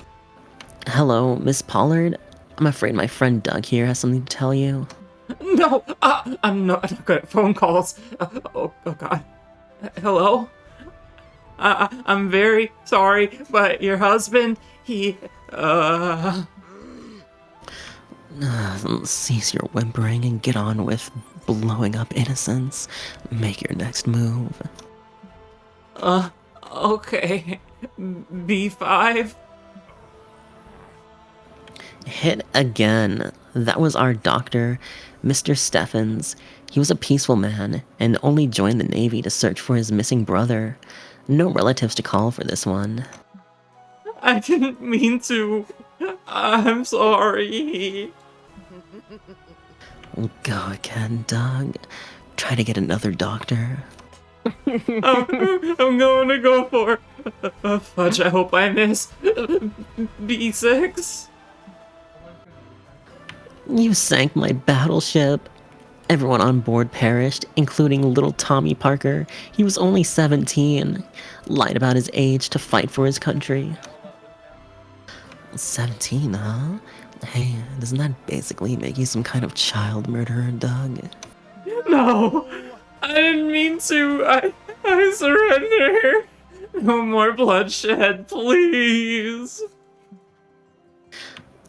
Speaker 2: Hello, Miss Pollard. I'm afraid my friend Doug here has something to tell you.
Speaker 3: No, I'm not good at phone calls. Oh God. Hello? I'm very sorry, but your husband, he,
Speaker 2: Cease your whimpering and get on with blowing up innocents. Make your next move.
Speaker 3: okay. B5?
Speaker 2: Hit again. That was our doctor, Mr. Steffens. He was a peaceful man and only joined the Navy to search for his missing brother. No relatives to call for this one.
Speaker 3: I didn't mean to. I'm sorry.
Speaker 2: Go again, Doug. Try to get another doctor.
Speaker 3: I'm going to go for fudge. I hope I miss B6.
Speaker 2: You sank my battleship. Everyone on board perished, including little Tommy Parker. He was only 17. Lied about his age to fight for his country. 17, huh? Hey, doesn't that basically make you some kind of child murderer, Doug?
Speaker 3: No, I didn't mean to. I surrender. No more bloodshed, please.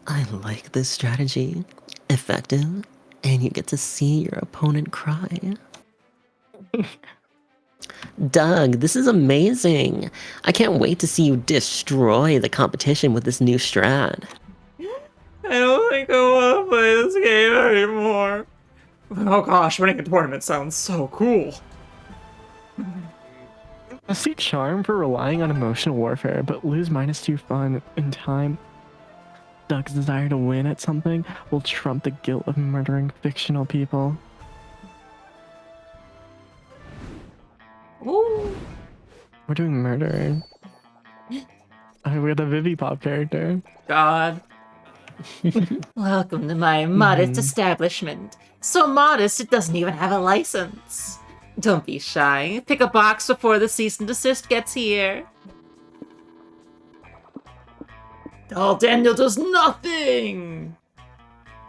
Speaker 2: I like this strategy. Effective, and you get to see your opponent cry. Doug, this is amazing. I can't wait to see you destroy the competition with this new strat.
Speaker 3: I don't think I want to play this game anymore. Oh gosh, winning a tournament sounds so cool.
Speaker 1: I see charm for relying on emotional warfare, but lose -2 fun in time. Doug's desire to win at something will trump the guilt of murdering fictional people.
Speaker 3: Ooh.
Speaker 1: We're doing murder. We got the Vivi Pop character.
Speaker 3: God. Welcome to my modest establishment. So modest it doesn't even have a license. Don't be shy. Pick a box before the cease and desist gets here. Oh, Daniel does nothing!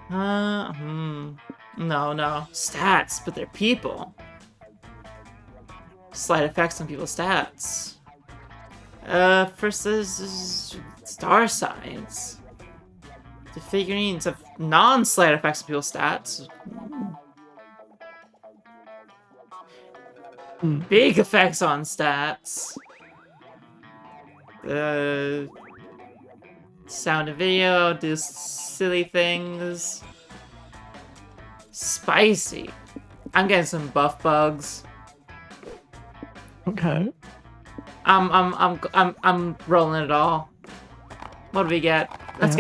Speaker 3: No. Stats, but they're people. Slight effects on people's stats. First is star signs. The figurines have non-slight effects on people's stats. Big effects on stats. Sound and video, do silly things. Spicy. I'm getting some buff bugs.
Speaker 1: Okay.
Speaker 3: I'm rolling it all. What do we get? Let's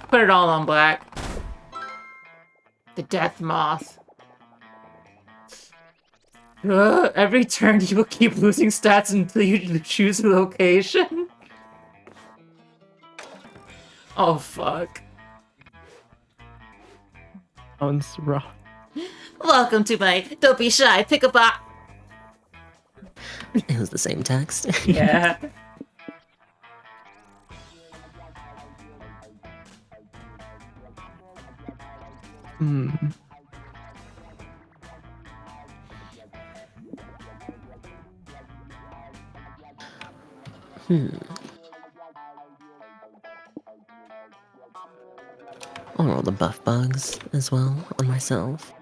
Speaker 3: put it all on black. The Death Moth. Every turn you will keep losing stats until you choose a location. Oh fuck.
Speaker 1: Sounds rough.
Speaker 3: Welcome to my don't be shy, pick a box.
Speaker 2: It was the same text.
Speaker 3: Yeah.
Speaker 1: Hmm.
Speaker 2: I'll roll the buff bugs as well on myself.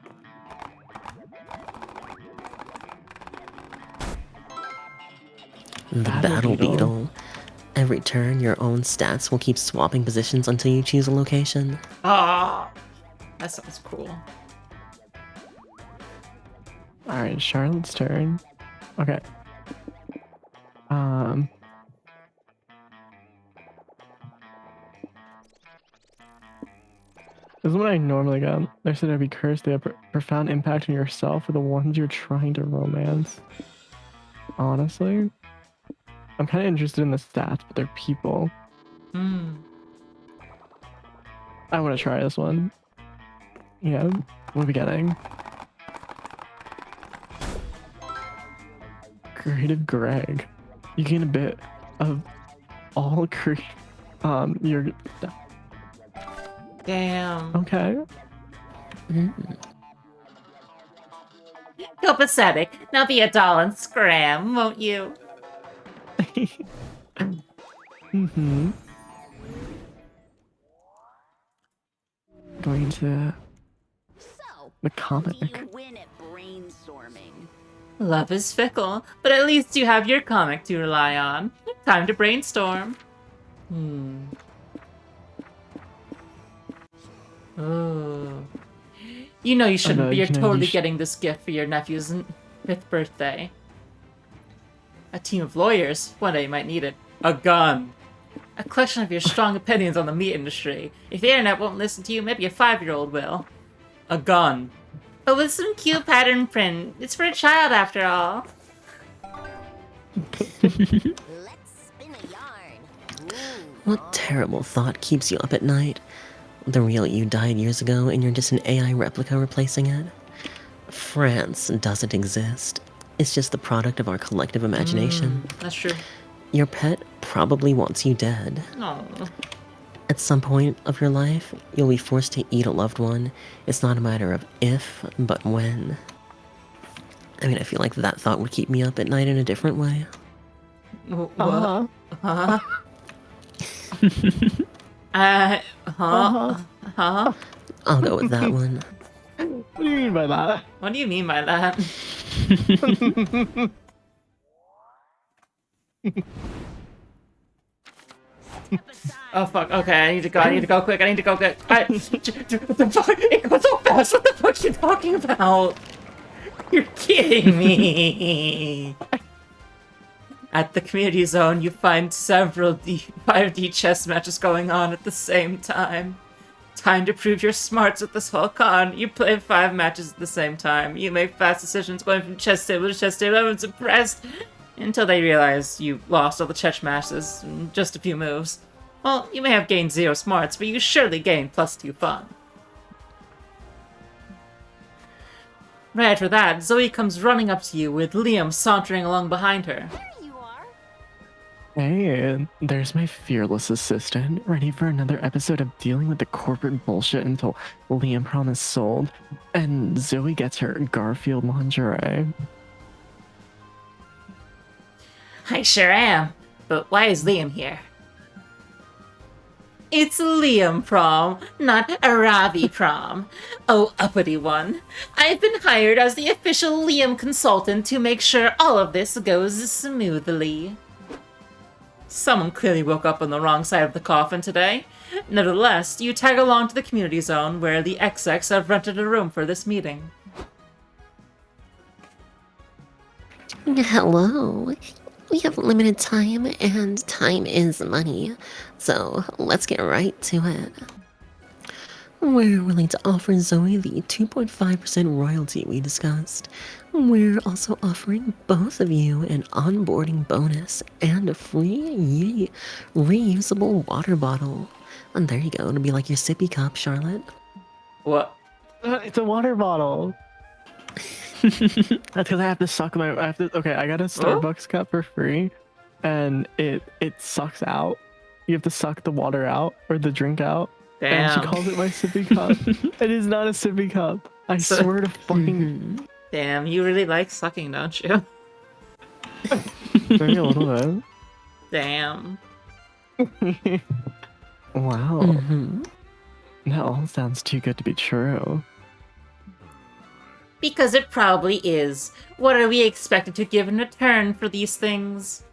Speaker 2: The Battle Beetle. Every turn, your own stats will keep swapping positions until you choose a location.
Speaker 3: Ah, that sounds cool.
Speaker 1: Alright, Charlotte's turn. Okay. This is what I normally get. They said I'd be cursed. They have profound impact on yourself or the ones you're trying to romance. Honestly, I'm kind of interested in the stats, but they're people.
Speaker 3: Hmm.
Speaker 1: I want to try this one. Yeah, what are we getting? Creative Greg. You gain a bit of all your.
Speaker 3: Damn.
Speaker 1: Okay.
Speaker 3: Go pathetic. Now be a doll and scram, won't you?
Speaker 1: Mm-hmm. Going to
Speaker 4: So,
Speaker 1: the
Speaker 4: do
Speaker 1: comic.
Speaker 4: you win at brainstorming?
Speaker 3: Love is fickle, but at least you have your comic to rely on. Time to brainstorm. Oh. You know you shouldn't, but you're totally getting this gift for your nephew's 5th birthday. A team of lawyers. One day you might need it. A gun. A collection of your strong opinions on the meat industry. If the internet won't listen to you, maybe a 5-year-old will. A gun. But with some cute pattern print. It's for a child, after all.
Speaker 4: Let's spin a yarn.
Speaker 2: What terrible thought keeps you up at night? The real you died years ago and you're just an AI replica replacing it? France doesn't exist. It's just the product of our collective imagination.
Speaker 3: That's true.
Speaker 2: Your pet probably wants you dead.
Speaker 3: No.
Speaker 2: At some point of your life, you'll be forced to eat a loved one. It's not a matter of if, but when. I mean, I feel like that thought would keep me up at night in a different way.
Speaker 3: What?
Speaker 1: Uh-huh.
Speaker 3: Huh? Huh?
Speaker 2: I'll go with that one.
Speaker 1: What do you mean by that?
Speaker 3: What do you mean by that? Oh fuck, okay, I need to go quick, what the fuck? It goes so fast, what the fuck are you talking about? You're kidding me! At the community zone, you find several 5D chess matches going on at the same time. Time to prove your smarts with this whole con. You play 5 matches at the same time. You make fast decisions going from chess table to chess table. Everyone's impressed. Until they realize you lost all the chess matches in just a few moves. Well, you may have gained 0 smarts, but you surely gained +2 fun. Right after that, Zoe comes running up to you with Liam sauntering along behind her.
Speaker 4: There you are.
Speaker 1: Hey, there's my fearless assistant, ready for another episode of dealing with the corporate bullshit until Liam Prom is sold, and Zoe gets her Garfield lingerie.
Speaker 3: I sure am. But why is Liam here? It's Liam Prom, not Aravi Prom. Oh, uppity one. I've been hired as the official Liam consultant to make sure all of this goes smoothly. Someone clearly woke up on the wrong side of the coffin today. Nevertheless, you tag along to the community zone where the XX have rented a room for this meeting.
Speaker 7: Hello. We have limited time, and time is money. So let's get right to it.
Speaker 2: We're willing to offer Zoe the 2.5% royalty we discussed. We're also offering both of you an onboarding bonus and a free reusable water bottle. And there you go, it'll be like your sippy cup, Charlotte.
Speaker 3: What?
Speaker 1: It's a water bottle. That's because I have to suck my. Okay, I got a Starbucks cup for free, and it sucks out. You have to suck the water out or the drink out. And she
Speaker 3: Damn.
Speaker 1: calls it my sippy cup. It is not a sippy cup. I
Speaker 3: So-
Speaker 1: swear to fucking.
Speaker 3: Damn, you really like sucking, don't you?
Speaker 1: Maybe a little bit.
Speaker 3: Damn.
Speaker 1: Wow.
Speaker 2: Mm-hmm.
Speaker 1: That all sounds too good to be true.
Speaker 3: Because it probably is. What are we expected to give in return for these things?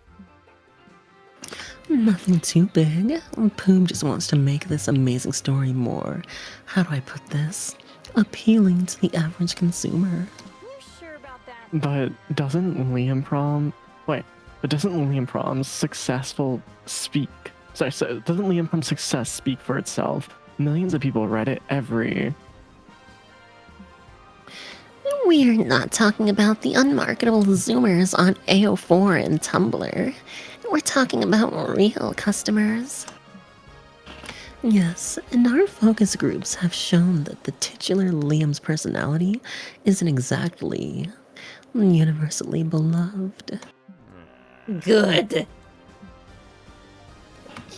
Speaker 2: Nothing too big. Poom just wants to make this amazing story more, how do I put this, appealing to the average consumer.
Speaker 4: You sure about that?
Speaker 1: But doesn't Liam Prom... Wait. But doesn't Liam Prom's successful speak... Sorry, so doesn't Liam Prom's success speak for itself? Millions of people read it every...
Speaker 7: We're not talking about the unmarketable Zoomers on AO4 and Tumblr. We're talking about real customers.
Speaker 2: Yes, and our focus groups have shown that the titular Liam's personality isn't exactly universally beloved.
Speaker 3: Good.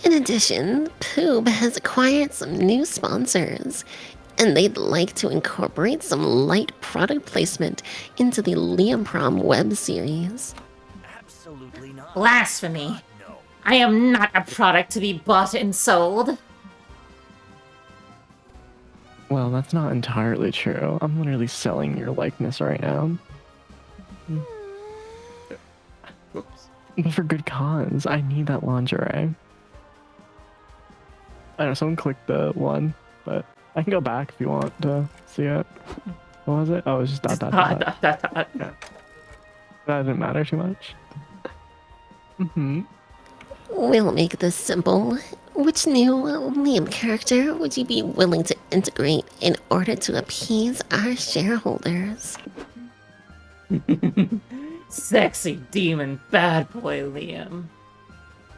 Speaker 7: In addition, Poob has acquired some new sponsors, and they'd like to incorporate some light product placement into the Liam Prom web series.
Speaker 6: Absolutely not.
Speaker 3: Blasphemy.
Speaker 6: No.
Speaker 3: I am not a product to be bought and sold.
Speaker 1: Well, that's not entirely true. I'm literally selling your likeness right now.
Speaker 3: Oops.
Speaker 1: But for good cause, I need that lingerie. I know someone clicked the one, but I can go back if you want to see it. What was it? Oh, it was just dot dot dot. Yeah. That didn't matter too much. Mm-hmm.
Speaker 7: We'll make this simple. Which new Liam character would you be willing to integrate in order to appease our shareholders?
Speaker 3: Sexy demon bad boy Liam.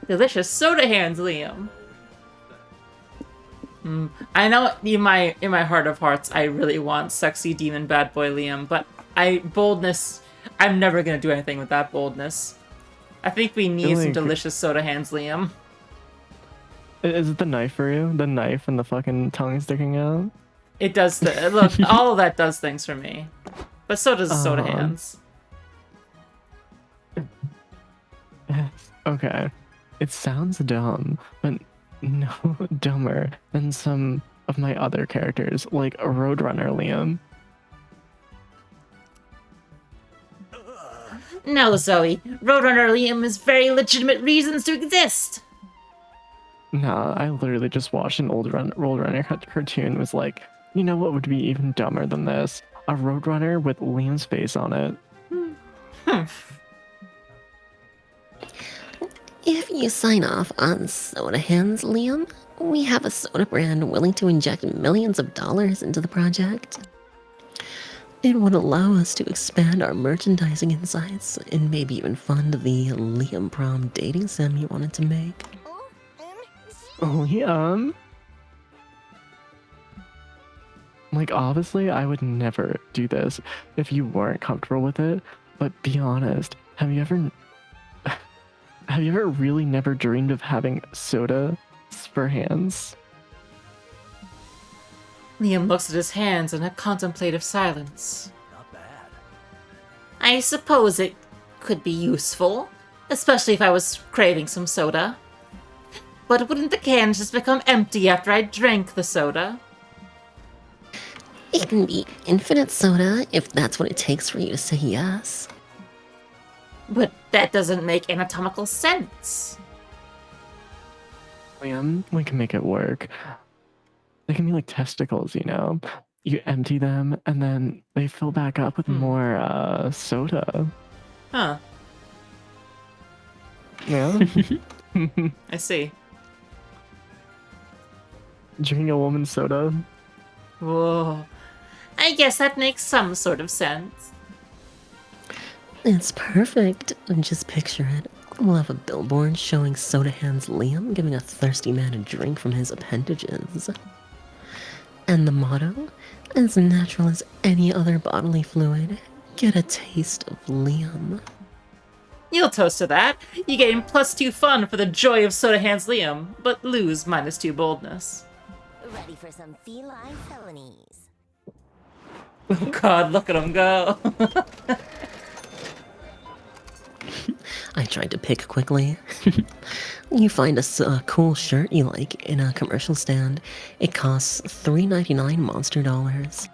Speaker 3: Delicious soda hands Liam. I know in my heart of hearts I really want sexy demon bad boy Liam, but boldness, I'm never gonna do anything with that boldness. I think we need some
Speaker 1: Like-
Speaker 3: delicious soda hands Liam.
Speaker 1: Is it the knife for you? The knife and the fucking tongue sticking out?
Speaker 3: It does look, all of that does things for me. But so does soda
Speaker 1: Uh-huh.
Speaker 3: hands.
Speaker 1: Okay. It sounds dumb, but no dumber than some of my other characters, like a Roadrunner Liam.
Speaker 3: No, Zoe. Roadrunner Liam has very legitimate reasons to exist.
Speaker 1: Nah, I literally just watched an old Roadrunner cartoon. Was like, you know what would be even dumber than this? A Roadrunner with Liam's face on it.
Speaker 7: If you sign off on Soda Hands, Liam, we have a soda brand willing to inject millions of dollars into the project.
Speaker 2: It would allow us to expand our merchandising insights and maybe even fund the Liam Prom dating sim you wanted to make.
Speaker 1: Liam? Like, obviously, I would never do this if you weren't comfortable with it. But be honest, have you ever really never dreamed of having soda for hands?
Speaker 3: Liam looks at his hands in a contemplative silence.
Speaker 6: Not bad.
Speaker 3: I suppose it could be useful, especially if I was craving some soda. But wouldn't the cans just become empty after I drank the soda?
Speaker 7: It can be infinite soda if that's what it takes for you to say yes.
Speaker 3: But that doesn't make anatomical sense.
Speaker 1: Liam, we can make it work. They can be like testicles, you know? You empty them and then they fill back up with more soda.
Speaker 3: Huh,
Speaker 1: Yeah?
Speaker 3: I see.
Speaker 1: Drinking a woman's soda
Speaker 3: Whoa. I guess that makes some sort of sense.
Speaker 2: It's perfect. Just picture it. We'll have a billboard showing Soda Hands Liam giving a thirsty man a drink from his appendages. And the motto? As natural as any other bodily fluid, get a taste of Liam.
Speaker 3: You'll toast to that. You gain +2 fun for the joy of Soda Hands Liam, but lose -2 boldness.
Speaker 4: Ready for some feline felonies.
Speaker 3: Oh god, look at him go.
Speaker 2: I tried to pick quickly. You find a cool shirt you like in a commercial stand. It costs $3.99 Monster dollars.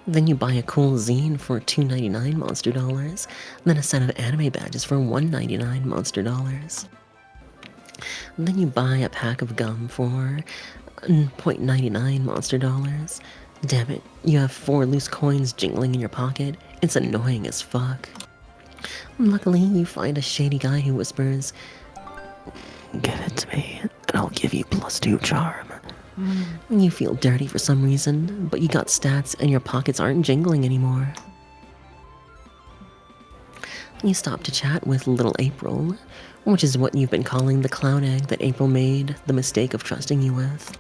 Speaker 2: Then you buy a cool zine for $2.99 Monster dollars. Then a set of anime badges for $1.99 Monster dollars. Then you buy a pack of gum for $0.99 Monster dollars. Damn it, you have 4 loose coins jingling in your pocket. It's annoying as fuck. Luckily, you find a shady guy who whispers, "Give it to me, and I'll give you +2 charm." You feel dirty for some reason, but you got stats and your pockets aren't jingling anymore. You stop to chat with little April, which is what you've been calling the clown egg that April made the mistake of trusting you with.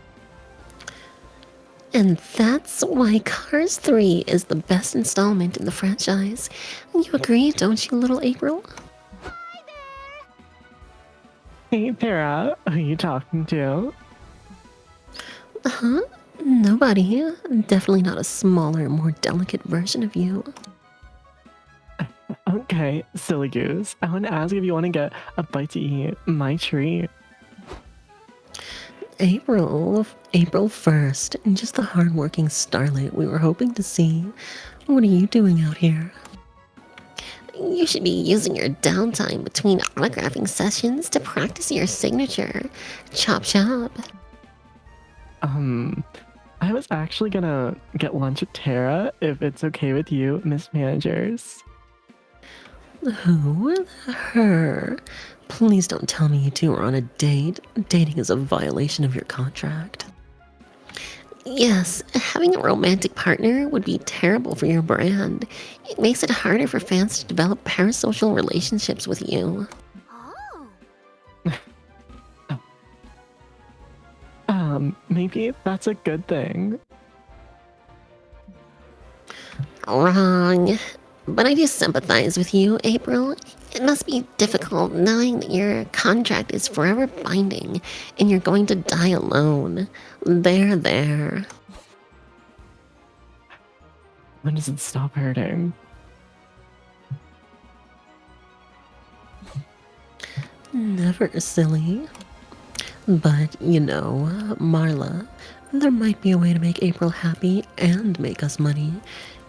Speaker 2: And that's why Cars 3 is the best installment in the franchise. You agree, don't you, little April?
Speaker 1: Hey, Tara, who are you talking to?
Speaker 2: Huh? Nobody. Definitely not a smaller, more delicate version of you.
Speaker 1: Okay, silly goose. I want to ask if you want to get a bite to eat. My treat.
Speaker 2: April 1st, just the hardworking starlet we were hoping to see. What are you doing out here?
Speaker 7: You should be using your downtime between autographing sessions to practice your signature. Chop chop.
Speaker 1: I was actually gonna get lunch with Tara, if it's okay with you, Miss Managers.
Speaker 2: Who? Her. Please don't tell me you two are on a date. Dating is a violation of your contract.
Speaker 7: Yes, having a romantic partner would be terrible for your brand. It makes it harder for fans to develop parasocial relationships with you.
Speaker 1: Maybe that's a good thing.
Speaker 7: Wrong. But I do sympathize with you, April. It must be difficult knowing that your contract is forever binding and you're going to die alone. There.
Speaker 1: When does it stop hurting?
Speaker 2: Never, silly. But, you know, Marla, there might be a way to make April happy and make us money.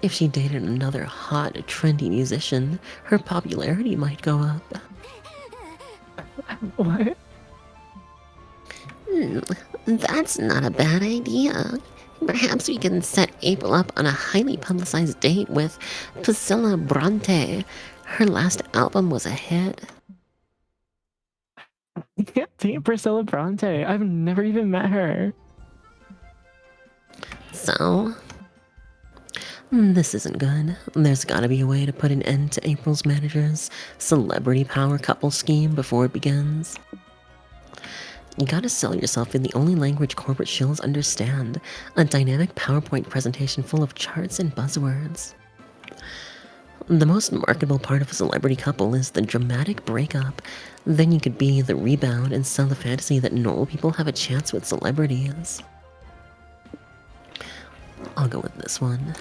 Speaker 2: If she dated another hot, trendy musician, her popularity might go up.
Speaker 1: What?
Speaker 7: That's not a bad idea. Perhaps we can set April up on a highly publicized date with Priscilla Bronte. Her last album was a hit.
Speaker 1: I can't date Priscilla Bronte. I've never even met her.
Speaker 7: So,
Speaker 2: This isn't good. There's gotta be a way to put an end to April's manager's celebrity power couple scheme before it begins. You gotta sell yourself in the only language corporate shills understand, a dynamic PowerPoint presentation full of charts and buzzwords. The most marketable part of a celebrity couple is the dramatic breakup. Then you could be the rebound and sell the fantasy that normal people have a chance with celebrities. I'll go with this one.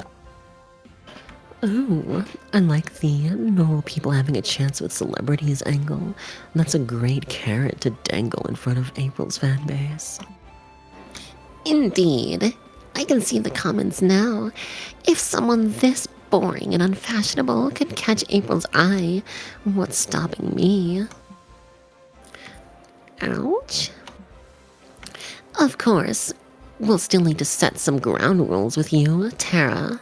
Speaker 2: Ooh, I like the normal people having a chance with celebrities angle. That's a great carrot to dangle in front of April's fan base.
Speaker 7: indeed, I can see the comments now. If someone this boring and unfashionable could catch April's eye, what's stopping me? Ouch. Of course, we'll still need to set some ground rules with you, Tara.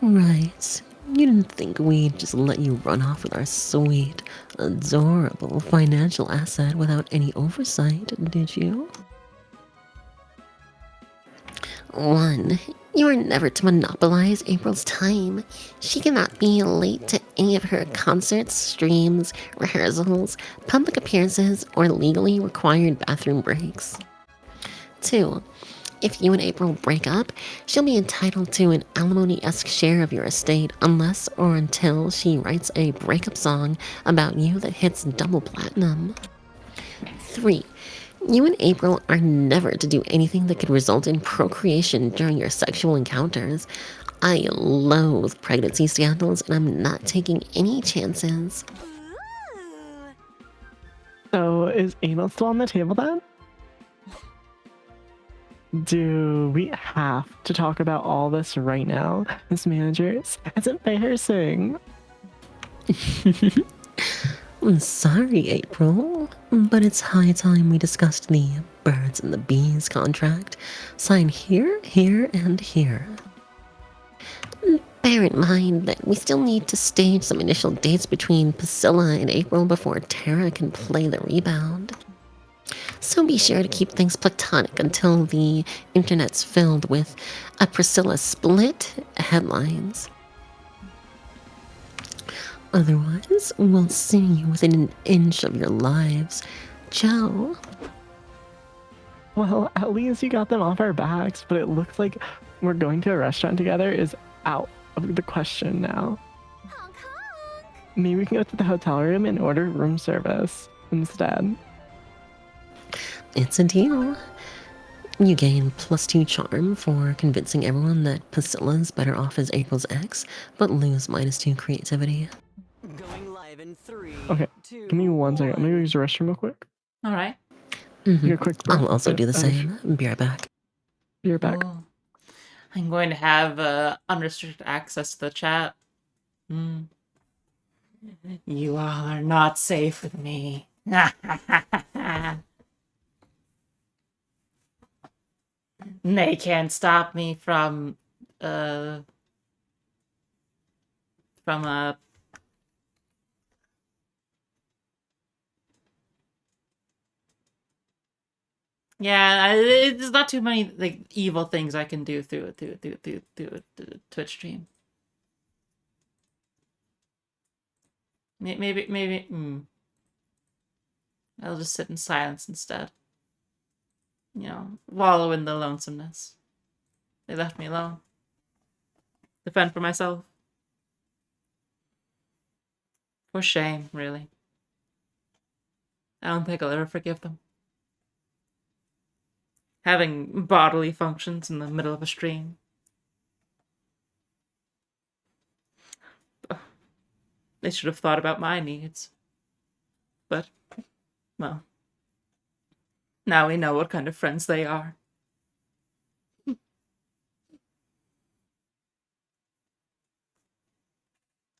Speaker 2: Right. You didn't think we'd just let you run off with our sweet, adorable financial asset without any oversight, did you?
Speaker 7: 1. You are never to monopolize April's time. She cannot be late to any of her concerts, streams, rehearsals, public appearances, or legally required bathroom breaks. 2. If you and April break up, she'll be entitled to an alimony-esque share of your estate unless or until she writes a breakup song about you that hits double platinum. 3. You and April are never to do anything that could result in procreation during your sexual encounters. I loathe pregnancy scandals and I'm not taking any chances.
Speaker 4: Ooh.
Speaker 1: So is anal still on the table then? Do we have to talk about all this right now, Miss Managers? It's embarrassing.
Speaker 2: I'm sorry, April, but it's high time we discussed the birds and the bees contract. Sign here, here, and here.
Speaker 7: Bear in mind that we still need to stage some initial dates between Priscilla and April before Tara can play the rebound. So be sure to keep things platonic until the internet's filled with a Priscilla split headlines. Otherwise, we'll see you within an inch of your lives. Ciao.
Speaker 1: Well, at least you got them off our backs, but it looks like we're going to a restaurant together is out of the question now.
Speaker 4: Honk honk.
Speaker 1: Maybe we can go to the hotel room and order room service instead.
Speaker 2: It's a deal. You gain +2 charm for convincing everyone that Priscilla's better off as April's ex, but lose -2 creativity.
Speaker 6: Going live in 3.
Speaker 1: Okay,
Speaker 6: 2,
Speaker 1: give me 1 second. Let me use the restroom real quick.
Speaker 3: All right.
Speaker 1: Take a quick break.
Speaker 2: I'll also do the
Speaker 1: Out of-
Speaker 2: same. Be right back.
Speaker 1: You're back.
Speaker 3: Ooh. I'm going to have unrestricted access to the chat. Mm. You all are not safe with me. They can't stop me from yeah, there's not too many like evil things I can do through the Twitch stream. Maybe I'll just sit in silence instead. You know, wallow in the lonesomeness. They left me alone. Defend for myself. For shame, really. I don't think I'll ever forgive them. Having bodily functions in the middle of a stream. They should have thought about my needs. But, well, now we know what kind of friends they are.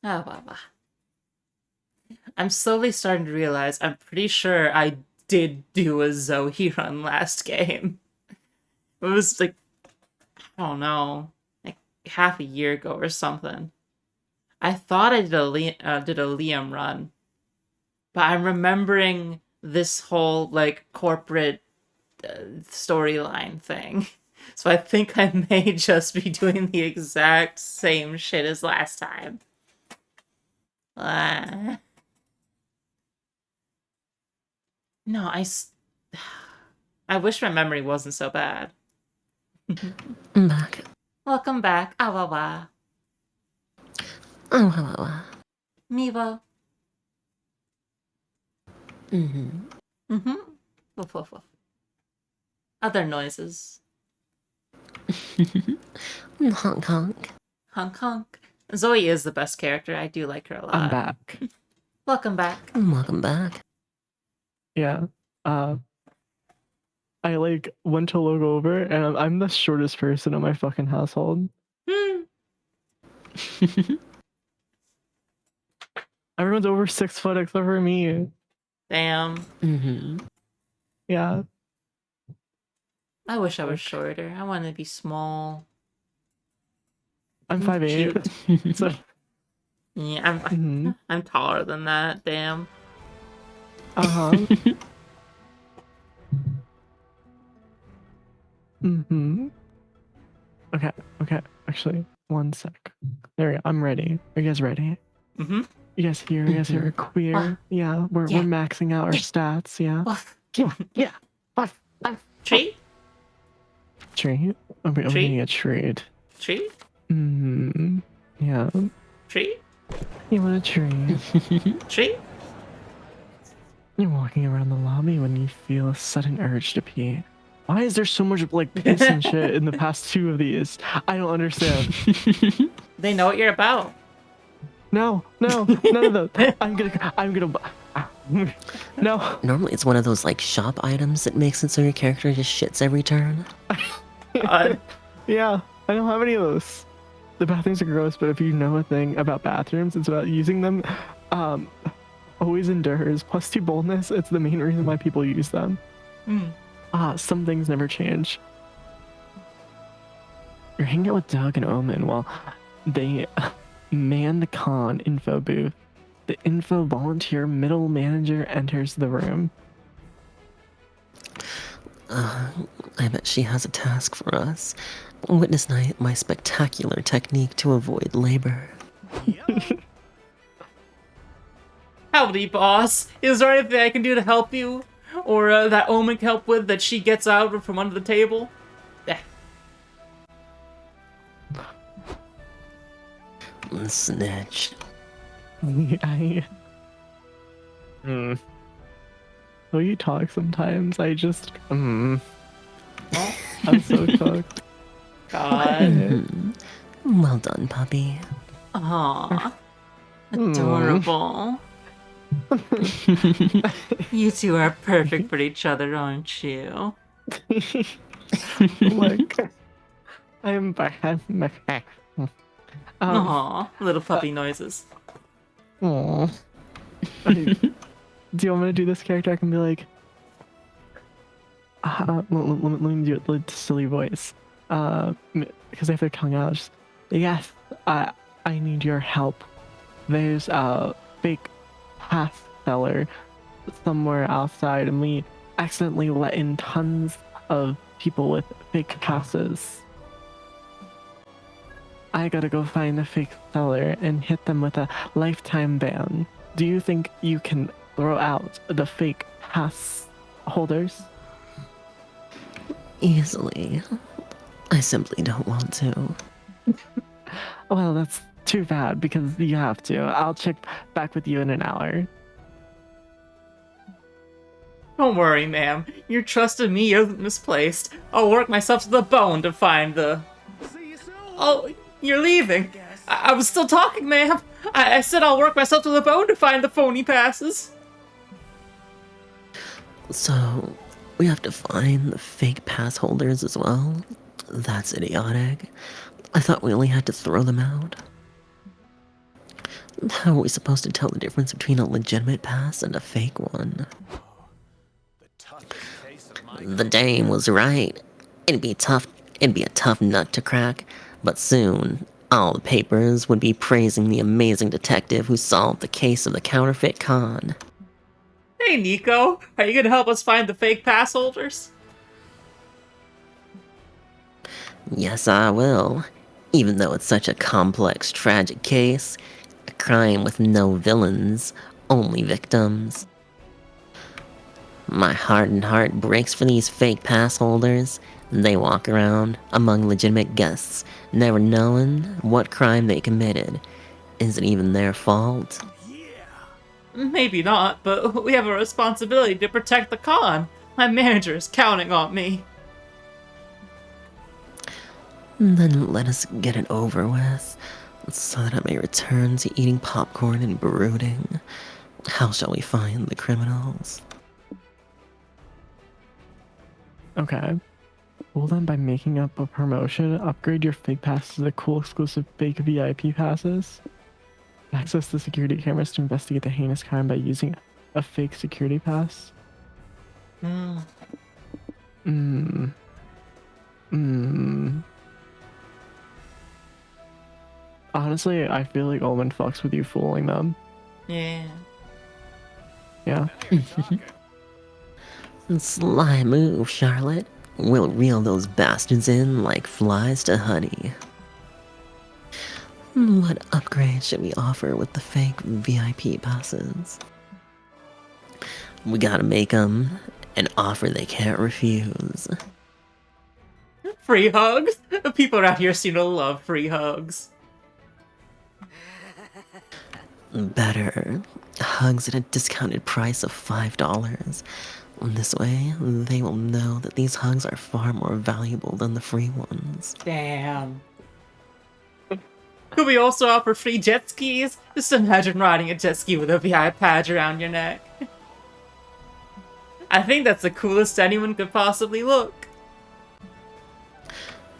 Speaker 3: Ah, blah, blah. I'm slowly starting to realize I'm pretty sure I did do a Zoe run last game. It was like, I don't know, like half a year ago or something. I thought I did a Liam run, but I'm remembering this whole like corporate storyline thing. So I think I may just be doing the exact same shit as last time. No, I wish my memory wasn't so bad.
Speaker 2: I'm back.
Speaker 3: Welcome back, Awawa.
Speaker 2: Oh, hello.
Speaker 3: Mivo. Mm-hmm. Woof, woof, woof. Other noises.
Speaker 2: Honk honk.
Speaker 3: Honk honk. Zoe is the best character. I do like her a lot.
Speaker 1: I'm back.
Speaker 3: Welcome back.
Speaker 2: Welcome back.
Speaker 1: Yeah. I like went to look over and I'm the shortest person in my fucking household.
Speaker 3: Hmm.
Speaker 1: Everyone's over 6 foot except for me.
Speaker 3: Damn.
Speaker 1: Yeah.
Speaker 3: I wish I was shorter. I want to be small.
Speaker 1: I'm 5'8".
Speaker 3: Cute.
Speaker 1: So
Speaker 3: Yeah, I'm taller than that. Damn.
Speaker 1: uh-huh. Okay, okay. Actually, one sec. There we go. I'm ready. Are you guys ready?
Speaker 3: Mm-hmm.
Speaker 1: You guys here? You guys here? Queer? Yeah, we're
Speaker 3: Yeah.
Speaker 1: maxing out our stats. Yeah.
Speaker 3: Woof.
Speaker 1: Yeah. Puff, puff.
Speaker 3: Treat?
Speaker 1: Treat? Are we
Speaker 3: Treat?
Speaker 1: getting a treat?
Speaker 3: Treat?
Speaker 1: Yeah.
Speaker 3: Treat?
Speaker 1: You want a treat?
Speaker 3: Treat?
Speaker 1: You're walking around the lobby when you feel a sudden urge to pee. Why is there so much like piss and shit in the past two of these? I don't understand.
Speaker 3: They know what you're about.
Speaker 1: No, none of those. I'm gonna. No.
Speaker 2: Normally, it's one of those like shop items that makes it so your character just shits every turn.
Speaker 1: Yeah, I don't have any of those. The bathrooms are gross, but if you know a thing about bathrooms, it's about using them. Always endures. +2 boldness. It's the main reason why people use them. Some things never change. You're hanging out with Doug and Omen while they man the con info booth. The info volunteer middle manager enters the room.
Speaker 2: I bet she has a task for us. Witness night, my spectacular technique to avoid labor.
Speaker 3: Howdy, boss. Is there anything I can do to help you? Or that Omen can help with that she gets out from under the table? Eh.
Speaker 2: Snitch.
Speaker 1: Though you talk sometimes, I just I'm so cooked.
Speaker 3: God.
Speaker 2: Well done, puppy.
Speaker 3: Aw. Adorable. You two are perfect for each other, aren't you?
Speaker 1: Look, I'm back.
Speaker 3: Aw, little puppy noises.
Speaker 1: Aw. Do you want me to do this character? I can be like, let me do it with silly voice. Because I have their tongue out. Just, yes, I need your help. There's a fake pass seller somewhere outside, and we accidentally let in tons of people with fake passes. I gotta go find the fake seller and hit them with a lifetime ban. Do you think you can throw out the fake pass holders?
Speaker 2: Easily. I simply don't want to.
Speaker 1: Well, that's too bad because you have to. I'll check back with you in an hour.
Speaker 3: Don't worry, ma'am. Your trust in me isn't misplaced. I'll work myself to the bone to find the... Oh, you're leaving. I was still talking, ma'am. I said I'll work myself to the bone to find the phony passes.
Speaker 2: So, we have to find the fake pass holders as well? That's idiotic. I thought we only had to throw them out. How are we supposed to tell the difference between a legitimate pass and a fake one? The dame was right. It'd be a tough nut to crack, but soon all the papers would be praising the amazing detective who solved the case of the counterfeit con.
Speaker 3: Hey, Nico. Are you gonna help us find the fake pass holders?
Speaker 2: Yes, I will. Even though it's such a complex, tragic case, a crime with no villains, only victims. My hardened heart breaks for these fake pass holders. They walk around among legitimate guests, never knowing what crime they committed. Is it even their fault?
Speaker 3: Maybe not, but we have a responsibility to protect the con. My manager is counting on me.
Speaker 2: Then let us get it over with, so that I may return to eating popcorn and brooding. How shall we find the criminals?
Speaker 1: Okay. Well then, by making up a promotion, upgrade your fake passes to the cool exclusive fake VIP passes. Access the security cameras to investigate the heinous crime by using a fake security pass. Honestly, I feel like Omen fucks with you fooling them.
Speaker 3: Yeah.
Speaker 1: Yeah.
Speaker 2: Sly move, Charlotte. We'll reel those bastards in like flies to honey. What upgrade should we offer with the fake VIP passes? We gotta make them an offer they can't refuse.
Speaker 3: Free hugs? People around here seem to love free hugs.
Speaker 2: Better. Hugs at a discounted price of $5. This way, they will know that these hugs are far more valuable than the free ones.
Speaker 3: Damn. Could we also offer free jet skis? Just imagine riding a jet ski with a VI badge around your neck. I think that's the coolest anyone could possibly look.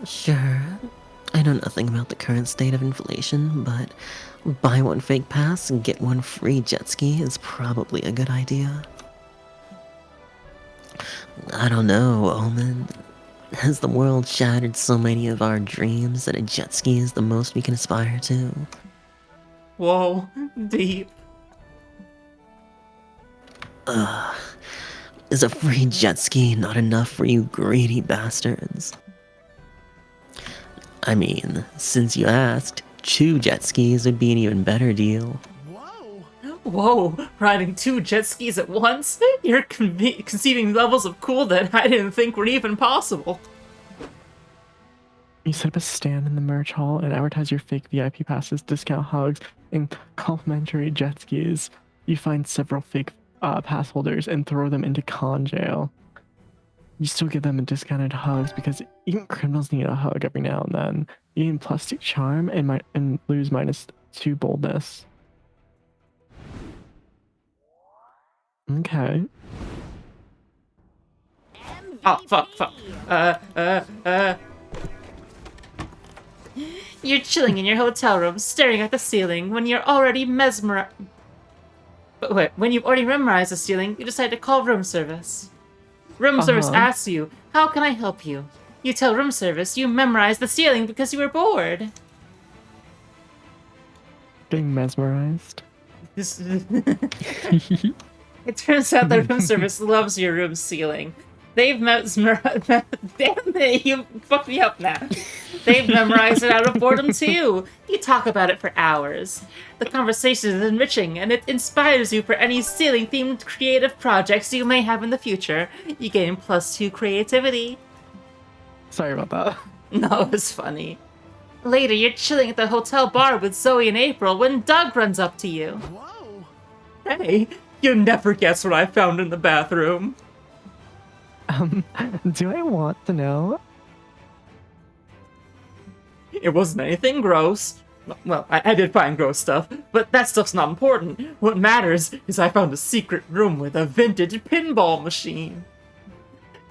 Speaker 2: Sure, I know nothing about the current state of inflation, but buy one fake pass and get one free jet ski is probably a good idea. I don't know, Omen. Has the world shattered so many of our dreams that a jet ski is the most we can aspire to?
Speaker 3: Whoa, deep.
Speaker 2: Is a free jet ski not enough for you greedy bastards? I mean, since you asked, 2 jet skis would be an even better deal.
Speaker 3: Whoa, riding 2 jet skis at once? You're conceiving levels of cool that I didn't think were even possible.
Speaker 1: You set up a stand in the merch hall and advertise your fake VIP passes, discount hugs, and complimentary jet skis. You find several fake pass holders and throw them into con jail. You still give them discounted hugs because even criminals need a hug every now and then. You gain +2 charm and lose -2 boldness. Okay.
Speaker 3: Oh, fuck. You're chilling in your hotel room, staring at the ceiling, when you're already mesmerized. Wait, when you've already memorized the ceiling, you decide to call room service. Room service asks you, how can I help you? You tell room service you memorized the ceiling because you were bored.
Speaker 1: Getting mesmerized.
Speaker 3: It turns out that room service loves your room ceiling. They've mesmerized. Damn it, you fucked me up now. They've memorized it out of boredom too. You talk about it for hours. The conversation is enriching, and it inspires you for any ceiling-themed creative projects you may have in the future. You gain +2 creativity.
Speaker 1: Sorry about that.
Speaker 3: No, it was funny. Later, you're chilling at the hotel bar with Zoe and April when Doug runs up to you.
Speaker 6: Whoa!
Speaker 3: Hey, you never guess what I found in the bathroom.
Speaker 1: Do I want to know?
Speaker 3: It wasn't anything gross. Well, I did find gross stuff, but that stuff's not important. What matters is I found a secret room with a vintage pinball machine.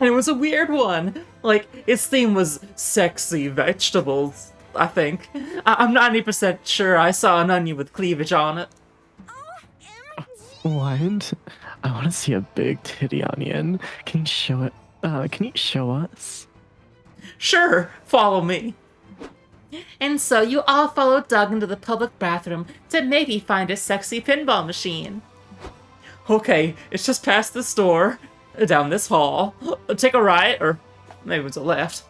Speaker 3: And it was a weird one. Like, its theme was sexy vegetables, I think. I'm 90% sure I saw an onion with cleavage on it.
Speaker 1: What? I want to see a big titty onion. Can you show it? Can you show us?
Speaker 3: Sure, follow me. And so you all follow Doug into the public bathroom to maybe find a sexy pinball machine. Okay, it's just past this door, down this hall. Take a right, or maybe it's a left.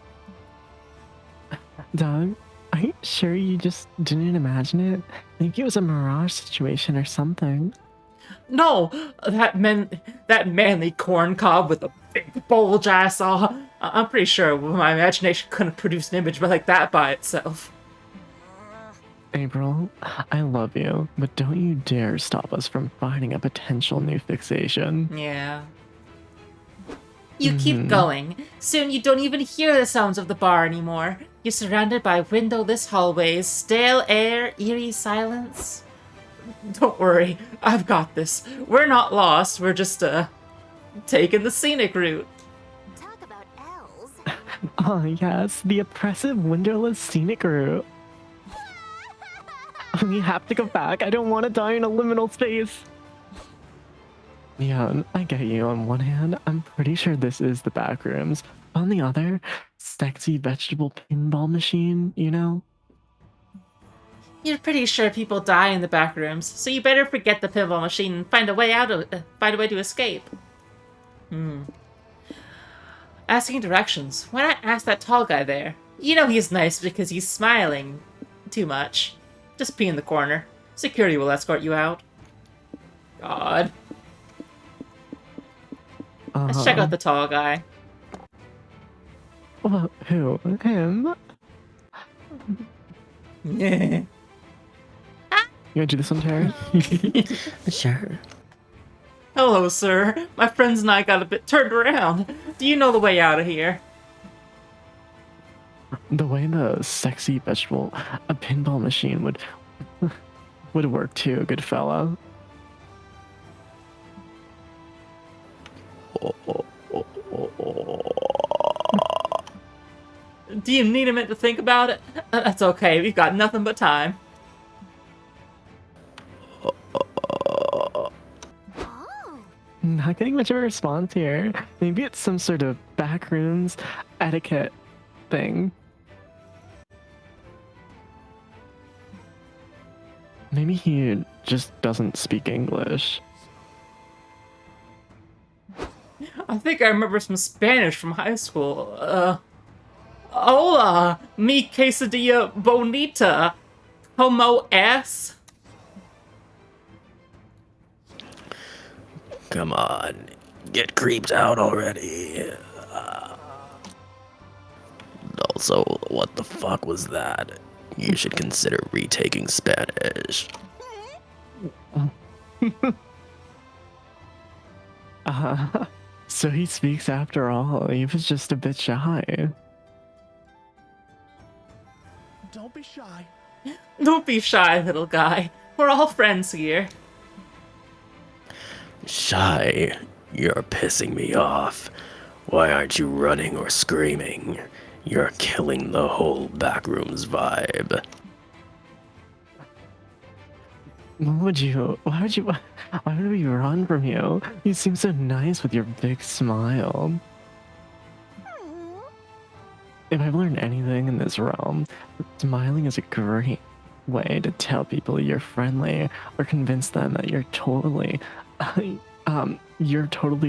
Speaker 1: Doug, are you sure you just didn't imagine it? Maybe it was a mirage situation or something.
Speaker 3: No, that manly corn cob with a big bulge I saw. I'm pretty sure my imagination couldn't produce an image like that by itself.
Speaker 1: April, I love you, but don't you dare stop us from finding a potential new fixation.
Speaker 3: Yeah. You keep going. Soon you don't even hear the sounds of the bar anymore. You're surrounded by windowless hallways, stale air, eerie silence. Don't worry, I've got this. We're not lost, we're just, taking the scenic route.
Speaker 4: Talk about elves.
Speaker 1: Oh yes, the oppressive windowless scenic route. We have to go back. I don't want to die in a liminal space. Yeah, I get you. On one hand, I'm pretty sure this is the back rooms. On the other, sexy vegetable pinball machine, you know?
Speaker 3: You're pretty sure people die in the back rooms, so you better forget the pinball machine and find a way to escape. Asking directions. Why not ask that tall guy there? You know he's nice because he's smiling too much. Just pee in the corner. Security will escort you out. God. Let's check out the tall guy.
Speaker 1: Well, who? Him?
Speaker 3: Yeah.
Speaker 1: You wanna do this one, Terry?
Speaker 2: Sure.
Speaker 3: Hello, sir. My friends and I got a bit turned around. Do you know the way out of here?
Speaker 1: The way the sexy vegetable, a pinball machine would work too, good fella.
Speaker 3: Do you need a minute to think about it? That's okay, we've got nothing but time.
Speaker 4: Oh.
Speaker 1: Not getting much of a response here. Maybe it's some sort of backrooms etiquette thing. Maybe he just doesn't speak English.
Speaker 3: I think I remember some Spanish from high school. Hola, mi quesadilla bonita. Como es?
Speaker 2: Come on, get creeped out already. Also, what the fuck was that? You should consider retaking Spanish.
Speaker 1: So he speaks after all. He was just a bit shy.
Speaker 8: Don't be shy.
Speaker 3: Don't be shy, little guy. We're all friends here.
Speaker 2: Shy? You're pissing me off. Why aren't you running or screaming? You're killing the whole backrooms vibe.
Speaker 1: Why would we run from you? You seem so nice with your big smile. If I've learned anything in this realm, smiling is a great way to tell people you're friendly or convince them that you're totally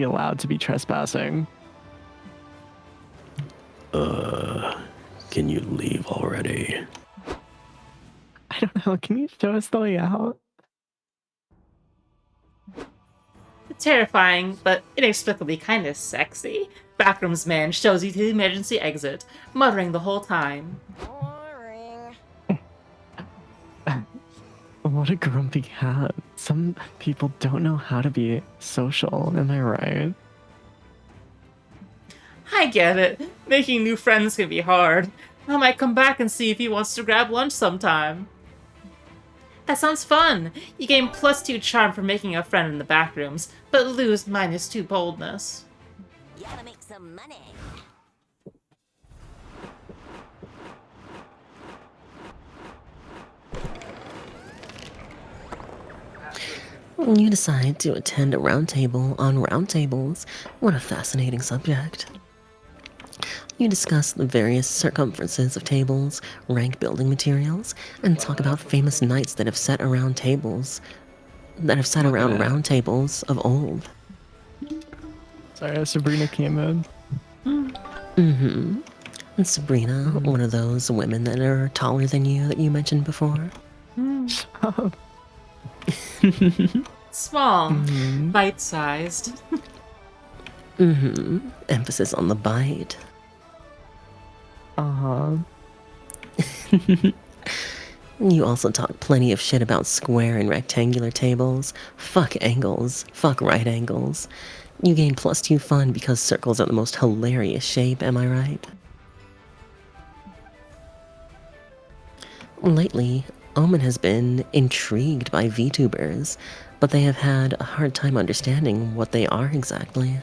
Speaker 1: allowed to be trespassing.
Speaker 2: Can you leave already?
Speaker 1: I don't know, can you show us the way out?
Speaker 3: Terrifying, but inexplicably kind of sexy. Backrooms man shows you to the emergency exit, muttering the whole time.
Speaker 4: Boring.
Speaker 1: What a grumpy cat. Some people don't know how to be social, am I right?
Speaker 3: I get it. Making new friends can be hard. I might come back and see if he wants to grab lunch sometime. That sounds fun. You gain +2 charm for making a friend in the backrooms, but lose -2 boldness.
Speaker 4: Gotta make some money.
Speaker 2: You decide to attend a roundtable on roundtables. What a fascinating subject. You discuss the various circumferences of tables, rank building materials, and talk about famous knights that have sat around round tables of old.
Speaker 1: Sorry, Sabrina came in.
Speaker 2: Mm-hmm. And Sabrina, one of those women that are taller than you that you mentioned before.
Speaker 3: Small, bite-sized.
Speaker 2: Mm-hmm. Emphasis on the bite.
Speaker 1: Uh-huh.
Speaker 2: You also talk plenty of shit about square and rectangular tables. Fuck angles. Fuck right angles. You gain +2 fun because circles are the most hilarious shape, am I right? Lately, Omen has been intrigued by VTubers, but they have had a hard time understanding what they are exactly.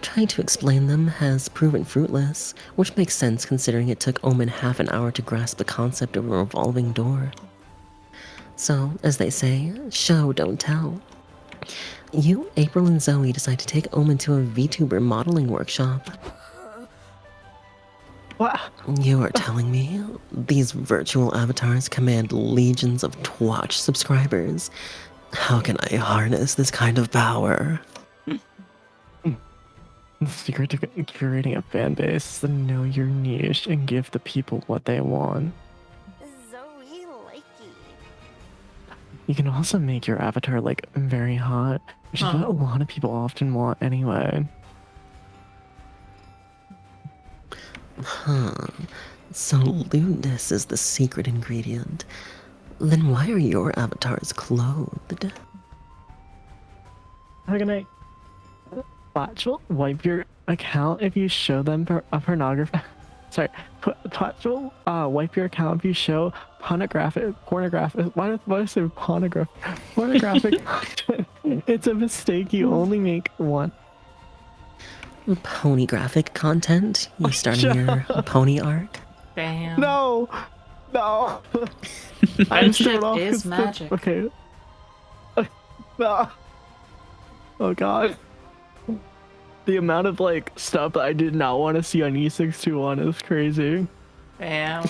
Speaker 2: Trying to explain them has proven fruitless, which makes sense considering it took Omen half an hour to grasp the concept of a revolving door. So, as they say, show, don't tell. You, April, and Zoe decide to take Omen to a VTuber modeling workshop.
Speaker 1: What?
Speaker 2: You are telling me these virtual avatars command legions of Twitch subscribers? How can I harness this kind of power?
Speaker 1: The secret to curating a fan base is to know your niche and give the people what they want.
Speaker 4: Zoe likey.
Speaker 1: You can also make your avatar like very hot, which is what a lot of people often want anyway.
Speaker 2: Huh. So lewdness is the secret ingredient. Then why are your avatars clothed?
Speaker 1: How can I? Twitch will wipe your account if you show them a pornography. Sorry, Twitch will wipe your account if you show pornographic. Why did I say pornographic? Pornographic content. It's a mistake. You only make one.
Speaker 2: Pony graphic content? You starting your pony arc?
Speaker 3: Damn.
Speaker 1: No. I'm
Speaker 3: Friendship
Speaker 1: still off.
Speaker 3: is magic.
Speaker 1: Okay. No. Oh god. The amount of like stuff that I did not want to see on E621 is crazy.
Speaker 3: Damn.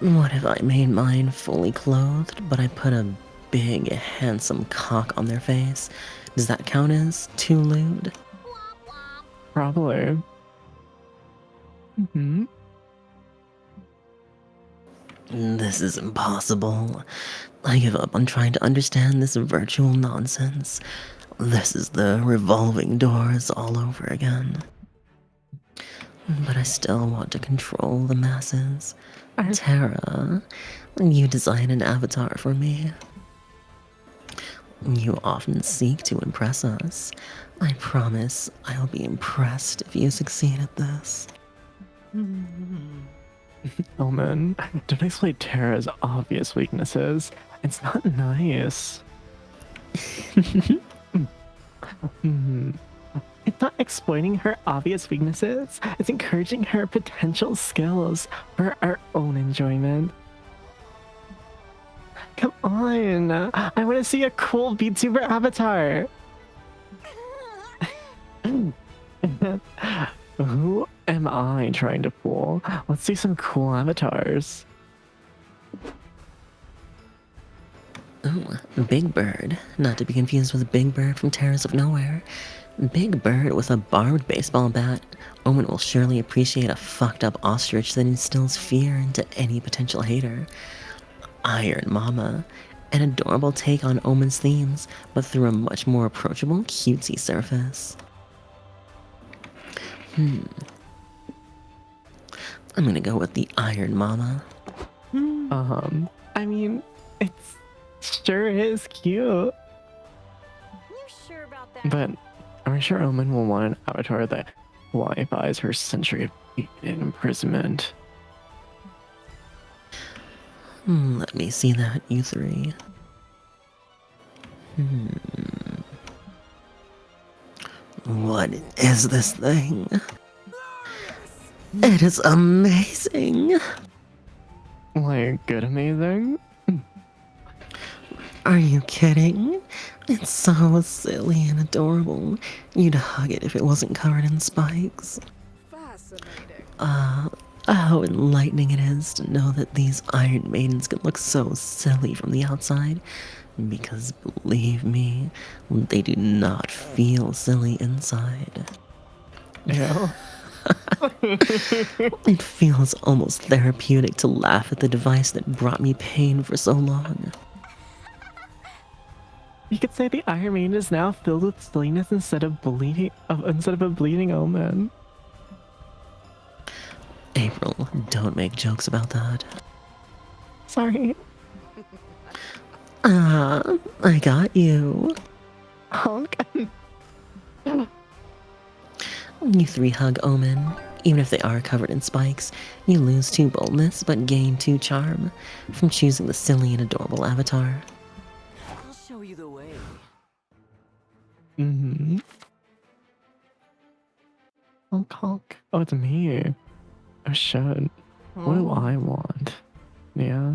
Speaker 2: What if I made mine fully clothed, but I put a big, handsome cock on their face? Does that count as too lewd?
Speaker 1: Probably.
Speaker 2: This is impossible. I give up on trying to understand this virtual nonsense. This is the revolving doors all over again. But I still want to control the masses. Tara, you design an avatar for me. You often seek to impress us. I promise I'll be impressed if you succeed at this.
Speaker 1: Oh man, don't exploit Tara's obvious weaknesses. It's not nice. It's not exploiting her obvious weaknesses. It's encouraging her potential skills for our own enjoyment. Come on, I want to see a cool VTuber avatar. Who am I trying to fool? Let's see some cool avatars.
Speaker 2: Ooh, Big Bird. Not to be confused with Big Bird from Terrors of Nowhere. Big Bird with a barbed baseball bat. Omen will surely appreciate a fucked up ostrich that instills fear into any potential hater. Iron Mama. An adorable take on Omen's themes, but through a much more approachable, cutesy surface. I'm gonna go with the Iron Mama.
Speaker 1: I mean, it's sure is cute.
Speaker 4: You sure about that?
Speaker 1: But I'm sure Omen will want an avatar that qualifies her century of imprisonment.
Speaker 2: Let me see that, you three. What is this thing? It is amazing!
Speaker 1: Like, good amazing?
Speaker 2: Are you kidding? It's so silly and adorable. You'd hug it if it wasn't covered in spikes.
Speaker 5: Fascinating.
Speaker 2: How enlightening it is to know that these Iron Maidens can look so silly from the outside. Because believe me, they do not feel silly inside.
Speaker 1: Yeah.
Speaker 2: It feels almost therapeutic to laugh at the device that brought me pain for so long.
Speaker 1: You could say the Iron Maiden is now filled with silliness instead of a bleeding Omen.
Speaker 2: April, don't make jokes about that.
Speaker 1: Sorry.
Speaker 2: I got you.
Speaker 1: Honk.
Speaker 2: You three hug Omen. Even if they are covered in spikes, you lose 2 boldness but gain 2 charm from choosing the silly and adorable avatar.
Speaker 6: I'll show you the way.
Speaker 1: Honk honk. Oh, it's me. Oh shit. What do I want? Yeah.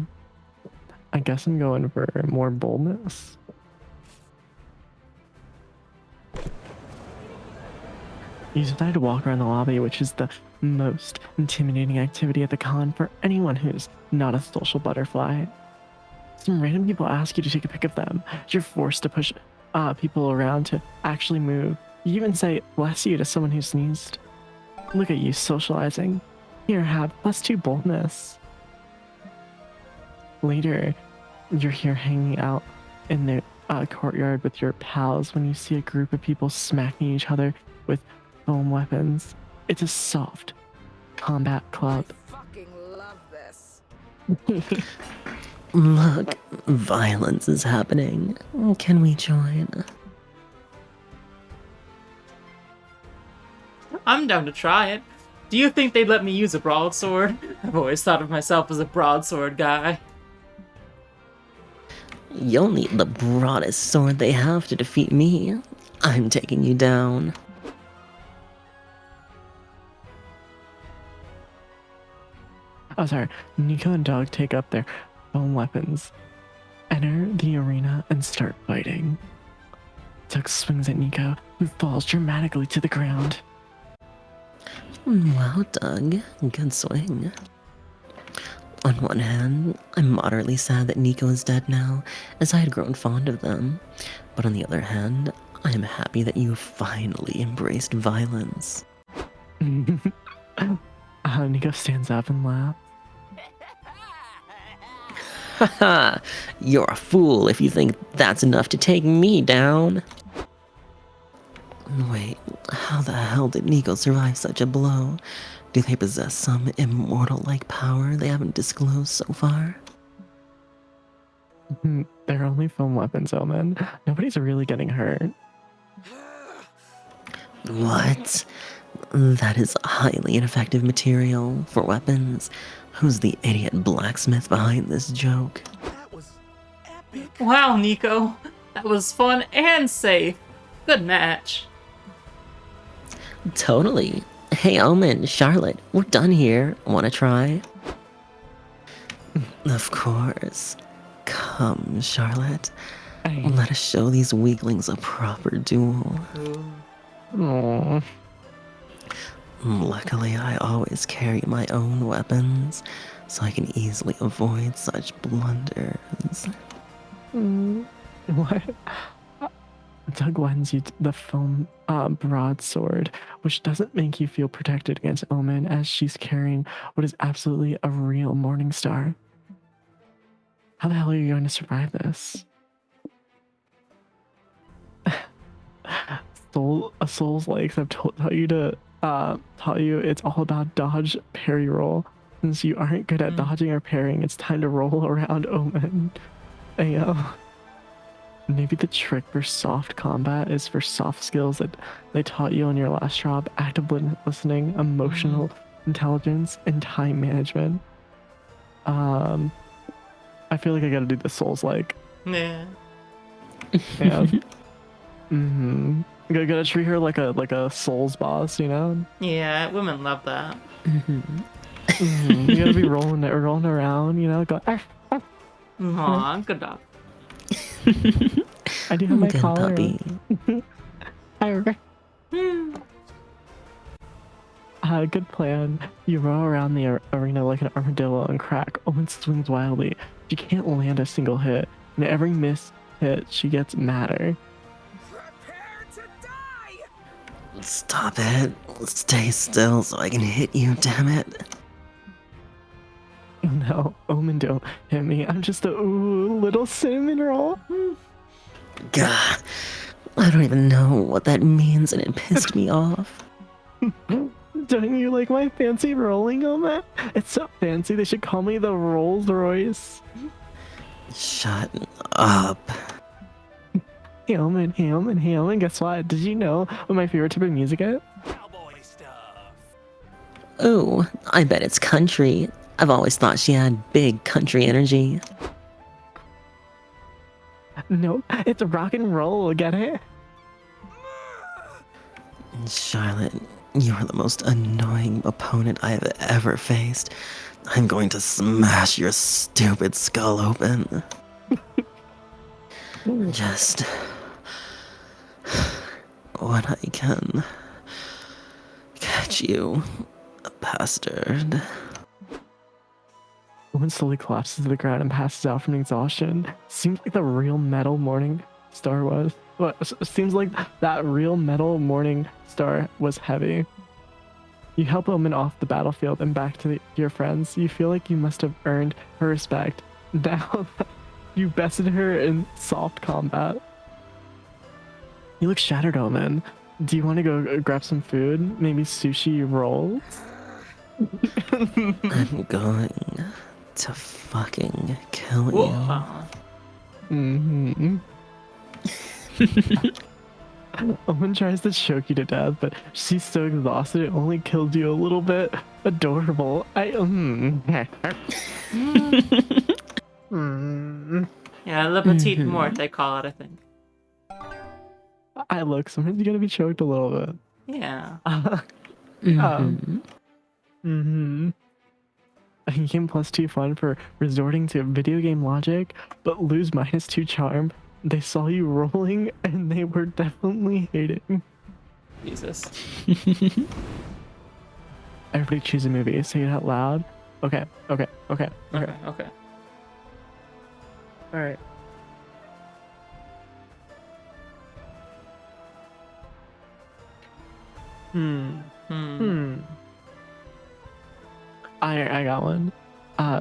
Speaker 1: I guess I'm going for more boldness. You decided to walk around the lobby, which is the most intimidating activity at the con for anyone who's not a social butterfly. Some random people ask you to take a pic of them. You're forced to push people around to actually move. You even say bless you to someone who sneezed. Look at you socializing. Here, have +2 boldness. Later, you're here hanging out in the courtyard with your pals when you see a group of people smacking each other with foam weapons. It's a soft combat club.
Speaker 5: I fucking love this.
Speaker 2: Look, violence is happening. Can we join?
Speaker 3: I'm down to try it. Do you think they'd let me use a broadsword? I've always thought of myself as a broadsword guy.
Speaker 2: You'll need the broadest sword they have to defeat me. I'm taking you down.
Speaker 1: Oh, sorry. Nico and Doug take up their foam weapons, enter the arena, and start fighting. Doug swings at Nico, who falls dramatically to the ground.
Speaker 2: Wow, Doug. Good swing. On one hand, I'm moderately sad that Nico is dead now, as I had grown fond of them. But on the other hand, I am happy that you finally embraced violence.
Speaker 1: Nico stands up and laughs.
Speaker 2: Haha, you're a fool if you think that's enough to take me down. Wait, how the hell did Nico survive such a blow? Do they possess some immortal-like power they haven't disclosed so far?
Speaker 1: They're only foam weapons, Omen. Nobody's really getting hurt.
Speaker 2: What? That is highly ineffective material for weapons. Who's the idiot blacksmith behind this joke?
Speaker 8: That was epic.
Speaker 3: Wow, Nico. That was fun and safe. Good match.
Speaker 2: Totally. Hey, Omen, Charlotte, we're done here. Wanna try? Of course. Come, Charlotte.
Speaker 1: Hey.
Speaker 2: Let us show these weaklings a proper duel.
Speaker 1: Aw.
Speaker 2: Luckily, I always carry my own weapons, so I can easily avoid such blunders.
Speaker 1: What? Doug lends you the foam broadsword, which doesn't make you feel protected against Omen, as she's carrying what is absolutely a real morning star. How the hell are you going to survive this? Souls Likes have taught you it's all about dodge, parry, roll. Since you aren't good at dodging or parrying, it's time to roll around Omen. Ayo. Maybe the trick for soft combat is for soft skills that they taught you on your last job: active listening, emotional intelligence, and time management. I feel like I gotta do the Souls Like.
Speaker 3: Yeah.
Speaker 1: Yeah. Gotta treat her like a Souls boss, you know?
Speaker 3: Yeah, women love that.
Speaker 1: You gotta be rolling around, you know? Go,
Speaker 3: Aw, good dog.
Speaker 1: I do have my
Speaker 2: Good
Speaker 1: collar.
Speaker 2: puppy.
Speaker 1: Good plan. You roll around the arena like an armadillo and crack. Owen swings wildly. She can't land a single hit, and every missed hit, she gets madder.
Speaker 5: Prepare to die!
Speaker 2: Stop it. Stay still so I can hit you, damn it.
Speaker 1: Oh no, Omen, don't hit me. I'm just a little cinnamon roll.
Speaker 2: God, I don't even know what that means and it pissed me off.
Speaker 1: Don't you like my fancy rolling, Omen? It's so fancy, they should call me the Rolls Royce.
Speaker 2: Shut up.
Speaker 1: Hey Omen, guess what? Did you know what my favorite type of music is?
Speaker 8: Cowboy stuff.
Speaker 2: Ooh, I bet it's country. I've always thought she had big country energy.
Speaker 1: No, it's rock and roll, get it?
Speaker 2: Charlotte, you are the most annoying opponent I have ever faced. I'm going to smash your stupid skull open. Just when I can catch you, bastard.
Speaker 1: Woman slowly collapses to the ground and passes out from exhaustion. Seems like the real metal morning star was. What? Seems like that real metal morning star was heavy. You help Omen off the battlefield and back to your friends. You feel like you must have earned her respect. Now you bested her in soft combat. You look shattered, Omen. Do you want to go grab some food? Maybe sushi rolls?
Speaker 2: I'm going to fucking kill you.
Speaker 3: Whoa.
Speaker 1: Mm-hmm. Owen tries to choke you to death, but she's so exhausted it only killed you a little bit. Adorable.
Speaker 3: Yeah, Le Petit Mort, they call it, I think.
Speaker 1: I look, sometimes you gotta be choked a little bit.
Speaker 3: Yeah.
Speaker 1: You gain +2 fun for resorting to video game logic, but lose -2 charm. They saw you rolling and they were definitely hating.
Speaker 3: Jesus.
Speaker 1: Everybody choose a movie. Say it out loud. Okay.
Speaker 3: Okay.
Speaker 1: Alright. I got one.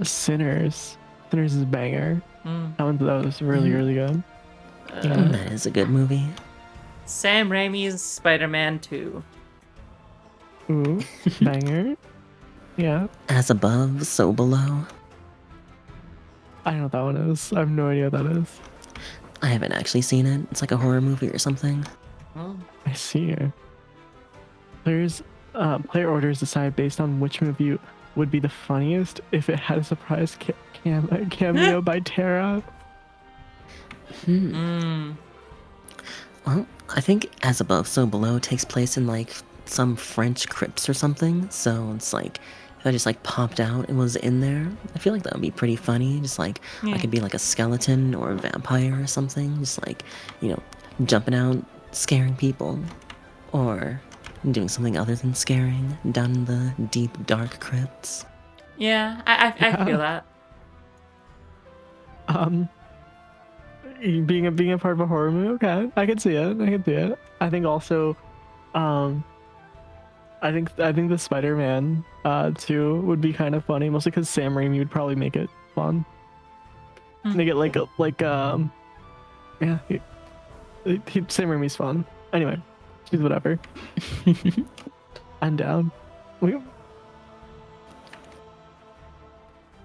Speaker 1: Sinners. Sinners is a banger. That was really good.
Speaker 2: That is a good movie.
Speaker 3: Sam Raimi's Spider-Man 2.
Speaker 1: Ooh, banger. Yeah.
Speaker 2: As above, so below.
Speaker 1: I don't know what that one is. I have no idea what that is.
Speaker 2: I haven't actually seen it. It's like a horror movie or something.
Speaker 3: Oh.
Speaker 1: I see her. Player orders decide based on which movie would be the funniest if it had a surprise cameo by Tara.
Speaker 2: Well, I think As Above, So Below takes place in like some French crypts or something. So it's like if I just like popped out and was in there, I feel like that would be pretty funny. Just like I could be like a skeleton or a vampire or something. Just like, jumping out, scaring people. Or doing something other than scaring down in the deep, dark crypts.
Speaker 3: Yeah, I feel that.
Speaker 1: Being a part of a horror movie, okay, I can see it. I think also, I think the Spider-Man 2 would be kind of funny, mostly because Sam Raimi would probably make it fun. Make it Sam Raimi's fun. Anyway, choose whatever. I'm down.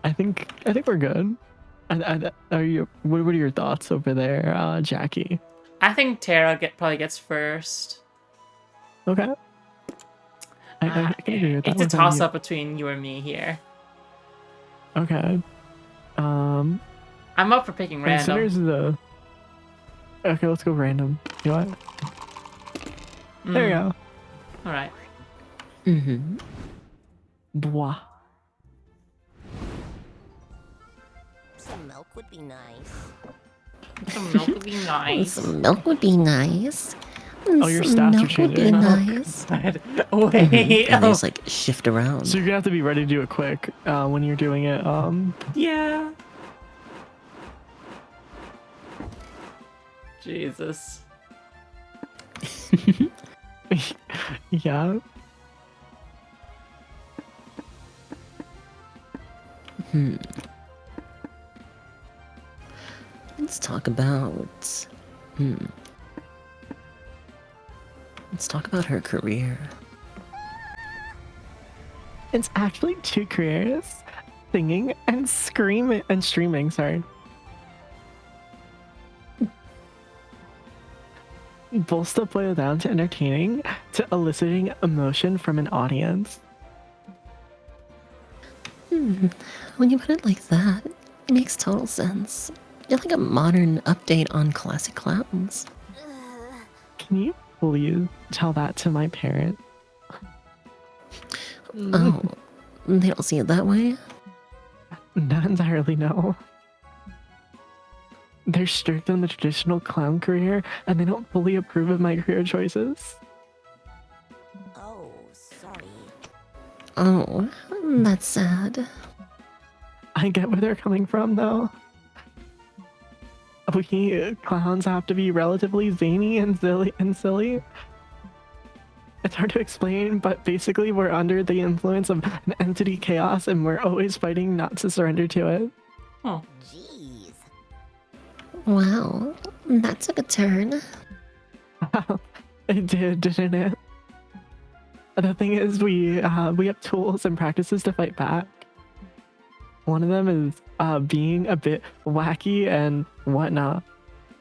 Speaker 1: I think we're good. What are your thoughts over there, Jackie?
Speaker 3: I think Tara probably gets first.
Speaker 1: Okay. I can agree with that.
Speaker 3: It's a toss-up between you and me here.
Speaker 1: Okay.
Speaker 3: I'm up for picking random.
Speaker 1: Sinners is okay, let's go random. You know what? There you go.
Speaker 3: All right.
Speaker 1: Blah.
Speaker 4: Some milk would be nice.
Speaker 3: Some milk would be nice.
Speaker 7: Some milk would be nice.
Speaker 1: Oh, your
Speaker 7: Some
Speaker 1: stats are
Speaker 7: milk would be
Speaker 1: changing.
Speaker 7: nice.
Speaker 3: Wait.
Speaker 2: And they just like shift around.
Speaker 1: So you're gonna have to be ready to do it quick when you're doing it.
Speaker 3: Yeah. Jesus.
Speaker 1: Yeah.
Speaker 2: Let's talk about. Let's talk about her career.
Speaker 1: It's actually 2 careers: singing and streaming. Sorry. Both still boil down to entertaining, to eliciting emotion from an audience.
Speaker 7: When you put it like that, it makes total sense. You're like a modern update on classic clowns.
Speaker 1: Can you please tell that to my parents?
Speaker 7: Oh, they don't see it that way?
Speaker 1: Not entirely, no. They're strict on the traditional clown career, and they don't fully approve of my career choices.
Speaker 4: Oh, sorry.
Speaker 7: Oh, that's sad.
Speaker 1: I get where they're coming from, though. We clowns have to be relatively zany and silly. It's hard to explain, but basically we're under the influence of an entity chaos and we're always fighting not to surrender to it.
Speaker 3: Oh,
Speaker 4: Jeez.
Speaker 7: Wow, that took a turn.
Speaker 1: It did, didn't it? The thing is, we have tools and practices to fight back. One of them is being a bit wacky and whatnot.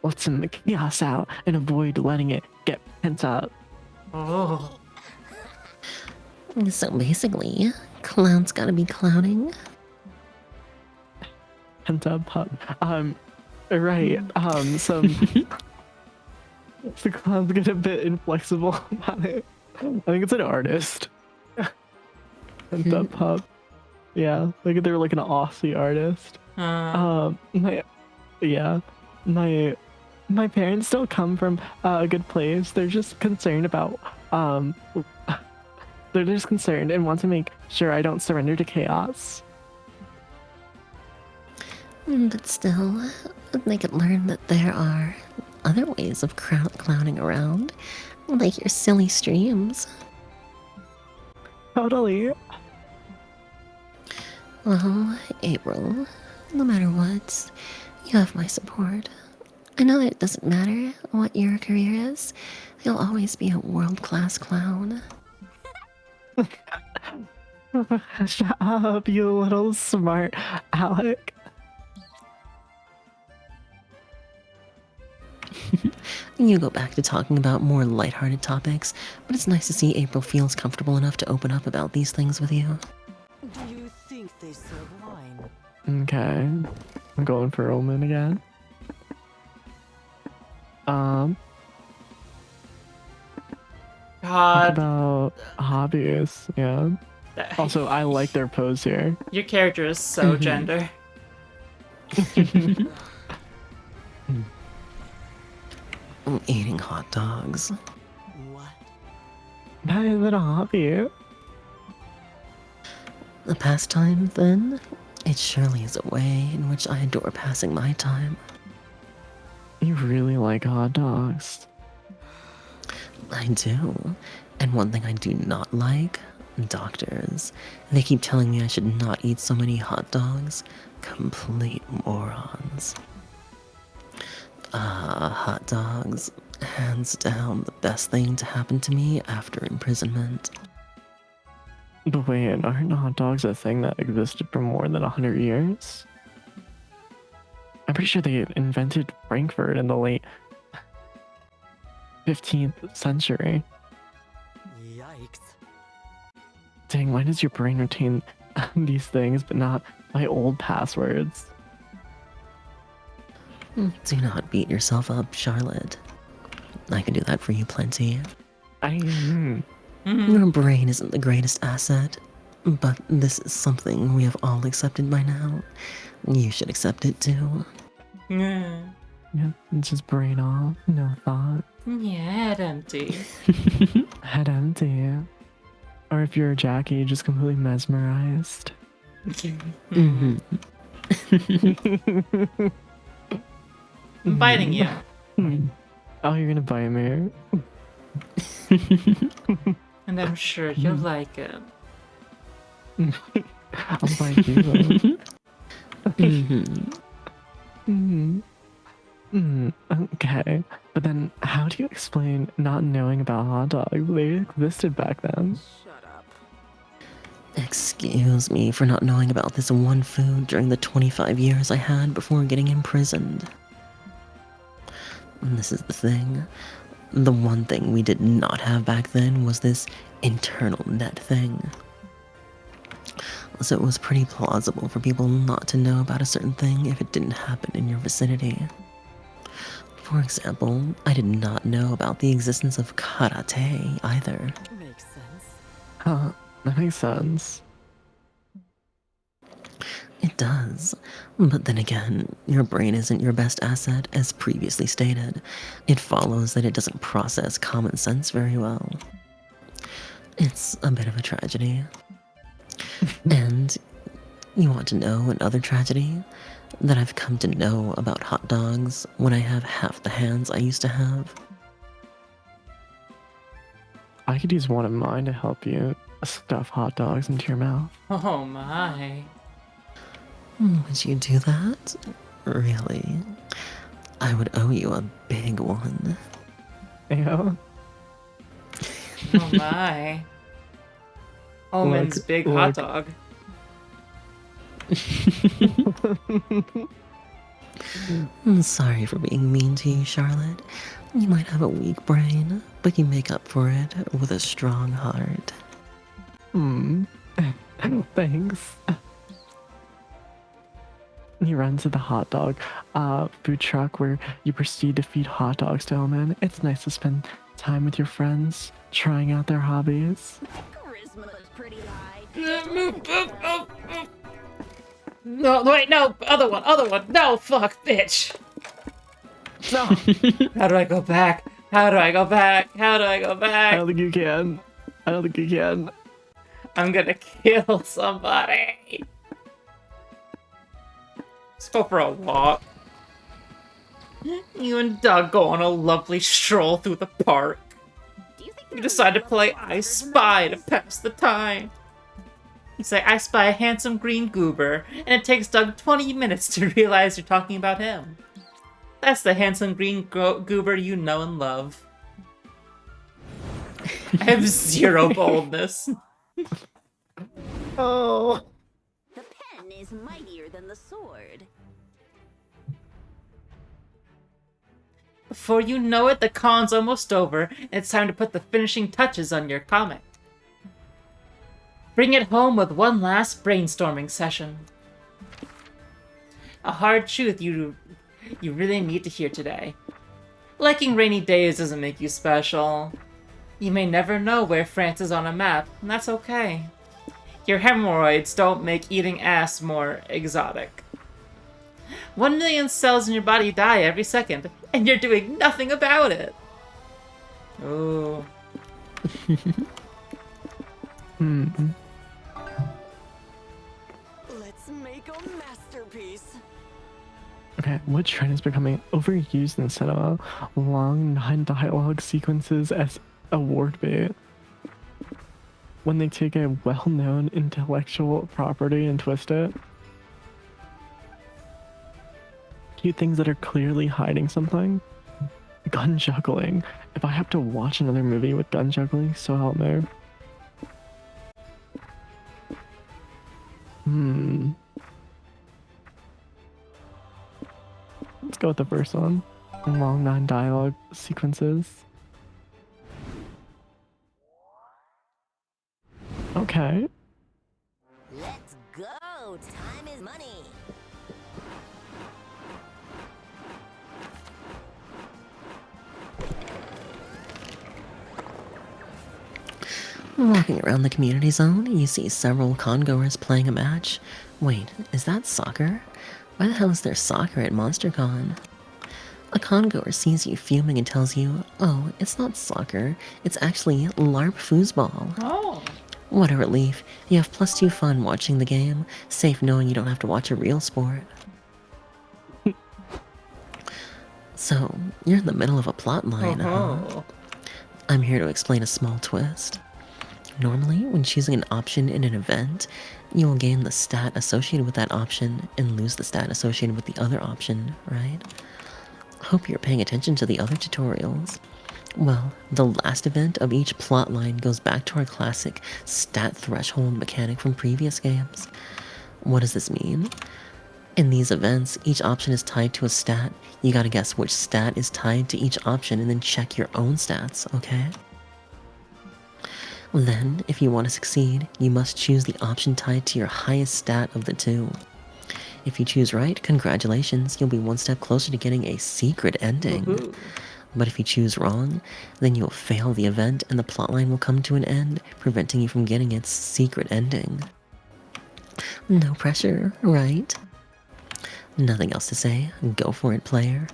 Speaker 1: Let some chaos out and avoid letting it get pent up.
Speaker 3: oh.
Speaker 7: So basically, clowns gotta be clowning.
Speaker 1: Pent up pup. Right. The clown's get a bit inflexible about it. I think it's an artist. Pent up pup. Yeah, like they're like an Aussie artist. My parents still come from a good place. They're just concerned about they're just concerned and want to make sure I don't surrender to chaos.
Speaker 7: But still, they could learn that there are other ways of clowning around, like your silly streams.
Speaker 1: Totally.
Speaker 7: Well, April, no matter what, you have my support. I know that it doesn't matter what your career is, you'll always be a world-class clown.
Speaker 1: Shut up, you little smart Alec.
Speaker 2: You go back to talking about more lighthearted topics, but it's nice to see April feels comfortable enough to open up about these things with you.
Speaker 6: Do you think they serve wine?
Speaker 1: Okay. I'm going for Omen again. Talk
Speaker 3: God.
Speaker 1: about hobbies, yeah. Also, I like their pose here.
Speaker 3: Your character is so gender.
Speaker 2: Eating hot dogs.
Speaker 6: What?
Speaker 1: That isn't a hobby.
Speaker 2: A pastime, then? It surely is a way in which I adore passing my time.
Speaker 1: You really like hot dogs.
Speaker 2: I do. And one thing I do not like, doctors. They keep telling me I should not eat so many hot dogs. Complete morons. Hot dogs. Hands down the best thing to happen to me after imprisonment.
Speaker 1: But wait, aren't hot dogs a thing that existed for more than 100 years? I'm pretty sure they invented Frankfurt in the late 15th century.
Speaker 6: Yikes.
Speaker 1: Dang, why does your brain retain these things but not my old passwords?
Speaker 2: Do not beat yourself up, Charlotte. I can do that for you plenty. Your brain isn't the greatest asset, but this is something we have all accepted by now. You should accept it too.
Speaker 3: Yeah,
Speaker 1: Yeah, just brain off, no thought.
Speaker 3: head empty.
Speaker 1: Head empty. Or if you're a Jackie, just completely mesmerized.
Speaker 3: I'm biting you.
Speaker 1: Oh, you're gonna bite me.
Speaker 3: And I'm sure you'll like it.
Speaker 1: I'll bite you. Okay, but then how do you explain not knowing about hot dogs? They existed back then.
Speaker 5: Shut up.
Speaker 2: Excuse me for not knowing about this one food during the 25 years I had before getting imprisoned. And this is the thing. The one thing we did not have back then was this internal net thing. So it was pretty plausible for people not to know about a certain thing if it didn't happen in your vicinity. For example, I did not know about the existence of karate either.
Speaker 6: Makes sense.
Speaker 1: Huh, that makes sense.
Speaker 2: It does. But then again, your brain isn't your best asset, as previously stated. It follows that it doesn't process common sense very well. It's a bit of a tragedy. And You want to know another tragedy? That I've come to know about hot dogs when I have half the hands I used to have.
Speaker 1: I could use one of mine to help you stuff hot dogs into your mouth.
Speaker 3: Oh my.
Speaker 2: Would you do that? Really? I would owe you a big one.
Speaker 1: Yeah.
Speaker 3: Oh my. Omen's big hot dog.
Speaker 2: Sorry for being mean to you, Charlotte. You might have a weak brain, but you make up for it with a strong heart.
Speaker 1: Thanks. You run to the hot dog food truck where you proceed to feed hot dogs to Omen. It's nice to spend time with your friends, trying out their hobbies.
Speaker 4: Charisma is pretty high.
Speaker 3: No, wait, no, other one. No, fuck, bitch. No. How do I go back? How do I go back? How do I go
Speaker 1: I
Speaker 3: back?
Speaker 1: don't think you can. I don't think you can.
Speaker 3: I'm gonna kill somebody. Let's go for a walk. You and Doug go on a lovely stroll through the park.
Speaker 4: Do you think
Speaker 3: You decide to play I Spy to pass the time. You say, I spy a handsome green goober, and it takes Doug 20 minutes to realize you're talking about him. That's the handsome green goober you know and love. I have zero boldness.
Speaker 1: Oh.
Speaker 4: the pen is mightier than the sword?
Speaker 3: Before you know it, the con's almost over, and it's time to put the finishing touches on your comic. Bring it home with one last brainstorming session. A hard truth you really need to hear today. Liking rainy days doesn't make you special. You may never know where France is on a map, and that's okay. Your hemorrhoids don't make eating ass more exotic. 1 million cells in your body die every second, and you're doing nothing about it. Ooh.
Speaker 6: Let's make a masterpiece.
Speaker 1: Okay, what trend is becoming overused instead of long non-dialogue sequences as award bait? When they take a well-known intellectual property and twist it. Cute things that are clearly hiding something. Gun juggling. If I have to watch another movie with gun juggling, so help me. Let's go with the first one. Long non-dialogue sequences. Okay.
Speaker 4: Let's go. Time is money.
Speaker 2: Walking around the community zone, you see several congoers playing a match. Wait, is that soccer? Why the hell is there soccer at MonsterCon? A congoer sees you fuming and tells you, oh, it's not soccer, it's actually LARP foosball.
Speaker 3: Oh.
Speaker 2: What a relief. You have +2 fun watching the game, safe knowing you don't have to watch a real sport. So, you're in the middle of a plot line, huh?
Speaker 3: Oh.
Speaker 2: I'm here to explain a small twist. Normally, when choosing an option in an event, you will gain the stat associated with that option and lose the stat associated with the other option, right? Hope you're paying attention to the other tutorials. Well, the last event of each plotline goes back to our classic stat threshold mechanic from previous games. What does this mean? In these events, each option is tied to a stat. You gotta guess which stat is tied to each option and then check your own stats, okay? Then, if you want to succeed, you must choose the option tied to your highest stat of the two. If you choose right, congratulations, you'll be one step closer to getting a secret ending.
Speaker 3: Woohoo.
Speaker 2: But if you choose wrong, then you'll fail the event and the plotline will come to an end, preventing you from getting its secret ending. No pressure, right? Nothing else to say. Go for it, player.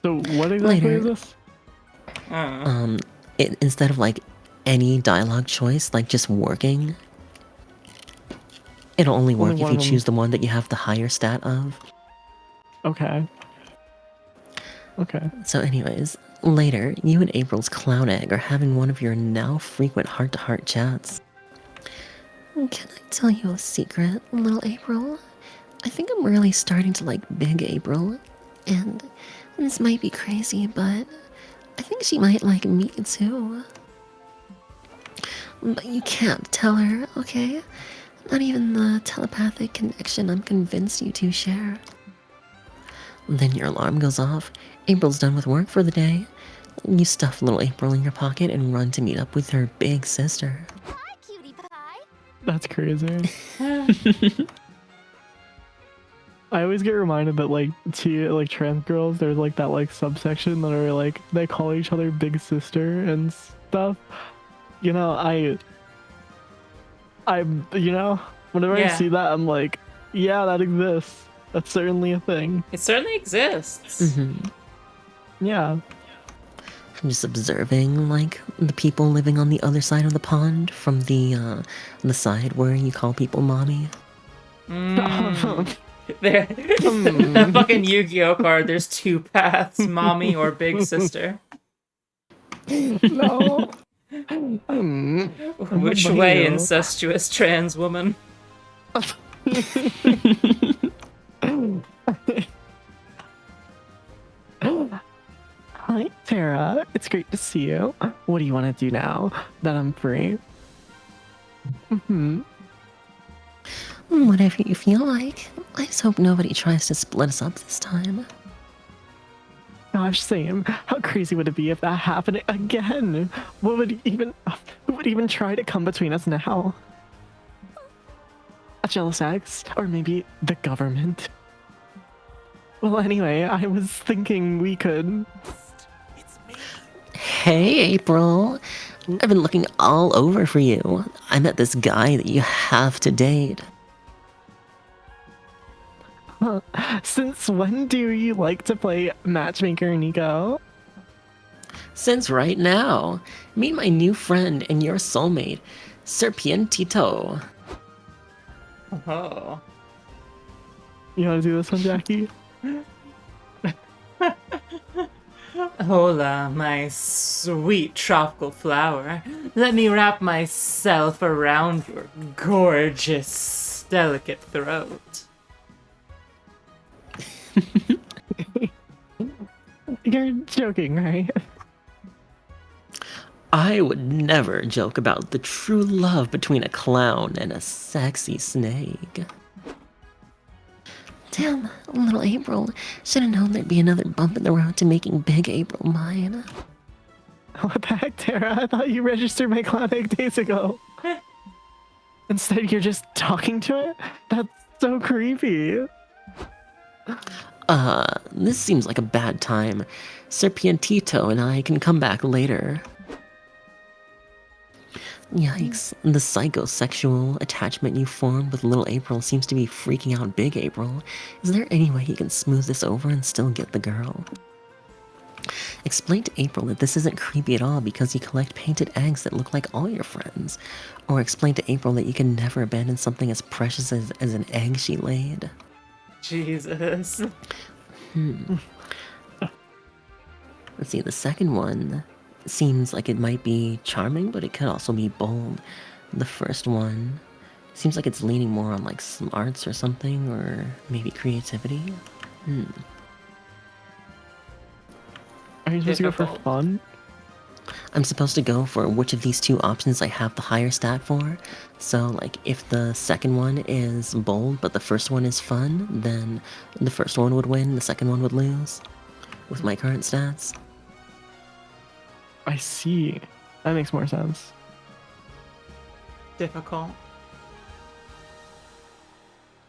Speaker 1: So what exactly
Speaker 2: Later.
Speaker 1: is this?
Speaker 3: I don't know.
Speaker 2: Instead of like any dialogue choice, like just working, It'll only work
Speaker 1: Only
Speaker 2: if
Speaker 1: one
Speaker 2: you
Speaker 1: of them.
Speaker 2: choose the one that you have the higher stat of.
Speaker 1: Okay. Okay.
Speaker 2: So anyways, later, you and April's clown egg are having one of your now frequent heart-to-heart chats.
Speaker 7: Can I tell you a secret, little April? I think I'm really starting to like Big April. And this might be crazy, but I think she might like me too. But you can't tell her, okay? Not even the telepathic connection I'm convinced you two share.
Speaker 2: Then your alarm goes off, April's done with work for the day. You stuff little April in your pocket and run to meet up with her big sister.
Speaker 4: Hi, cutie pie.
Speaker 1: That's crazy. I always get reminded that like trans girls, there's like that like subsection that are like they call each other big sister and stuff. You know, whenever I
Speaker 3: Yeah.
Speaker 1: see that, I'm like, yeah, that exists. That's certainly a thing.
Speaker 3: It certainly exists.
Speaker 1: Yeah.
Speaker 2: I'm just observing, like, the people living on the other side of the pond from the side where you call people mommy.
Speaker 3: There, that fucking Yu-Gi-Oh card. There's two paths: mommy or big sister.
Speaker 1: No.
Speaker 3: Which way, incestuous trans woman?
Speaker 1: Hi, Tara. It's great to see you. What do you want to do now that I'm free?
Speaker 7: Whatever you feel like. I just hope nobody tries to split us up this time.
Speaker 1: Gosh, Sam, how crazy would it be if that happened again? Who would even try to come between us now? A jealous ex? Or maybe the government? Well, anyway, I was thinking we could...
Speaker 8: It's me.
Speaker 2: Hey, April. I've been looking all over for you. I met this guy that you have to date.
Speaker 1: Since when do you like to play matchmaker, Nico?
Speaker 2: Since right now. Meet my new friend and your soulmate, Serpientito.
Speaker 3: Oh.
Speaker 1: You want to do this one, Jackie?
Speaker 3: Hola, my sweet tropical flower. Let me wrap myself around your gorgeous, delicate throat.
Speaker 1: You're joking, right?
Speaker 2: I would never joke about the true love between a clown and a sexy snake.
Speaker 7: Damn, little April. Should have known there'd be another bump in the road to making Big April mine.
Speaker 1: What the heck, Tara? I thought you registered my clown egg days ago. Instead, you're just talking to it? That's so creepy.
Speaker 2: This seems like a bad time. Serpientito and I can come back later. Yikes, the psychosexual attachment you formed with little April seems to be freaking out Big April. Is there any way you can smooth this over and still get the girl? Explain to April that this isn't creepy at all because you collect painted eggs that look like all your friends. Or explain to April that you can never abandon something as precious as an egg she laid.
Speaker 3: Jesus.
Speaker 2: Let's see, the second one seems like it might be charming, but it could also be bold. The first one seems like it's leaning more on like smarts or something, or maybe creativity.
Speaker 1: Are you supposed to go for
Speaker 3: Difficult.
Speaker 1: fun?
Speaker 2: I'm supposed to go for which of these two options I have the higher stat for. So, like, if the second one is bold, but the first one is fun, then the first one would win, the second one would lose, with my current stats.
Speaker 1: I see. That makes more sense.
Speaker 3: Difficult.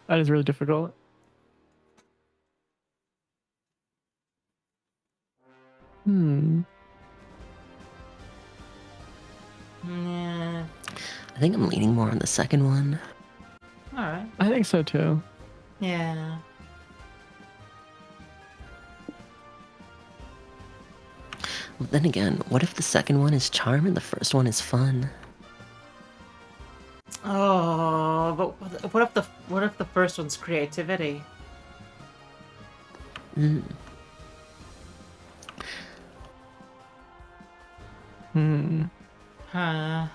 Speaker 1: That is really difficult.
Speaker 3: Yeah.
Speaker 2: I think I'm leaning more on the second one.
Speaker 3: Alright.
Speaker 1: I think so too.
Speaker 3: Yeah.
Speaker 2: But then again, what if the second one is charm and the first one is fun?
Speaker 3: Oh. Oh, but what if the first one's creativity?
Speaker 2: Mm.
Speaker 1: Hmm.
Speaker 3: Huh.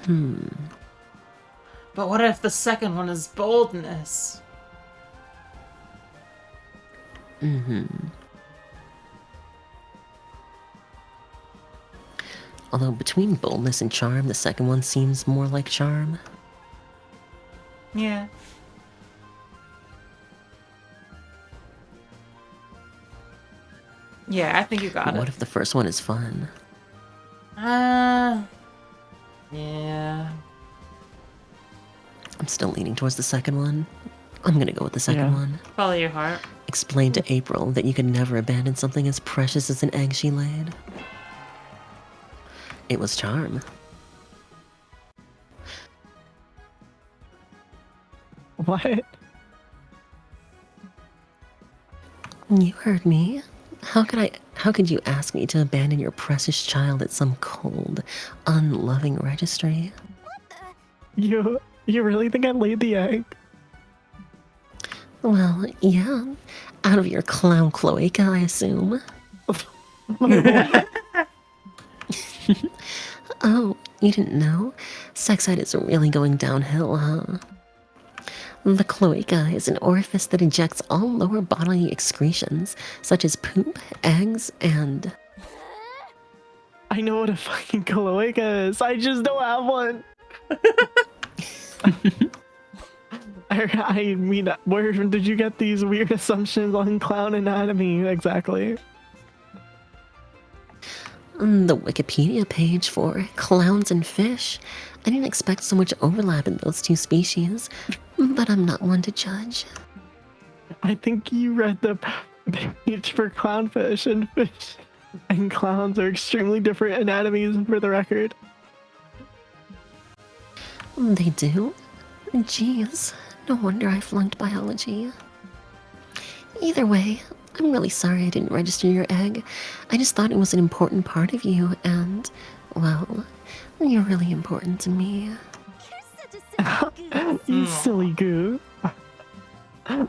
Speaker 2: Hmm.
Speaker 3: But what if the second one is boldness?
Speaker 2: Mm-hmm. Although between boldness and charm, the second one seems more like charm.
Speaker 3: Yeah. Yeah, I think you got
Speaker 2: What
Speaker 3: it.
Speaker 2: if the first one is fun?
Speaker 3: Yeah.
Speaker 2: I'm still leaning towards the second one. I'm gonna go with the second
Speaker 1: Yeah.
Speaker 2: one.
Speaker 3: Follow your heart.
Speaker 2: Explain to April that you could never abandon something as precious as an egg she laid. It was charm.
Speaker 1: What?
Speaker 2: You heard me. How could you ask me to abandon your precious child at some cold, unloving registry?
Speaker 1: You really think I laid the egg?
Speaker 2: Well, yeah. Out of your clown cloaca, I assume.
Speaker 1: What?
Speaker 2: Oh, you didn't know? Sex ed is really going downhill, huh? The cloaca is an orifice that ejects all lower bodily excretions, such as poop, eggs, and...
Speaker 1: I know what a fucking cloaca is. I just don't have one. I mean, where did you get these weird assumptions on clown anatomy exactly?
Speaker 2: The Wikipedia page for clowns and fish. I didn't expect so much overlap in those two species, but I'm not one to judge.
Speaker 1: I think you read the page for clownfish, and fish and clowns are extremely different anatomies for the record.
Speaker 2: They do? Jeez, no wonder I flunked biology. Either way, I'm really sorry I didn't register your egg. I just thought it was an important part of you, and, well, you're really important to me.
Speaker 4: You're such a silly goose.
Speaker 1: You silly goo.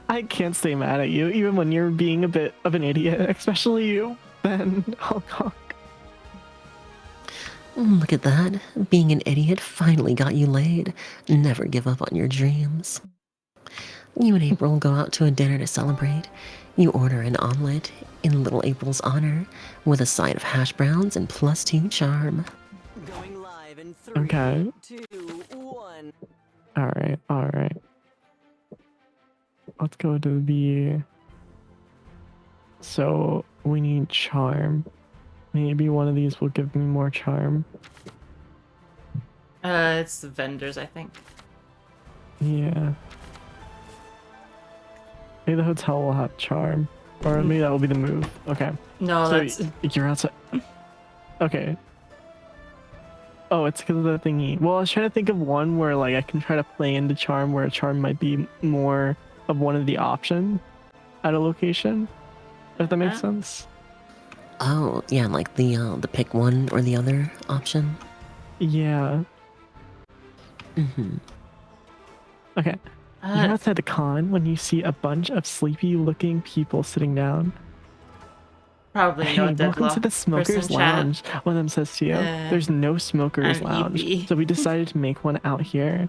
Speaker 1: I can't stay mad at you, even when you're being a bit of an idiot, especially you, Ben Alcock.
Speaker 2: Look at that. Being an idiot finally got you laid. Never give up on your dreams. You and April go out to a dinner to celebrate. You order an omelet in little April's honor with a side of hash browns and +2 charm.
Speaker 6: Going live in 3,
Speaker 1: Okay.
Speaker 6: 2, 1.
Speaker 1: Alright. Let's go to the... So, we need charm. Maybe one of these will give me more charm.
Speaker 3: It's the vendors, I think.
Speaker 1: Yeah. Maybe the hotel will have charm. Or maybe that will be the move. Okay.
Speaker 3: No,
Speaker 1: So
Speaker 3: that's
Speaker 1: you're outside. Okay. Oh, it's because of the thingy. Well, I was trying to think of one where like I can try to play into charm where a charm might be more of one of the options at a location. If that makes
Speaker 3: Yeah.
Speaker 1: sense.
Speaker 2: Oh, yeah, like the pick one or the other option.
Speaker 1: Yeah.
Speaker 2: Mm-hmm.
Speaker 1: Okay. You're outside the con when you see a bunch of sleepy looking people sitting down.
Speaker 3: probably
Speaker 1: Hey,
Speaker 3: no
Speaker 1: welcome to
Speaker 3: deadlock.
Speaker 1: the smokers
Speaker 3: person chat.
Speaker 1: lounge. One of them says to you, there's no smokers
Speaker 3: I'm
Speaker 1: lounge.
Speaker 3: EP.
Speaker 1: So we decided to make one out here.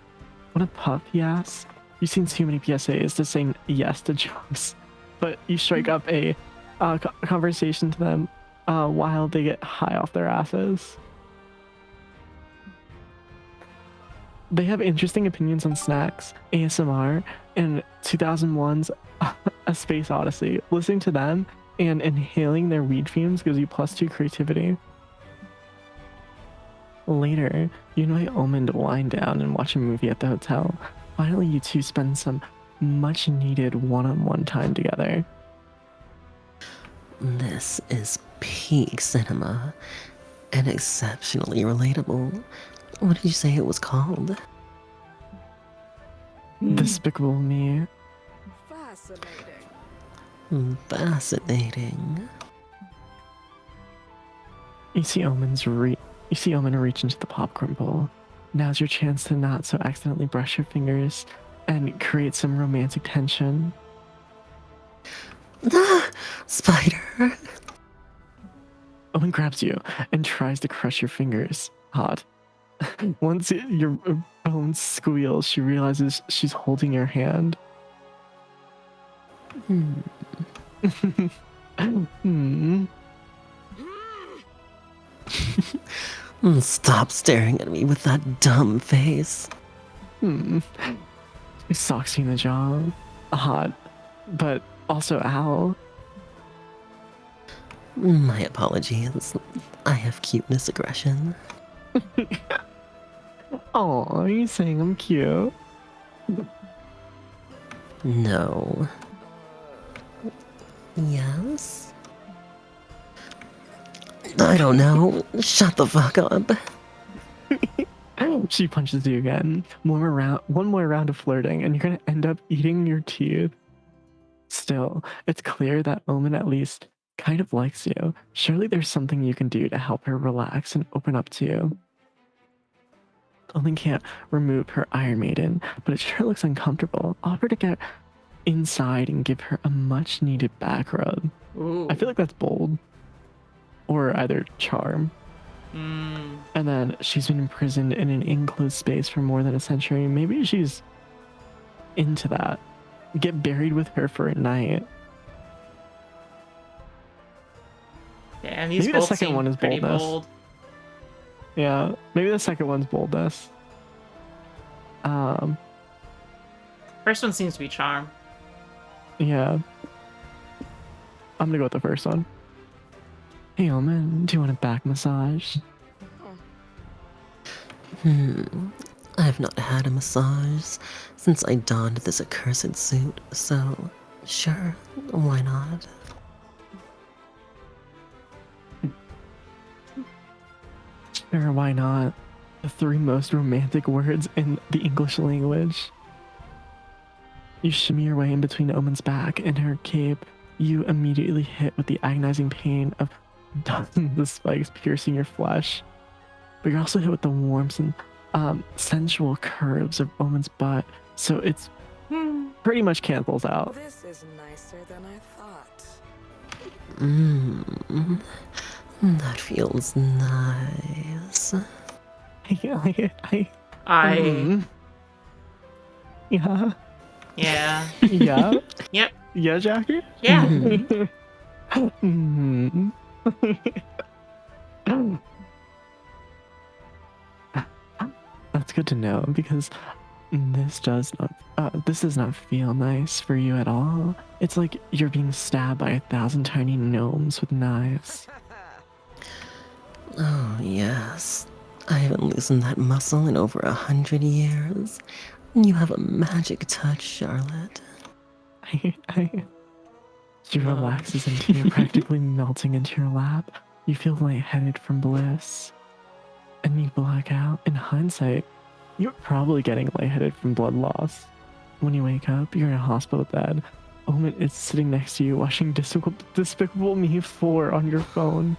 Speaker 1: What a puff, he asks. You've seen too many PSAs to saying yes to jobs. But you strike up a conversation to them while they get high off their asses. They have interesting opinions on snacks, ASMR, and 2001's A Space Odyssey. Listening to them and inhaling their weed fumes gives you +2 creativity. Later, you invite Omen to wind down and watch a movie at the hotel. Finally, you two spend some much needed one-on-one time together.
Speaker 2: This is peak cinema and exceptionally relatable. What did you say it was called?
Speaker 1: Despicable Me.
Speaker 5: Fascinating.
Speaker 2: Fascinating.
Speaker 1: You see Omen reach into the popcorn bowl. Now's your chance to not so accidentally brush your fingers and create some romantic tension.
Speaker 2: Spider.
Speaker 1: Owen grabs you and tries to crush your fingers. Hot. Once your bones squeal, she realizes she's holding your hand. Hmm.
Speaker 2: Stop staring at me with that dumb face.
Speaker 1: It socks you in the jaw. Hot. But also ow.
Speaker 2: My apologies. I have cuteness aggression.
Speaker 1: Aw, you saying I'm cute?
Speaker 2: No. Yes? I don't know. Shut the fuck up.
Speaker 1: She punches you again. One more round of flirting, and you're gonna end up eating your teeth. Still, it's clear that Omen at least kind of likes you. Surely there's something you can do to help her relax and open up to you. Omen can't remove her Iron Maiden, but it sure looks uncomfortable. Offer to get inside and give her a much needed back rub.
Speaker 3: Ooh.
Speaker 1: I feel like that's bold. Or either charm.
Speaker 3: Mm.
Speaker 1: And then she's been imprisoned in an enclosed space for more than a century. Maybe she's into that. Get buried with her for a night.
Speaker 3: Damn, these
Speaker 1: Maybe the
Speaker 3: both
Speaker 1: second
Speaker 3: seem
Speaker 1: one is
Speaker 3: pretty
Speaker 1: boldness.
Speaker 3: bold.
Speaker 1: Yeah, maybe the second one's boldness.
Speaker 3: First one seems to be charm.
Speaker 1: Yeah. I'm gonna go with the first one. Hey, Omen, do you want a back massage?
Speaker 2: I've not had a massage since I donned this accursed suit, so sure, why not?
Speaker 1: Sure, why not? The three most romantic words in the English language. You shimmy your way in between Omen's back and her cape. You immediately hit with the agonizing pain of dozens of spikes piercing your flesh. But you're also hit with the warmth and sensual curves of Omen's butt, so it's pretty much cancels out.
Speaker 5: This is nicer than I thought.
Speaker 2: That feels nice.
Speaker 3: I.
Speaker 1: Yeah.
Speaker 3: Yeah.
Speaker 1: Yeah.
Speaker 3: Yep.
Speaker 1: Yeah, Jackie?
Speaker 3: Yeah.
Speaker 1: Mhm. That's good to know because this does not feel nice for you at all. It's like you're being stabbed by 1,000 tiny gnomes with knives.
Speaker 2: Oh, yes. I haven't loosened that muscle in over 100 years. You have a magic touch, Charlotte.
Speaker 1: She relaxes into you, practically melting into your lap. You feel lightheaded from bliss. And you black out. In hindsight, you're probably getting lightheaded from blood loss. When you wake up, you're in a hospital bed. Omen is sitting next to you, watching Despicable Me 4 on your phone.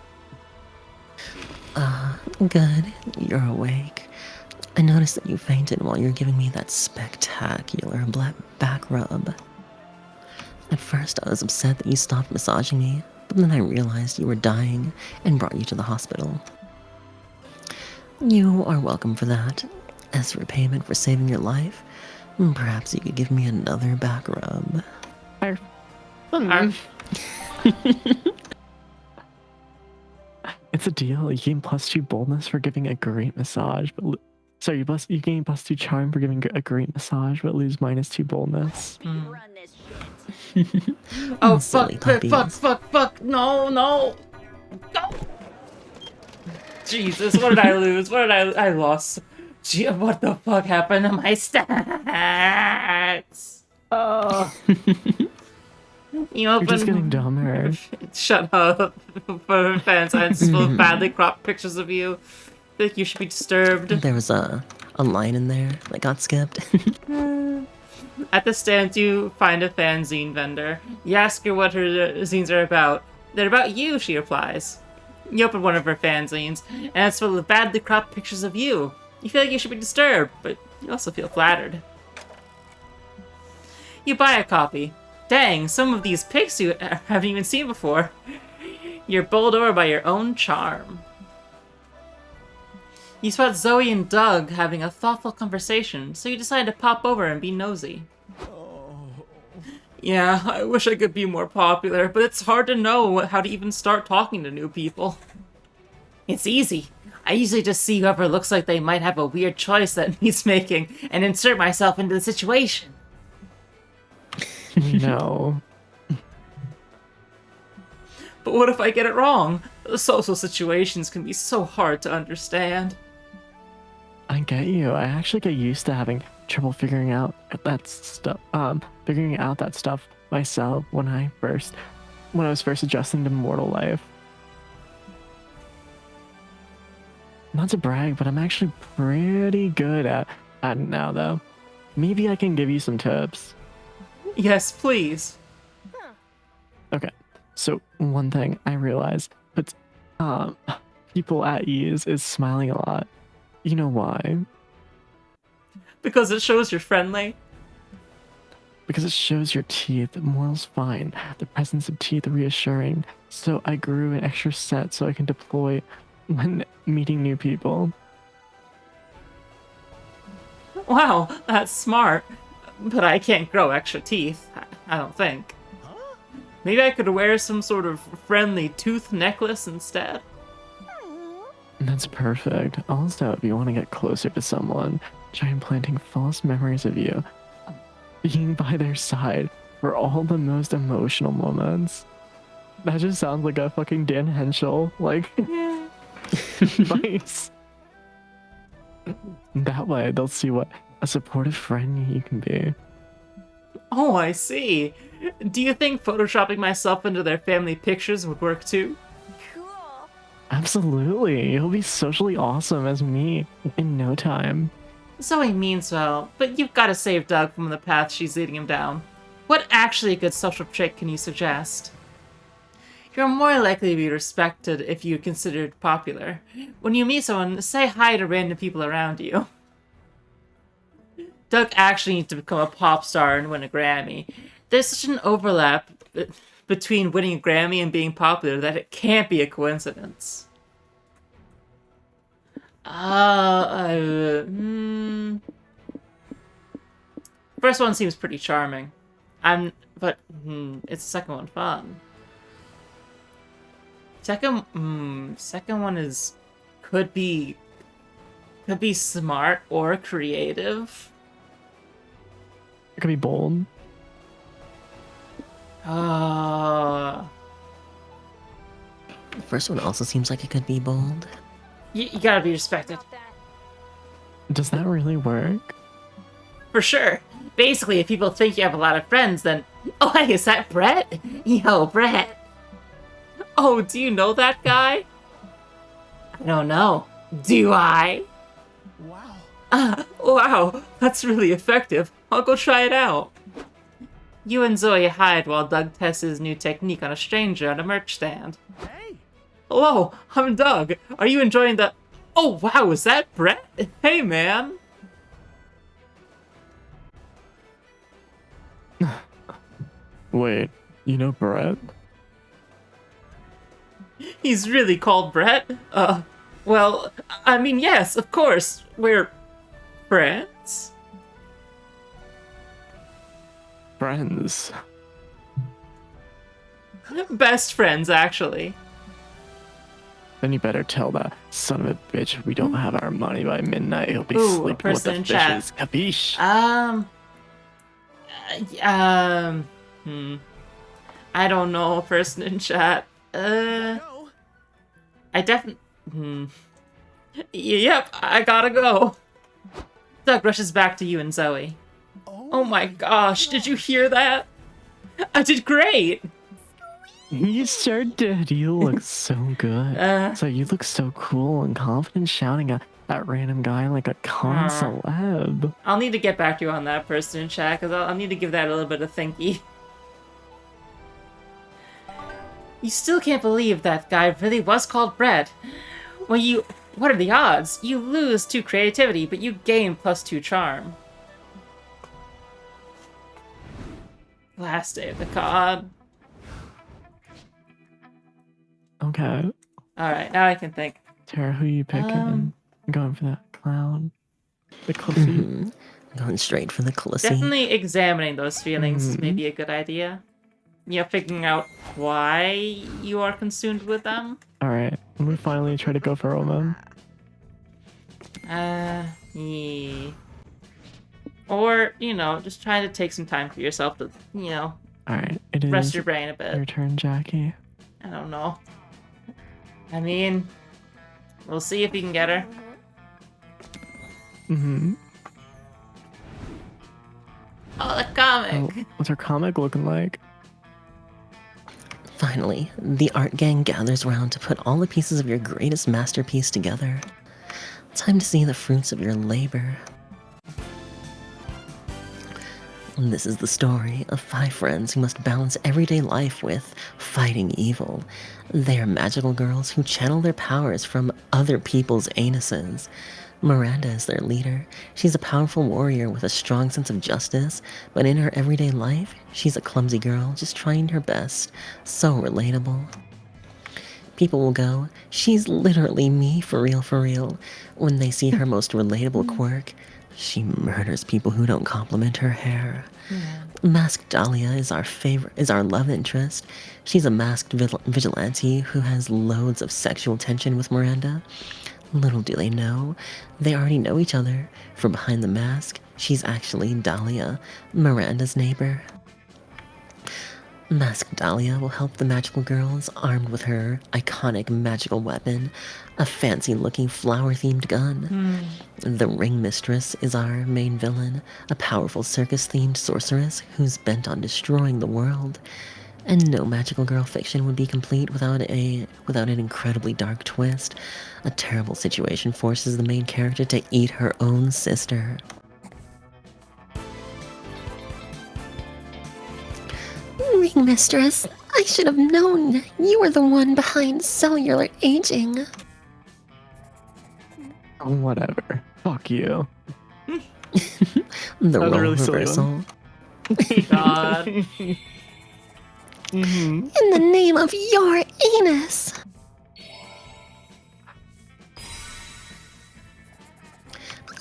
Speaker 2: Good. You're awake. I noticed that you fainted while you were giving me that spectacular back rub. At first, I was upset that you stopped massaging me, but then I realized you were dying and brought you to the hospital. You are welcome for that. As repayment for saving your life, perhaps you could give me another back rub.
Speaker 1: It's a deal. You gain +2 boldness for giving a great massage, but you gain +2 charm for giving a great massage, but lose -2 boldness.
Speaker 4: Run this shit.
Speaker 3: Oh,
Speaker 2: Silly
Speaker 3: fuck,
Speaker 2: puppies.
Speaker 3: fuck. No. No. Jesus, what did I lose? I lost? Gee, what the fuck happened to my stats? You open...
Speaker 1: You're just getting dumber.
Speaker 3: Shut up. For fan signs full of badly cropped pictures of you. I think you should be disturbed.
Speaker 2: There was a line in there that got skipped.
Speaker 3: At the stand, you find a fanzine vendor. You ask her what her zines are about. They're about you, she replies. You open one of her fanzines, and it's full of badly cropped pictures of you. You feel like you should be disturbed, but you also feel flattered. You buy a copy. Dang, some of these pics you haven't even seen before. You're bowled over by your own charm. You spot Zoe and Doug having a thoughtful conversation, so you decide to pop over and be nosy. Yeah, I wish I could be more popular, but it's hard to know how to even start talking to new people. It's easy. I usually just see whoever looks like they might have a weird choice that needs making and insert myself into the situation.
Speaker 1: No.
Speaker 3: But what if I get it wrong? Social situations can be so hard to understand.
Speaker 1: I get you. I actually get used to having trouble figuring out that stuff. Figuring out that stuff myself when I was first adjusting to mortal life. Not to brag, but I'm actually pretty good at it now, though. Maybe I can give you some tips.
Speaker 3: Yes, please.
Speaker 1: Okay, so one thing I realized puts people at ease is smiling a lot. You know why?
Speaker 3: Because it shows you're friendly.
Speaker 1: Because it shows your teeth. Moral's fine. The presence of teeth reassuring. So I grew an extra set so I can deploy when meeting new people.
Speaker 3: Wow, that's smart. But I can't grow extra teeth, I don't think. Maybe I could wear some sort of friendly tooth necklace instead?
Speaker 1: That's perfect. Also, if you want to get closer to someone, try implanting false memories of you being by their side for all the most emotional moments. That just sounds like a fucking Dan Henschel, like, advice. That way, they'll see what a supportive friend you can be.
Speaker 3: Oh, I see. Do you think photoshopping myself into their family pictures would work too?
Speaker 5: Cool.
Speaker 1: Absolutely. You'll be socially awesome as me in no time.
Speaker 3: Zoe means well, but you've got to save Doug from the path she's leading him down. What actually a good social trick can you suggest? You're more likely to be respected if you're considered popular. When you meet someone, say hi to random people around you. Doug actually needs to become a pop star and win a Grammy. There's such an overlap between winning a Grammy and being popular that it can't be a coincidence. First one seems pretty charming. But it's the second one fun. Second one could be smart or creative.
Speaker 1: It could be bold.
Speaker 2: The first one also seems like it could be bold.
Speaker 3: You gotta be respected.
Speaker 1: Does that really work?
Speaker 3: For sure. Basically, if people think you have a lot of friends, then... Oh, hey, is that Brett? Yo, Brett. Oh, do you know that guy? I don't know. Do I?
Speaker 8: Wow.
Speaker 3: Wow, that's really effective. I'll go try it out. You and Zoe hide while Doug tests his new technique on a stranger at a merch stand.
Speaker 8: Hey.
Speaker 3: Hello, I'm Doug. Are you enjoying the... Oh, wow, is that Brett? Hey, man.
Speaker 1: Wait, you know Brett?
Speaker 3: He's really called Brett? Well, I mean, yes, of course. We're... friends?
Speaker 1: Friends.
Speaker 3: Best friends, actually.
Speaker 1: Then you better tell that son of a bitch we don't have our money by midnight. He'll be
Speaker 3: Ooh, a
Speaker 1: sleeping with
Speaker 3: person
Speaker 1: the
Speaker 3: in chat.
Speaker 1: fishes. Capiche?
Speaker 3: I don't know, a person in chat.
Speaker 8: Go.
Speaker 3: I definitely... Yep, I gotta go. Doug rushes back to you and Zoe. Oh my gosh, did you hear that? I did great!
Speaker 1: You sure did. You look so good. So you look so cool and confident shouting at that random guy like a con celeb.
Speaker 3: I'll need to get back to you on that person in chat, because I'll need to give that a little bit of thinky. You still can't believe that guy really was called Brett. Well, you What are the odds? You lose 2 creativity, but you gain +2 charm. Last day of the con.
Speaker 1: Okay.
Speaker 3: Alright, now I can think.
Speaker 1: Tara, who you picking?
Speaker 3: Um,
Speaker 1: I'm going for that clown. The Cliffy.
Speaker 2: Mhm. Going straight for the Clissy.
Speaker 3: Definitely examining those feelings is
Speaker 1: Mhm.
Speaker 3: maybe a good idea. You know, figuring out why you are consumed with them.
Speaker 1: Alright. I'm gonna finally try to go for Roman.
Speaker 3: Yeah. Or, you know, just trying to take some time for yourself to, you know,
Speaker 1: Alright. It
Speaker 3: rest
Speaker 1: is
Speaker 3: your brain a bit.
Speaker 1: your turn, Jackie.
Speaker 3: I don't know. I mean, we'll see if you can get her.
Speaker 1: Mm-hmm.
Speaker 3: Oh, the comic!
Speaker 1: Oh, what's her comic looking like?
Speaker 2: Finally, the art gang gathers round to put all the pieces of your greatest masterpiece together. Time to see the fruits of your labor. This is the story of 5 friends who must balance everyday life with fighting evil. They are magical girls who channel their powers from other people's anuses. Miranda is their leader. She's a powerful warrior with a strong sense of justice, but in her everyday life, she's a clumsy girl just trying her best. So relatable. People will go, she's literally me for real, when they see her most relatable quirk. She murders people who don't compliment her hair. Masked Dahlia is our love interest. She's a masked vigilante who has loads of sexual tension with Miranda. Little do they know, they already know each other. For behind the mask, she's actually Dahlia, Miranda's neighbor. Masked Dahlia will help the magical girls armed with her iconic magical weapon, a fancy-looking flower-themed gun. The Ring Mistress is our main villain, a powerful circus-themed sorceress who's bent on destroying the world. And no magical girl fiction would be complete without an incredibly dark twist. A terrible situation forces the main character to eat her own sister.
Speaker 7: Ring Mistress, I should have known you were the one behind cellular aging.
Speaker 1: Whatever. Fuck you.
Speaker 2: The
Speaker 1: That was a
Speaker 2: role
Speaker 1: really silly
Speaker 2: reversal.
Speaker 3: God.
Speaker 1: Mm-hmm.
Speaker 7: In the name of your anus.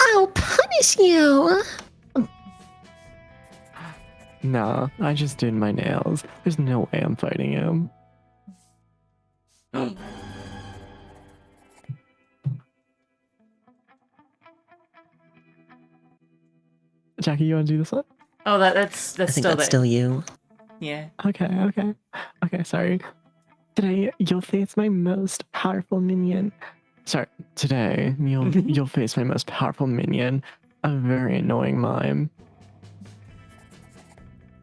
Speaker 7: I'll punish you.
Speaker 1: Nah, I just did my nails. There's no way I'm fighting him. Jackie, you want to do this one?
Speaker 3: Oh, that's
Speaker 2: I think
Speaker 3: still
Speaker 2: that's
Speaker 3: there.
Speaker 2: still you.
Speaker 3: Yeah.
Speaker 1: Okay, sorry. Today, you'll face my most powerful minion. Today, you'll face my most powerful minion, a very annoying mime.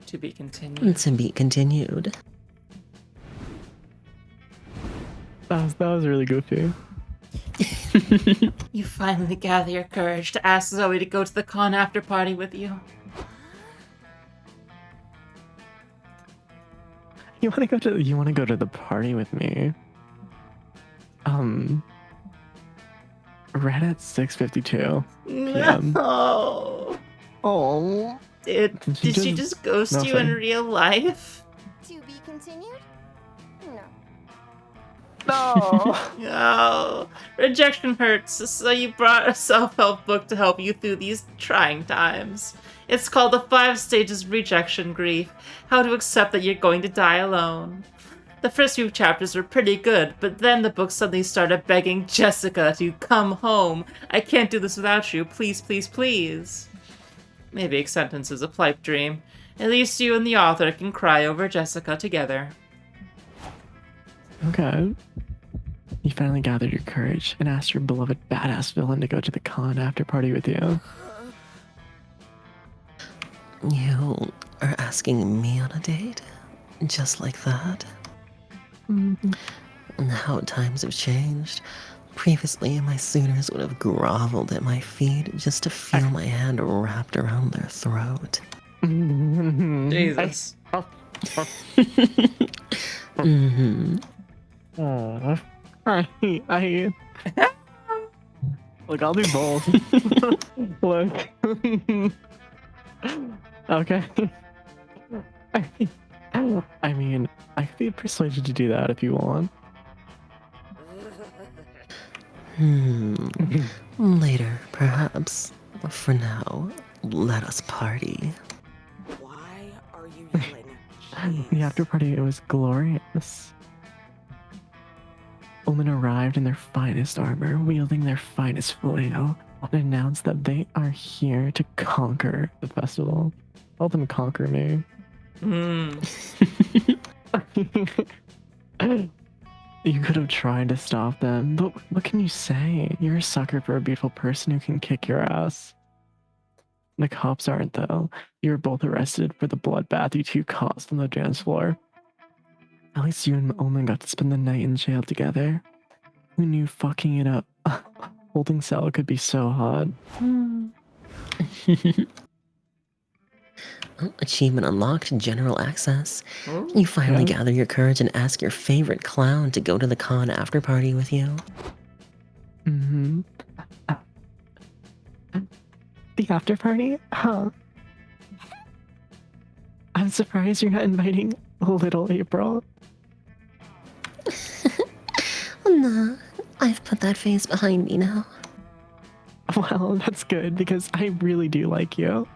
Speaker 3: To be continued.
Speaker 2: To be continued.
Speaker 1: That was really goofy.
Speaker 3: You finally gather your courage to ask Zoe to go to the con after party with you.
Speaker 1: You want to go to the party with me? Right at 6:52 p.m.
Speaker 3: No.
Speaker 1: Oh,
Speaker 3: Did she just ghost you in
Speaker 1: nothing.
Speaker 3: real life?
Speaker 4: To be continued? No.
Speaker 1: no.
Speaker 3: No. Rejection hurts, so you brought a self-help book to help you through these trying times. It's called The 5 Stages of Rejection Grief, How to Accept That You're Going to Die Alone. The first few chapters were pretty good, but then the book suddenly started begging Jessica to come home. I can't do this without you. Please, please, please. Maybe acceptance is a pipe dream. At least you and the author can cry over Jessica together.
Speaker 1: Okay. You finally gathered your courage and asked your beloved badass villain to go to the con after party with you.
Speaker 2: You are asking me on a date? Just like that?
Speaker 1: Mm-hmm.
Speaker 2: And how times have changed. Previously, my suitors would have groveled at my feet just to feel my hand wrapped around their throat.
Speaker 3: Jesus.
Speaker 2: Mm-hmm.
Speaker 1: I Look, I'll do both. Look. Okay. I mean, I could be persuaded to do that if you want.
Speaker 2: Later, perhaps. For now, let us party.
Speaker 5: Why are you yelling?
Speaker 1: The after party, it was glorious. Omen arrived in their finest armor, wielding their finest flail, and announced that they are here to conquer the festival. Let them conquer me. You could have tried to stop them, but what can you say? You're a sucker for a beautiful person who can kick your ass. The cops aren't, though. You were both arrested for the bloodbath you two caused on the dance floor. At least you and Omen got to spend the night in jail together. Who knew fucking it up? Holding cell could be so hot.
Speaker 2: Achievement unlocked, general access.
Speaker 3: Oh.
Speaker 2: You finally
Speaker 1: Yeah.
Speaker 2: gather your courage and ask your favorite clown to go to the con after party with you.
Speaker 1: Mm-hmm. The after party? Huh. I'm surprised you're not inviting little April.
Speaker 7: Nah, I've put that phase behind me now.
Speaker 1: Well, that's good because I really do like you.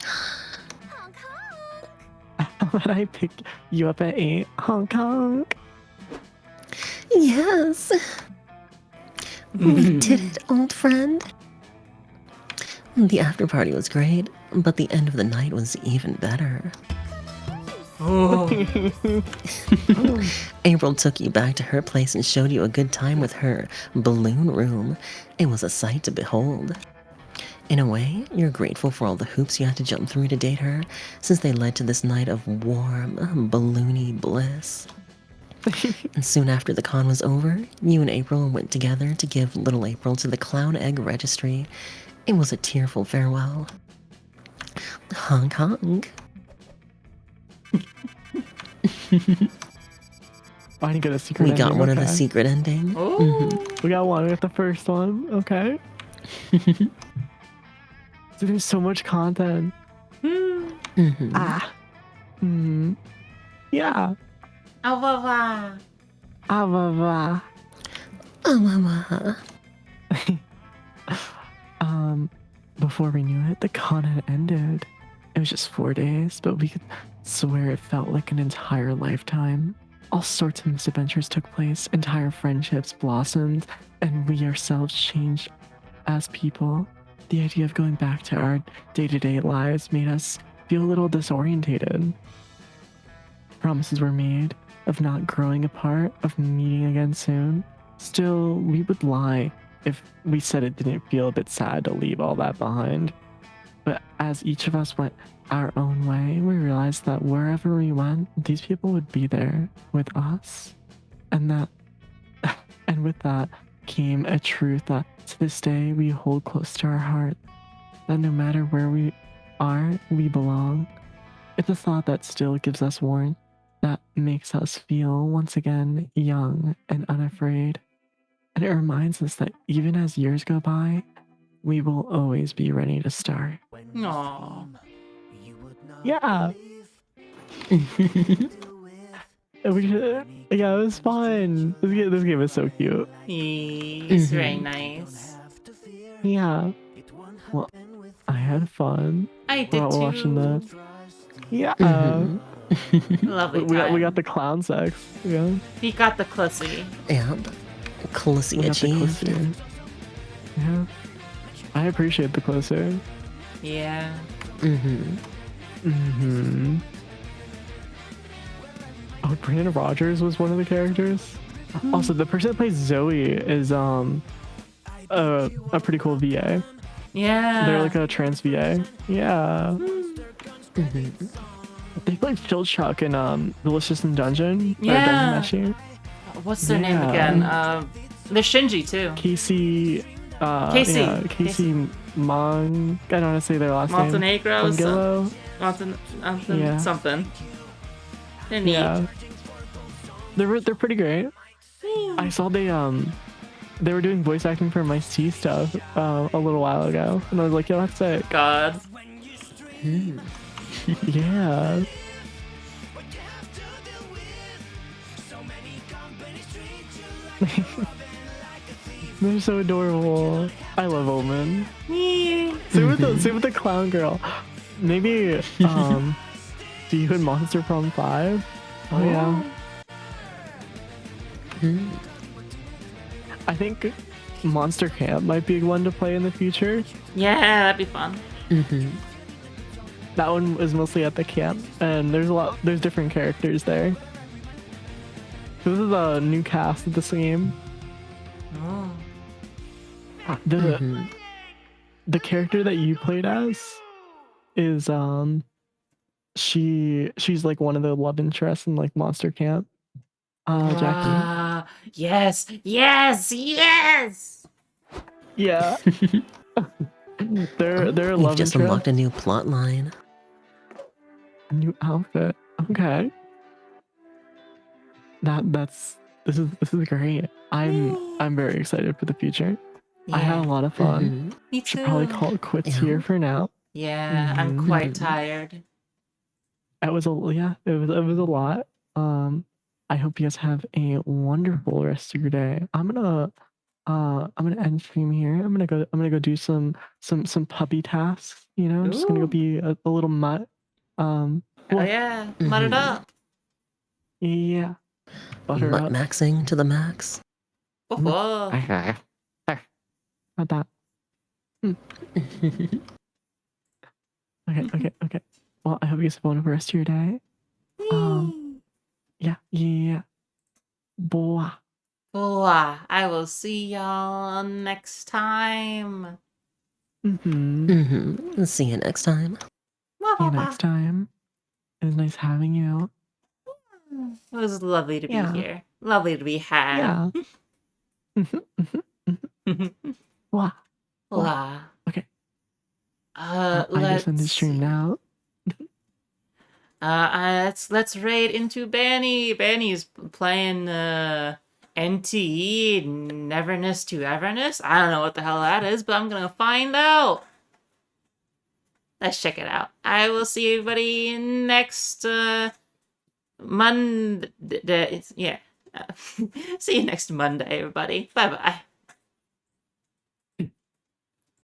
Speaker 4: Honk honk.
Speaker 1: When I pick you up at 8, Hong Kong.
Speaker 7: Yes. We did it, old friend.
Speaker 2: The after party was great, but the end of the night was even better.
Speaker 3: Oh.
Speaker 2: April took you back to her place and showed you a good time with her balloon room. It was a sight to behold. In a way, you're grateful for all the hoops you had to jump through to date her, since they led to this night of warm, balloony bliss. And soon after the con was over, you and April went together to give little April to the Clown Egg Registry. It was a tearful farewell. Honk honk.
Speaker 1: I didn't get a secret
Speaker 2: We
Speaker 1: ending.
Speaker 2: got one of the
Speaker 1: okay.
Speaker 2: secret ending.
Speaker 3: Oh.
Speaker 1: We got one. We got the first one. Okay. So there's so much content.
Speaker 2: Mhm.
Speaker 1: Ah. Hmm. Yeah.
Speaker 3: Ah, wah, wah.
Speaker 1: Ah, blah, blah.
Speaker 7: Oh,
Speaker 1: Before we knew it, the con had ended. It was just 4 days, but we could swear it felt like an entire lifetime. All sorts of misadventures took place, entire friendships blossomed, and we ourselves changed as people. The idea of going back to our day-to-day lives made us feel a little disorientated. Promises were made of not growing apart, of meeting again soon. Still, we would lie if we said it didn't feel a bit sad to leave all that behind. But as each of us went our own way, we realized that wherever we went, these people would be there with us. And with that came a truth that to this day we hold close to our heart. That no matter where we are, we belong. It's a thought that still gives us warmth, that makes us feel once again young and unafraid. And it reminds us that even as years go by, we will always be ready to start.
Speaker 3: Aw.
Speaker 1: Yeah. Yeah, it was fun. This game is so cute.
Speaker 3: He's very nice.
Speaker 1: Yeah. Well, I had fun
Speaker 3: I did
Speaker 1: while
Speaker 3: too.
Speaker 1: watching that. Yeah.
Speaker 3: Lovely
Speaker 1: we
Speaker 3: time.
Speaker 1: got the clown sex. Yeah.
Speaker 3: He got the clussy.
Speaker 2: Yep. Clussy
Speaker 1: We got the
Speaker 2: achieved.
Speaker 1: closer. Yeah. I appreciate the closer.
Speaker 3: Yeah.
Speaker 1: Mm-hmm. Oh, Brandon Rogers was one of the characters. Also, the person that plays Zoe is a pretty cool VA.
Speaker 3: Yeah.
Speaker 1: They're like a trans VA. Yeah. They played Chill Chuck in Delicious in Dungeon. Or
Speaker 3: Yeah.
Speaker 1: Dungeon Meshi.
Speaker 3: What's their name
Speaker 1: Yeah.
Speaker 3: again? There's Shinji too.
Speaker 1: Casey.
Speaker 3: Casey.
Speaker 1: Yeah, Casey Mon. I don't want to say their last name.
Speaker 3: Montenegro.
Speaker 1: Mongillo. Yeah.
Speaker 3: Something. They're neat.
Speaker 1: Yeah. They're pretty great. I saw they they were doing voice acting for my C stuff a little while ago, and I was like, yo, that's sick.
Speaker 3: God.
Speaker 1: Yeah. They're so adorable. I love Omen. Same with the clown girl. Maybe do you in Monster Prom 5? Oh yeah. I think Monster Camp might be one to play in the future.
Speaker 3: Yeah, that'd be fun.
Speaker 1: That one is mostly at the camp, and there's different characters there. This is a new cast of this game.
Speaker 3: Oh.
Speaker 1: The character that you played as is she's like one of the love interests in like Monster Camp. Jackie.
Speaker 3: Yes, yes, yes!
Speaker 1: Yeah. they're a
Speaker 2: You've
Speaker 1: love
Speaker 2: just
Speaker 1: interest.
Speaker 2: unlocked a new plot line.
Speaker 1: A new outfit. Okay. This is great. I'm very excited for the future. I had a lot of fun.
Speaker 3: Me too.
Speaker 1: Should probably call it quits here for now.
Speaker 3: Yeah, I'm quite tired.
Speaker 1: It was a lot. I hope you guys have a wonderful rest of your day. I'm gonna end stream here. I'm gonna go do some puppy tasks. You know, I'm just gonna go be a little mutt.
Speaker 3: Oh yeah, mud it up.
Speaker 1: Yeah. Butter
Speaker 2: Mutt
Speaker 1: up.
Speaker 2: maxing to the max.
Speaker 3: Whoa.
Speaker 1: Not that. Okay. Well, I hope you guys have a wonderful rest of your day. Yeah. Boah.
Speaker 3: Boah. I will see y'all next time.
Speaker 2: See you next time.
Speaker 1: See you next time. It was nice having you.
Speaker 3: It was lovely to be
Speaker 1: Yeah.
Speaker 3: here. Lovely to be had.
Speaker 1: Yeah. Wow.
Speaker 3: Wow.
Speaker 1: Okay.
Speaker 3: Let's
Speaker 1: I just end the stream now.
Speaker 3: let's raid into Benny. Benny's playing NTE, Neverness to Everness. I don't know what the hell that is, but I'm gonna find out. Let's check it out. I will see everybody next Monday. Yeah. See you next Monday, everybody. Bye bye.